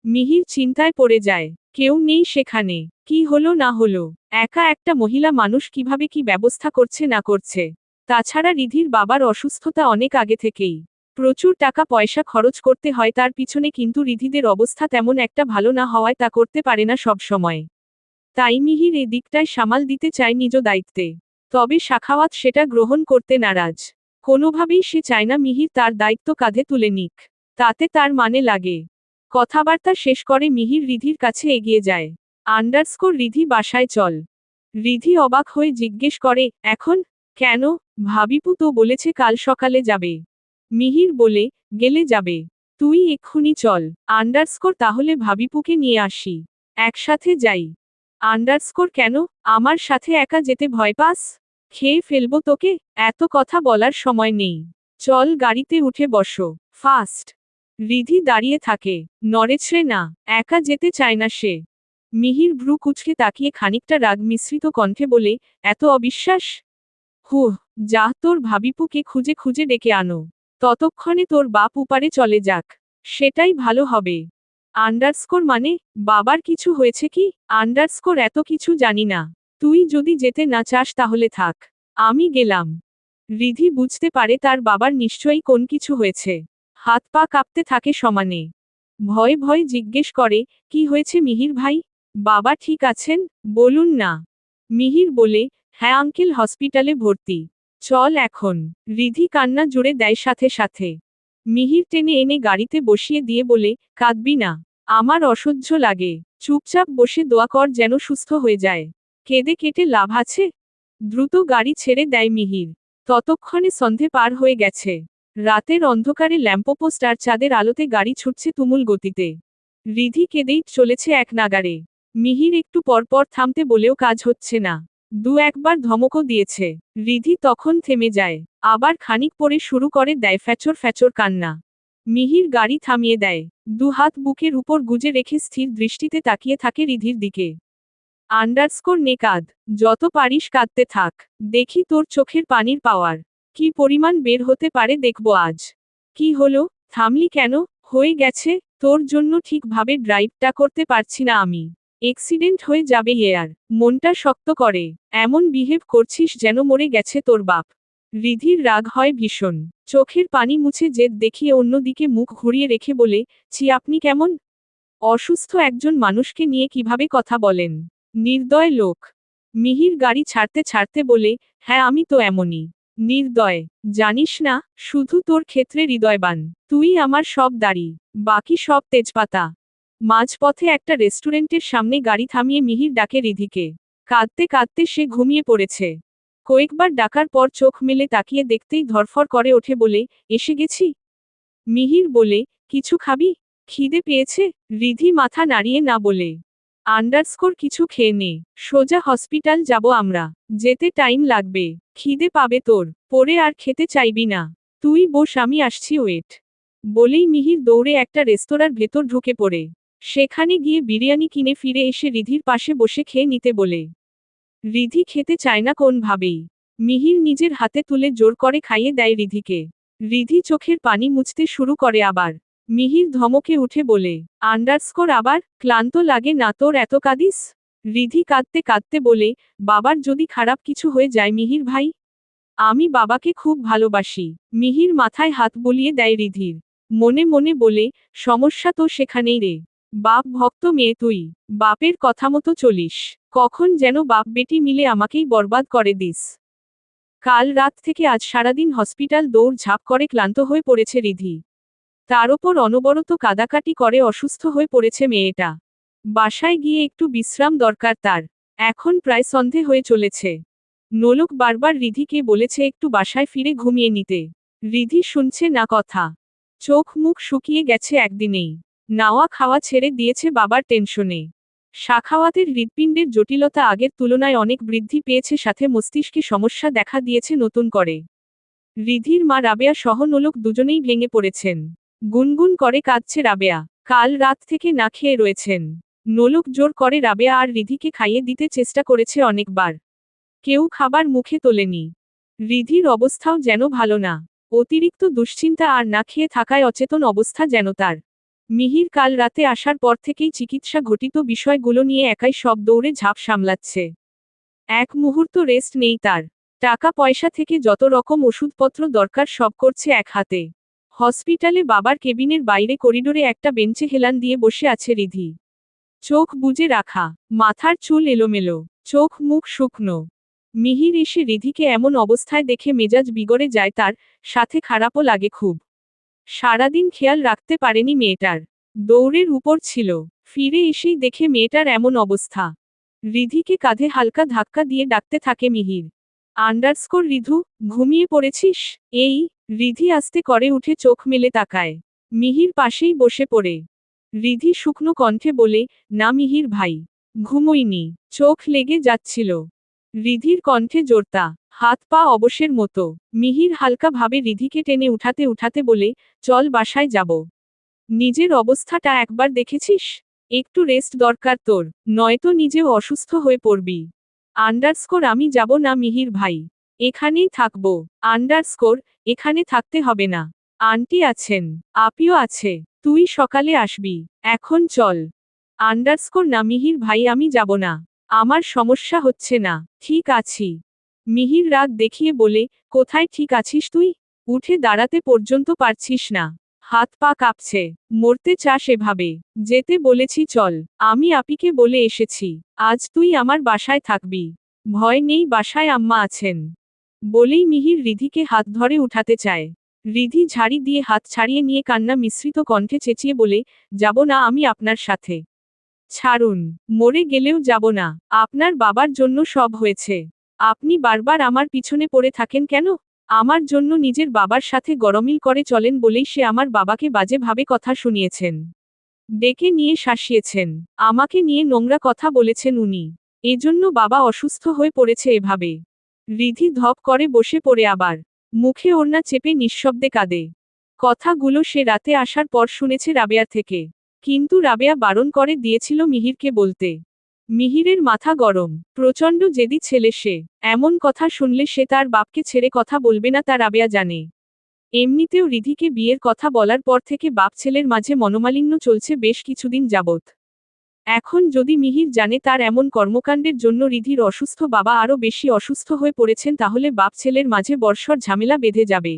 মিহির চিন্তায় পড়ে যায়। কেউ নেই সেখানে। কি হলো না হলো। একা একটা মহিলা মানুষ কিভাবে কি ব্যবস্থা করছে না করছে। তাছাড়া রিধির বাবার অসুস্থতা অনেক আগে থেকেই। প্রচুর টাকা পয়সা খরচ করতে হয় তার পিছনে, কিন্তু রিধিদের অবস্থা তেমন একটা ভালো না হওয়ায় তা করতে পারে না সব সময়। তাই মিহির এ দিকটায় সামাল দিতে চায় নিজ দায়িত্বে। তবে সাখাওয়াত সেটা গ্রহণ করতে নারাজ। কোনোভাবেই সে চায় না মিহির তার দায়িত্ব কাঁধে তুলে নিক। তাতে তার মানে লাগে। কথাবার্তা শেষ করে মিহির রিধির কাছে এগিয়ে যায়। রিধি বাসায় চল। রিধি অবাক হয়ে জিজ্ঞেস করে, এখন? কেন? ভাবিপু তো বলেছে কাল সকালে যাবে। মিহির বলে, গেলে যাবে। তুই এক্ষুনি চল। তাহলে ভাবিপুকে নিয়ে আসি। একসাথে যাই। কেন? আমার সাথে একা যেতে ভয় পাস? খেয়ে ফেলবো তোকে। এত কথা বলার সময় নেই। চল গাড়িতে উঠে বসো। ফাস্ট। রিধি দাঁড়িয়ে থাকে। নড়েছে না। একা যেতে চায় না সে। মিহির ভ্রু কুচকে তাকিয়ে খানিকটা রাগ মিশ্রিত কণ্ঠে বলে, এত অবিশ্বাস? হুহ, যা তোর ভাবিপুকে খুঁজে খুঁজে ডেকে আনো। ততক্ষণে তোর বাপ উপারে চলে যাক। সেটাই ভালো হবে। মানে? বাবার কিছু হয়েছে কি? এত কিছু জানি না। তুই যদি যেতে না চাস তাহলে থাক। আমি গেলাম। রিধি বুঝতে পারে তার বাবার নিশ্চয়ই কোন কিছু হয়েছে। হাত পা কাঁপতে থাকে সমানে। ভয়ে ভয়ে জিজ্ঞেস করে, কি হয়েছে মিহির ভাই? বাবা ঠিক আছেন? বলুন না। মিহির বলে, হ্যাঁ আঙ্কেল হসপিটালে ভর্তি। চল এখন। রিধি কান্না জুড়ে দেয় সাথে সাথে। মিহির টেনে এনে গাড়িতে বসিয়ে দিয়ে বলে, কাঁদবি না। আমার অসহ্য লাগে। চুপচাপ বসে দোয়া কর যেন সুস্থ হয়ে যায়। কেঁদে কেটে লাভ আছে? দ্রুত গাড়ি ছেড়ে দেয় মিহির। ততক্ষণে সন্ধে পার হয়ে গেছে। রাতের অন্ধকারে ল্যাম্পপোস্ট আর চাঁদের আলোতে গাড়ি ছুটছে তুমুল গতিতে। রিধি কেঁদেই চলেছে এক নাগারে। মিহির একটু পরপর থামতে বলেও কাজ হচ্ছে না। দু একবার ধমকও দিয়েছে। রিধি তখন থেমে যায়। আবার খানিক পরে শুরু করে দেয় ফ্যাচর ফ্যাচর কান্না। মিহির গাড়ি থামিয়ে দেয়। দুহাত বুকের উপর গুজে রেখে স্থির দৃষ্টিতে তাকিয়ে থাকে রিধির দিকে। নে কাঁদ। যত পারিস কাঁদতে থাক। দেখি তোর চোখের পানির পাওয়ার কি পরিমাণ বের হতে পারে দেখব আজ। কি হলো? থামলি কেন? হয়ে গেছে। তোর জন্য ঠিকভাবে ড্রাইভটা করতে পারছি না আমি। এক্সিডেন্ট হয়ে যাবে আর। মনটা শক্ত করে। এমন বিহেভ করছিস যেন মরে গেছে তোর বাপ। রিধির রাগ হয় ভীষণ। চোখের পানি মুছে জেদ দেখিয়ে অন্যদিকে মুখ ঘুরিয়ে রেখে বলে, ছি আপনি কেমন? অসুস্থ একজন মানুষকে নিয়ে কিভাবে কথা বলেন? নির্দয় লোক। মিহির গাড়ি ছাড়তে ছাড়তে বলে, হ্যাঁ আমি তো এমনই। নির্দয়। জানিস না, শুধু তোর ক্ষেত্রে হৃদয়বান। তুই আমার সব দাড়ি। বাকি সব তেজপাতা। মাঝপথে একটা রেস্টুরেন্টের সামনে গাড়ি থামিয়ে মিহির ডাকে রিধিকে। কাঁদতে কাঁদতে সে ঘুমিয়ে পড়েছে। কয়েকবার ডাকার পর চোখ মেলে তাকিয়ে দেখতেই ধরফর করে ওঠে বলে, এসে গেছি। মিহির বলে, কিছু খাবি? খিদে পেয়েছে? রিধি মাথা নাড়িয়ে না বলে, কিছু খেয়ে নে, সোজা হসপিটাল যাব আমরা, যেতে টাইম লাগবে, খিদে পাবে তোর, পরে আর খেতে চাইবি না, তুই বস আমি আসছি ওয়েট। বলেই মিহির দৌড়ে একটা রেস্তোরাঁর ভেতর ঢুকে পড়ে, সেখানে গিয়ে বিরিয়ানি কিনে ফিরে এসে রিধির পাশে বসে খেয়ে নিতে বলে। রিধি খেতে চায় না কোনভাবেই। মিহির নিজের হাতে তুলে জোর করে খাইয়ে দেয় রিধিকে। রিধি চোখের পানি মুছতে শুরু করে আবার। মিহির ধমকে উঠে বলে, আবার ক্লান্ত লাগে না তোর এত কাঁদিস? রিধি কাঁদতে কাঁদতে বলে, বাবার যদি খারাপ কিছু হয়ে যায় মিহির ভাই? আমি বাবাকে খুব ভালোবাসি। মিহির মাথায় হাত বুলিয়ে দেয় রিধির। মনে মনে বলে, সমস্যা তো সেখানেই রে। বাপ ভক্ত মেয়ে তুই, বাপের কথা মতো চলিস, কখন যেন বাপ বেটি মিলে আমাকেই বরবাদ করে দিস। কাল রাত থেকে আজ সারাদিন হসপিটাল দৌড় ঝাঁপ করে ক্লান্ত হয়ে পড়েছে রিধি। তার ওপর অনবরত কাদাকাটি করে অসুস্থ হয়ে পড়েছে মেয়েটা। বাসায় গিয়ে একটু বিশ্রাম দরকার তার। এখন প্রায় সন্ধে হয়ে চলেছে। নোলক বারবার রিধিকে বলেছে একটু বাসায় ফিরে ঘুমিয়ে নিতে। রিধি শুনছে না কথা। চোখ মুখ শুকিয়ে গেছে একদিনেই। নাওয়া খাওয়া ছেড়ে দিয়েছে বাবার টেনশনে। শাখাওয়াতের হৃৎপিণ্ডের জটিলতা আগের তুলনায় অনেক বৃদ্ধি পেয়েছে, সাথে মস্তিষ্কে সমস্যা দেখা দিয়েছে নতুন করে। রিধির মা রাবেয়া সহ নোলক দুজনেই ভেঙে পড়েছেন। গুনগুন করে কাঁদছে রাবেয়া। কাল রাত থেকে না খেয়ে রয়েছেন। নোলক জোর করে রাবেয়া আর রিধিকে খাইয়ে দিতে চেষ্টা করেছে অনেকবার। কেউ খাবার মুখে তোলেনি। রিধির অবস্থাও যেন ভালো না। অতিরিক্ত দুশ্চিন্তা আর না খেয়ে থাকায় অচেতন অবস্থা যেন তার। মিহির কাল রাতে আসার পর থেকেই চিকিৎসা ঘটিত বিষয়গুলো নিয়ে একাই সব দৌড়ে ঝাঁপ সামলাচ্ছে। এক মুহূর্ত রেস্ট নেই তার। টাকা পয়সা থেকে যত রকম ওষুধপত্র দরকার সব করছে এক হাতে। হসপিটালে বাবার কেবিনের বাইরে করিডোরে একটা বেঞ্চে হেলান দিয়ে বসে আছে রিধি। চোখ বুজে রাখা, মাথার চুল এলোমেলো, চোখ মুখ শুকনো। মিহির এসে রিধিকে এমন অবস্থায় দেখে মেজাজ বিগড়ে যায় তার, সাথে খারাপও লাগে খুব। সারাদিন খেয়াল রাখতে পারেনি মেয়েটার। দৌড়ের উপর ছিল। ফিরে এসেই দেখে মেয়েটার এমন অবস্থা। রিধিকে কাঁধে হালকা ধাক্কা দিয়ে ডাকতে থাকে মিহির। রিধু, ঘুমিয়ে পড়েছিস? এই, রিধি আস্তে করে উঠে চোখ মেলে তাকায়। মিহির পাশেই বসে পড়ে। রিধি শুকনো কণ্ঠে বলে, না মিহির ভাই, ঘুমোইনি, চোখ লেগে যাচ্ছিল। রিধির কণ্ঠে জোরতা, হাত পা অবশের মতো। মিহির হালকা ভাবে রিধিকে টেনে উঠাতে উঠাতে বলে, চল বাসায় যাব। নিজের অবস্থাটা একবার দেখেছিস? একটু রেস্ট দরকার তোর, নয়তো নিজেও অসুস্থ হয়ে পড়বি। আমি যাব না মিহির ভাই, এখানেই থাকবো। এখানে থাকতে হবে না। আন্টি আছেন, আপিও আছে, তুই সকালে আসবি। এখন চল। না মিহির ভাই, আমি যাব না। আমার সমস্যা হচ্ছে না, ঠিক আছি। মিহির রাগ দেখিয়ে বলে, কোথায় ঠিক আছিস তুই? উঠে দাঁড়াতে পর্যন্ত পারছিস না, হাত পা কাঁপছে। মরতে চাস এভাবে? যেতে বলেছি চল। আমি আপিকে বলে এসেছি, আজ তুই আমার বাসায় থাকবি। ভয় নেই, বাসায় আম্মা আছেন। বলেই মিহির রিধিকে হাত ধরে উঠাতে চায়। রিধি ঝাড়ি দিয়ে হাত ছাড়িয়ে নিয়ে কান্না মিশ্রিত কণ্ঠে চেঁচিয়ে বলে, যাব না আমি আপনার সাথে। ছাড়ুন, মরে গেলেও যাব না। আপনার বাবার জন্য সব হয়েছে। আপনি বারবার আমার পিছনে পড়ে থাকেন কেন? আমার জন্য নিজের বাবার সাথে গরমিল করে চলেন বলেই সে আমার বাবাকে বাজে ভাবে কথা শুনিয়েছেন। ডেকে নিয়ে শাসিয়েছেন। আমাকে নিয়ে নোংরা কথা বলেছেন উনি। এজন্য বাবা অসুস্থ হয়ে পড়েছে এভাবে। রিধি ধপ করে বসে পড়ে আবার। মুখে ওড়না চেপে নিঃশব্দে কাঁদে। কথাগুলো সে রাতে আসার পর শুনেছে রাবেয়া থেকে। কিন্তু রাবেয়া বারণ করে দিয়েছিল মিহিরকে বলতে। মিহিরের মাথা গরম, প্রচণ্ড জেদি ছেলে সে। এমন কথা শুনলে সে তার বাপকে ছেড়ে কথা বলবে না, তা রাবেয়া জানে। এমনিতেও রিধিকে বিয়ের কথা বলার পর থেকে বাপ ছেলের মাঝে মনোমালিন্য চলছে বেশ কিছুদিন যাবৎ। এখন যদি মিহির জানে তার এমন কর্মকাণ্ডের জন্য রিধির অসুস্থ বাবা আরও বেশি অসুস্থ হয়ে পড়েছেন, তাহলে বাপ ছেলের মাঝে বর্ষর ঝামেলা বেঁধে যাবে।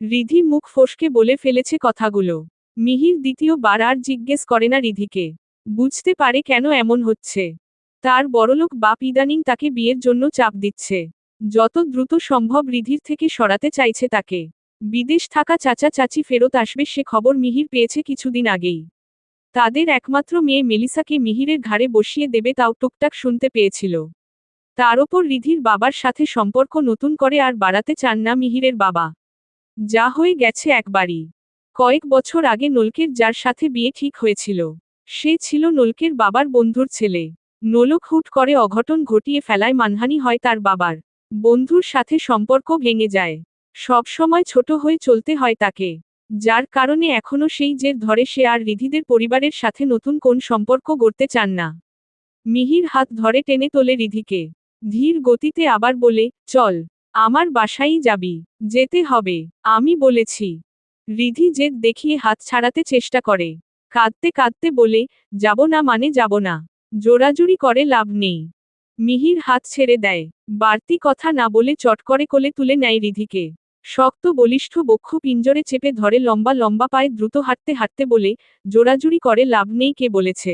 রিধি মুখ ফসকে বলে ফেলেছে কথাগুলো। মিহির দ্বিতীয়বার আর জিজ্ঞেস করে না রিধিকে। বুঝতে পারে কেন এমন হচ্ছে। তার বড়লোক বাপ ইদানিং তাকে বিয়ের জন্য চাপ দিচ্ছে। যত দ্রুত সম্ভব রিধির থেকে সরাতে চাইছে তাকে। বিদেশ থাকা চাচা চাচি ফেরত আসবে সে খবর মিহির পেয়েছে কিছুদিন আগেই। তাদের একমাত্র মেয়ে মেলিসাকে মিহিরের ঘাড়ে বসিয়ে দেবে তাও টুকটাক শুনতে পেয়েছিল। তার ওপর রিধির বাবার সাথে সম্পর্ক নতুন করে আর বাড়াতে চান না মিহিরের বাবা। যা হয়ে গেছে একবারই। কয়েক বছর আগে নোলকের যার সাথে বিয়ে ঠিক হয়েছিল, সে ছিল নোলকের বাবার বন্ধুর ছেলে। নোলক হুট করে অঘটন ঘটিয়ে ফেলায় মানহানি হয় তার বাবার। বন্ধুর সাথে সম্পর্ক ভেঙে যায়। সব সময় ছোট হয়ে চলতে হয় তাকে, যার কারণে এখনো সেই জের ধরে সে আর রিধিদের পরিবারের সাথে নতুন কোন সম্পর্ক গড়তে চান না। মিহির হাত ধরে টেনে তোলে রিধিকে, ধীর গতিতে আবার বলে, চল, আমার বাসায়ই যাবি। যেতে হবে, আমি বলেছি। রিধি জেদ দেখিয়ে হাত ছাড়াতে চেষ্টা করে, কাঁদতে কাঁদতে বলে, যাব না মানে যাব না। জোরাজুরি করে লাভ নেই। মিহির হাত ছেড়ে দেয়, বাড়তি কথা না বলে চট করে কোলে তুলে নেয় রিধিকে। শক্ত বলিষ্ঠ বক্ষ পিঞ্জরে চেপে ধরে লম্বা লম্বা পায়ে দ্রুত হাঁটতে হাঁটতে বলে, জোরাজুরি করে লাভ নেই কে বলেছে?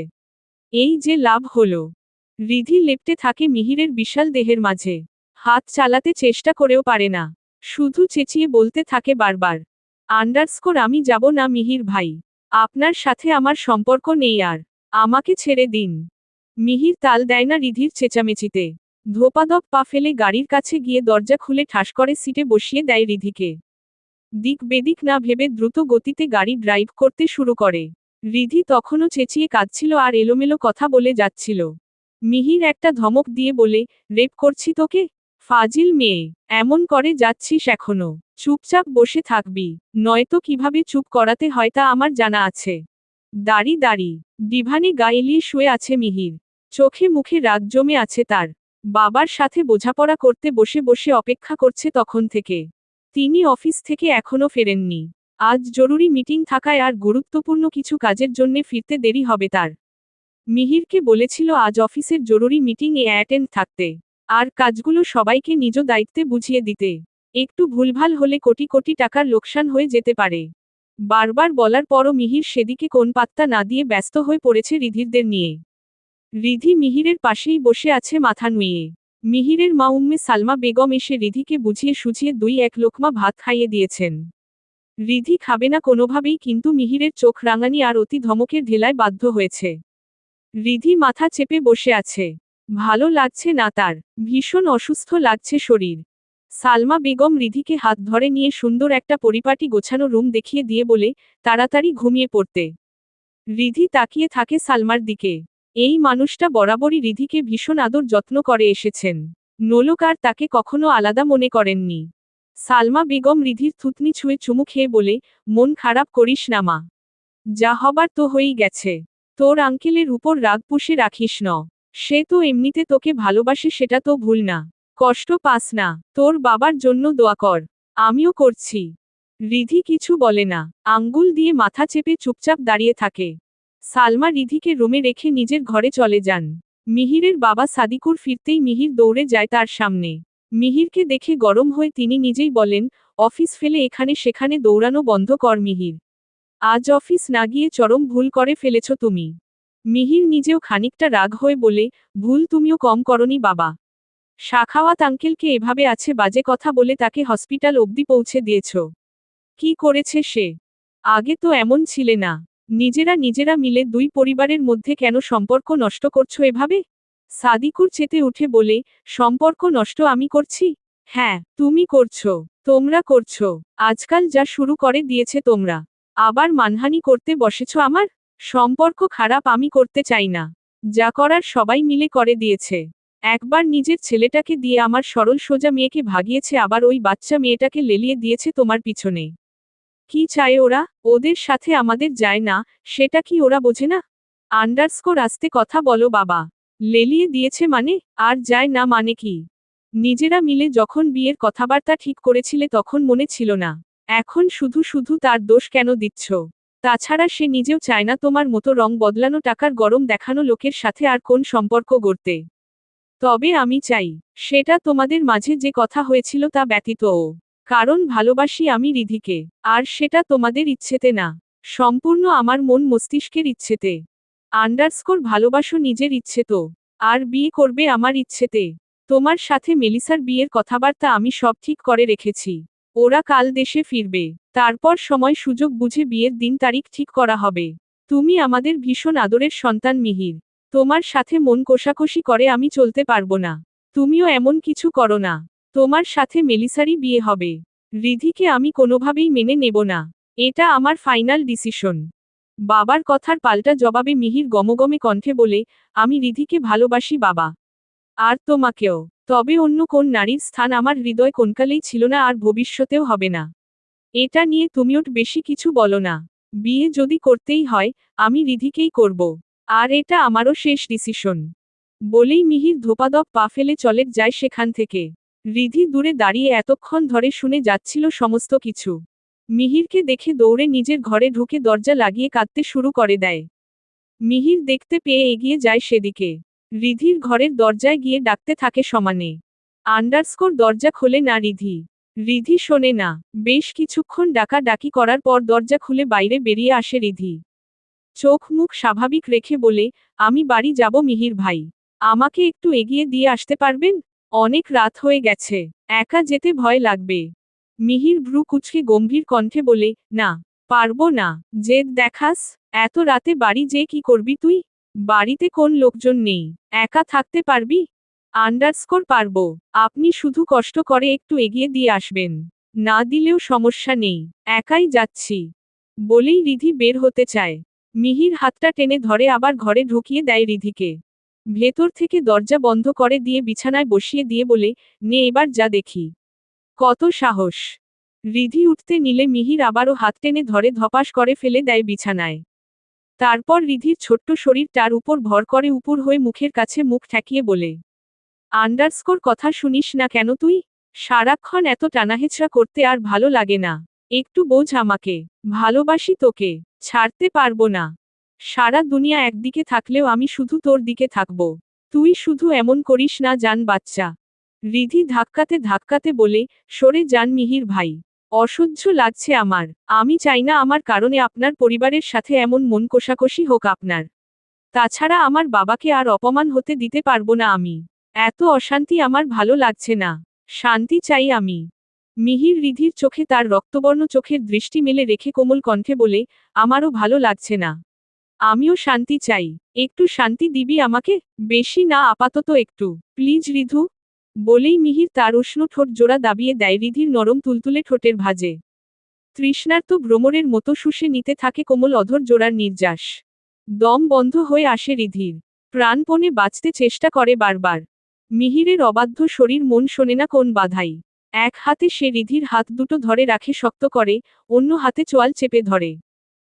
এই যে লাভ হলো। রিধি লেপ্টে থাকে মিহিরের বিশাল দেহের মাঝে, হাত চালাতে চেষ্টা করেও পারে না, শুধু চেঁচিয়ে বলতে থাকে বারবার, আমি যাব না মিহির ভাই। আপনার সাথে আমার সম্পর্ক নেই আর, আমাকে ছেড়ে দিন। মিহির তাল দেয় না রিধির চেঁচামেচিতে। ধোপাধপ পা ফেলে গাড়ির কাছে গিয়ে দরজা খুলে ঠাস করে সিটে বসিয়ে দেয় রিধিকে। দিক বেদিক না ভেবে দ্রুত গতিতে গাড়ি ড্রাইভ করতে শুরু করে। রিধি তখনও চেঁচিয়ে কাঁদছিল আর এলোমেলো কথা বলে যাচ্ছিল। মিহির একটা ধমক দিয়ে বলে, রেপ করছি তোকে? ফাজিল মেয়ে, এমন করে যাচ্ছিস এখনো? চুপচাপ বসে থাকবি, নয়তো কিভাবে চুপ করাতে হয় তা আমার জানা আছে। দাড়ি দাড়ি ডিভানে গা এলিয়ে শুয়ে আছে মিহির, চোখে মুখে রাগ জমে আছে তার। বাবার সাথে বোঝাপড়া করতে বসে বসে অপেক্ষা করছে তখন থেকে। তিনি অফিস থেকে এখনো ফেরেননি। আজ জরুরি মিটিং থাকায় আর গুরুত্বপূর্ণ কিছু কাজের জন্যে ফিরতে দেরি হবে তার। মিহিরকে বলেছিল আজ অফিসের জরুরি মিটিংয়ে অ্যাটেন্ড থাকতে, আর কাজগুলো সবাইকে নিজ দায়িত্বে বুঝিয়ে দিতে। একটু ভুলভাল হলে কোটি কোটি টাকার লোকসান হয়ে যেতে পারে। বারবার বলার পরও মিহির সেদিকে কোন পাত্তা না দিয়ে ব্যস্ত হয়ে পড়েছে রিধিরদের নিয়ে। রিধি মিহিরের পাশেই বসে আছে মাথা নুইয়ে। মিহিরের মা উম্মে সালমা বেগম এসে রিধিকে বুঝিয়ে সুঝিয়ে 2-1 লোকমা ভাত খাইয়ে দিয়েছেন। রিধি খাবে না কোনোভাবেই, কিন্তু মিহিরের চোখ রাঙানি আর অতি ধমকের ঢেলায় বাধ্য হয়েছে। রিধি মাথা চেপে বসে আছে, ভালো লাগছে না তার, ভীষণ অসুস্থ লাগছে শরীর। সালমা বেগম রিধিকে হাত ধরে নিয়ে সুন্দর একটা পরিপাটি গোছানো রুম দেখিয়ে দিয়ে বলে, তাড়াতাড়ি ঘুমিয়ে পড়তে। রিধি তাকিয়ে থাকে সালমার দিকে। এই মানুষটা বরাবরই রিধিকে ভীষণ আদর যত্ন করে এসেছেন। নোলক আর তাকে কখনো আলাদা মনে করেননি। সালমা বেগম রিধির থুতনি ছুঁয়ে চুমু খেয়ে বলে, মন খারাপ করিস না মা, যা হবার তো হয়েই গেছে। তোর আঙ্কেলের উপর রাগ পুষে রাখিস ন, সে তো এমনিতে তোকে ভালোবাসে, সেটা তো ভুল না। কষ্ট পাস না, তোর বাবার জন্য দোয়া কর। আমিও করছি। রিধি কিছু বলে না, আঙ্গুল দিয়ে মাথা চেপে চুপচাপ দাঁড়িয়ে থাকে। সালমা রিধিকে রুমে রেখে নিজের ঘরে চলে যান। মিহিরের বাবা সাদিকুর ফিরতেই মিহির দৌড়ে যায় তার সামনে। মিহিরকে দেখে গরম হয়ে তিনি নিজেই বলেন, অফিস ফেলে এখানে সেখানে দৌড়ানো বন্ধ কর মিহির। আজ অফিস না গিয়ে চরম ভুল করে ফেলেছ তুমি। মিহির নিজেও খানিকটা রাগ হয়ে বলে, ভুল তুমিও কম করনি বাবা। শাখাওয়াত আঙ্কেলকে এভাবে আছে বাজে কথা বলে তাকে হসপিটাল অবধি পৌঁছে দিয়েছ। কি করেছে সে? আগে তো এমন ছিলে না। নিজেরা মিলে দুই পরিবারের মধ্যে কেন সম্পর্ক নষ্ট করছো এভাবে? সাদিকুর চেতে উঠে বলে, সম্পর্ক নষ্ট আমি করছি? হ্যাঁ, তুমি করছো, তোমরা করছো। আজকাল যা শুরু করে দিয়েছে তোমরা, আবার মানহানি করতে বসেছ আমার। সম্পর্ক খারাপ আমি করতে চাই না, যা করার সবাই মিলে করে দিয়েছে। একবার নিজের ছেলেটাকে দিয়ে আমার সরল সোজা মেয়েকে ভাগিয়েছে, আবার ওই বাচ্চা মেয়েটাকে লেলিয়ে দিয়েছে তোমার পিছনে। কি চায় ওরা? ওদের সাথে আমাদের যায় না, সেটা কি ওরা বোঝে না? আস্তে কথা বলো বাবা। লেলিয়ে দিয়েছে মানে? আর যায় না মানে কি? নিজেরা মিলে যখন বিয়ের কথাবার্তা ঠিক করেছিলে তখন মনে ছিল না? এখন শুধু শুধু তার দোষ কেন দিচ্ছ? তাছাড়া সে নিজেও চায় না তোমার মতো রং বদলানো টাকার গরম দেখানো লোকের সাথে আর কোন সম্পর্ক গড়তে। তবে আমি চাই, সেটা তোমাদের মাঝে যে কথা হয়েছিল তা ব্যতীতও। কারণ ভালোবাসি আমি রিধিকে, আর সেটা তোমাদের ইচ্ছেতে না, সম্পূর্ণ আমার মন মস্তিষ্কের ইচ্ছেতে। ভালোবাসো নিজের ইচ্ছে তো, আর বিয়ে করবে আমার ইচ্ছেতে। তোমার সাথে মেলিসার বিয়ের কথাবার্তা আমি সব ঠিক করে রেখেছি। ওরা কাল দেশে ফিরবে, তারপর সময় সুযোগ বুঝে বিয়ের দিন তারিখ ঠিক করা হবে। তুমি আমাদের ভীষণ আদরের সন্তান মিহির, তোমার সাথে মন কোষাকষি করে আমি চলতে পারবো না। তুমিও এমন কিছু করো না। তোমার সাথে মেলিসারই বিয়ে হবে। রিধিকে আমি কোনোভাবেই মেনে নেব না। এটা আমার ফাইনাল ডিসিশন। বাবার কথার পাল্টা জবাবে মিহির গমগমে কণ্ঠে বলে, আমি রিধিকে ভালোবাসি বাবা। আর তোমাকেও। তবে অন্য কোন নারীর স্থান আমার হৃদয় কোনকালেই ছিল না আর ভবিষ্যতেও হবে না। এটা নিয়ে তুমিও বেশি কিছু বলো না। বিয়ে যদি করতেই হয়, আমি রিধিকেই করব। আর এটা আমারও শেষ ডিসিশন। বলেই মিহির ধোপাদপ পা ফেলে চলে যায় সেখান থেকে। রিধি দূরে দাঁড়িয়ে এতক্ষণ ধরে শুনে যাচ্ছিল সমস্ত কিছু। মিহিরকে দেখে দৌড়ে নিজের ঘরে ঢুকে দরজা লাগিয়ে কাঁদতে শুরু করে দেয়। মিহির দেখতে পেয়ে এগিয়ে যায় সেদিকে। রিধির ঘরের দরজায় গিয়ে ডাকতে থাকে সমানে। দরজা খোলে না রিধি। রিধি শোনে না। বেশ কিছুক্ষণ ডাকাডাকি করার পর দরজা খুলে বাইরে বেরিয়ে আসে রিধি। চোখ মুখ স্বাভাবিক রেখে বলে, আমি বাড়ি যাব মিহির ভাই। আমাকে একটু এগিয়ে দিয়ে আসতে পারবেন? অনেক রাত হয়ে গেছে। একা যেতে ভয় লাগবে। মিহির ভ্রু কুঁচকে গম্ভীর কণ্ঠে বলে, না, পারবো না। জেদ দেখাস? এত রাতে বাড়ি যেয়ে কি করবি তুই? বাড়িতে কোন লোকজন নেই। একা থাকতে পারবি? পারবো। আপনি শুধু কষ্ট করে একটু এগিয়ে দিয়ে আসবেন। না দিলেও সমস্যা নেই। একাই যাচ্ছি। বলেই রিধি বের হতে চায়। মিহির হাতটা টেনে ধরে আবার ঘরে ঢুকিয়ে দেয় রিধিকে। ভেতর থেকে দরজা বন্ধ করে দিয়ে বিছানায় বসিয়ে দিয়ে বলে, নে এবার যা দেখি। কত সাহস! রিধি উঠতে নিলে মিহির আবারও হাত টেনে ধরে ধপাস করে ফেলে দেয় বিছানায়। তারপর রিধির ছোট্ট শরীরটার উপর ভর করে উপর হয়ে মুখের কাছে মুখ ঠেকিয়ে বলে, কথা শুনিস না কেন তুই? সারাক্ষণ এত টানাহেচড়া করতে আর ভালো লাগে না। একটু বোঝ আমাকে। ভালোবাসি তোকে। ছাড়তে পারবো না। সারা দুনিয়া একদিকে থাকলেও আমি শুধু তোর দিকে থাকব। তুই শুধু এমন করিস না জান বাচ্চা। রিধি ধাক্কাতে ধাক্কাতে বলে, সরে যান মিহির ভাই। অসহ্য লাগছে আমার। আমি চাই না আমার কারণে আপনার পরিবারের সাথে এমন মন কষাকষি হোক আপনার। তাছাড়া আমার বাবাকে আর অপমান হতে দিতে পারবো না আমি। এত অশান্তি আমার ভালো লাগছে না। শান্তি চাই আমি। মিহির রিধির চোখে তার রক্তবর্ণ চোখের দৃষ্টি মেলে রেখে কোমল কণ্ঠে বলে, আমারও ভালো লাগছে না। আমিও শান্তি চাই। একটু শান্তি দিবি আমাকে? বেশি না, আপাতত একটু। প্লিজ রিধু। বলেই মিহির তার উষ্ণ ঠোঁট জোড়া দাবিয়ে দেয় রিধির নরম তুলতুলে ঠোঁটের ভাঁজে। তৃষ্ণার্ত ভ্রমরের মতো শুষে নিতে থাকে কোমল অধর জোড়ার নির্যাস। দম বন্ধ হয়ে আসে রিধির। প্রাণপণে বাঁচতে চেষ্টা করে বারবার। মিহিরের অবাধ্য শরীর মন শোনে না কোন বাধাই। এক হাতে সে রিধির হাত দুটো ধরে রাখে শক্ত করে, অন্য হাতে চোয়াল চেপে ধরে।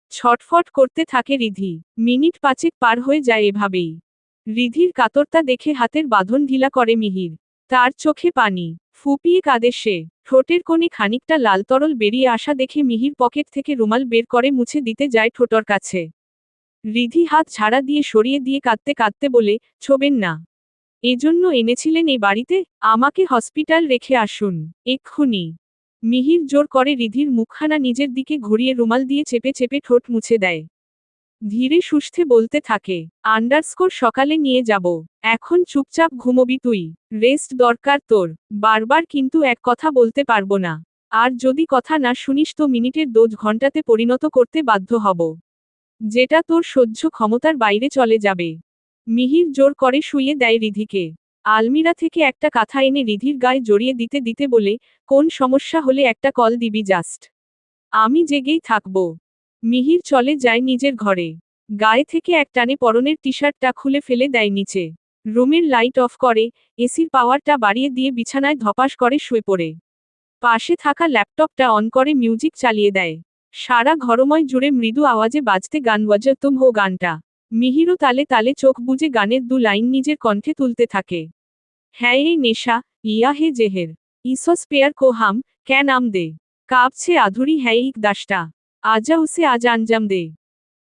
ছটফট করতে থাকে রিধি। মিনিট পাঁচেক পার হয়ে যায় এভাবেই। রিধির কাতরতা দেখে হাতের বাঁধন ঢিলা করে মিহির। তার চোখে পানি। ফুপিয়ে কাঁদে সে। ঠোঁটের কোণে খানিকটা লাল তরল বেরিয়ে আসা দেখে মিহির পকেট থেকে রুমাল বের করে মুছে দিতে যায় ঠোঁটর কাছে। রিধি হাত ঝাড়া দিয়ে সরিয়ে দিয়ে কাঁদতে কাঁদতে বলে, ছোবেন না। এজন্য এনেছিলেন এই বাড়িতে? আমাকে হসপিটাল রেখে আসুন। এক্ষুনি। মিহির জোর করে রিধির মুখখানা নিজের দিকে ঘুরিয়ে রুমাল দিয়ে চেপে চেপে ঠোঁট মুছে দেয়। ধীরে সুস্থে বলতে থাকে, সকালে নিয়ে যাব। এখন চুপচাপ ঘুমোবি তুই। রেস্ট দরকার তোর। বারবার কিন্তু এক কথা বলতে পারবো না। আর যদি কথা না শুনিস তো মিনিটের দোজ ঘন্টাতে পরিণত করতে বাধ্য হব। যেটা তোর সহ্য ক্ষমতার বাইরে চলে যাবে। মিহির জোর করে শুইয়ে দেয় রিধিকে। আলমিরা থেকে একটা কাঁথা এনে রিধির গায়ে জড়িয়ে দিতে দিতে বলে, কোন সমস্যা হলে একটা কল দিবি জাস্ট। আমি জেগেই থাকব। মিহির চলে যায় নিজের ঘরে। গায়ে থেকে এক টানে পরনের টি শার্টটা খুলে ফেলে দেয় নিচে। রুমের লাইট অফ করে, এসির পাওয়ারটা বাড়িয়ে দিয়ে বিছানায় ধপাস করে শুয়ে পড়ে। পাশে থাকা ল্যাপটপটা অন করে মিউজিক চালিয়ে দেয়। সারা ঘরময় জুড়ে মৃদু আওয়াজে বাজতে গান ওয়াজা তুম হো গানটা। মিহিরও তালে তালে চোখ বুজে গানের দু লাইন নিজের কণ্ঠে তুলতে থাকে। হ্যাঁ এই নেশা, ইয়া হে জেহের। ইসস পেয়ার কো হাম, ক্যা নাম দে। কাঁপছে আধুরি হ্যাঁ ইক দাসটা। আজা উসে আজ আঞ্জাম দে।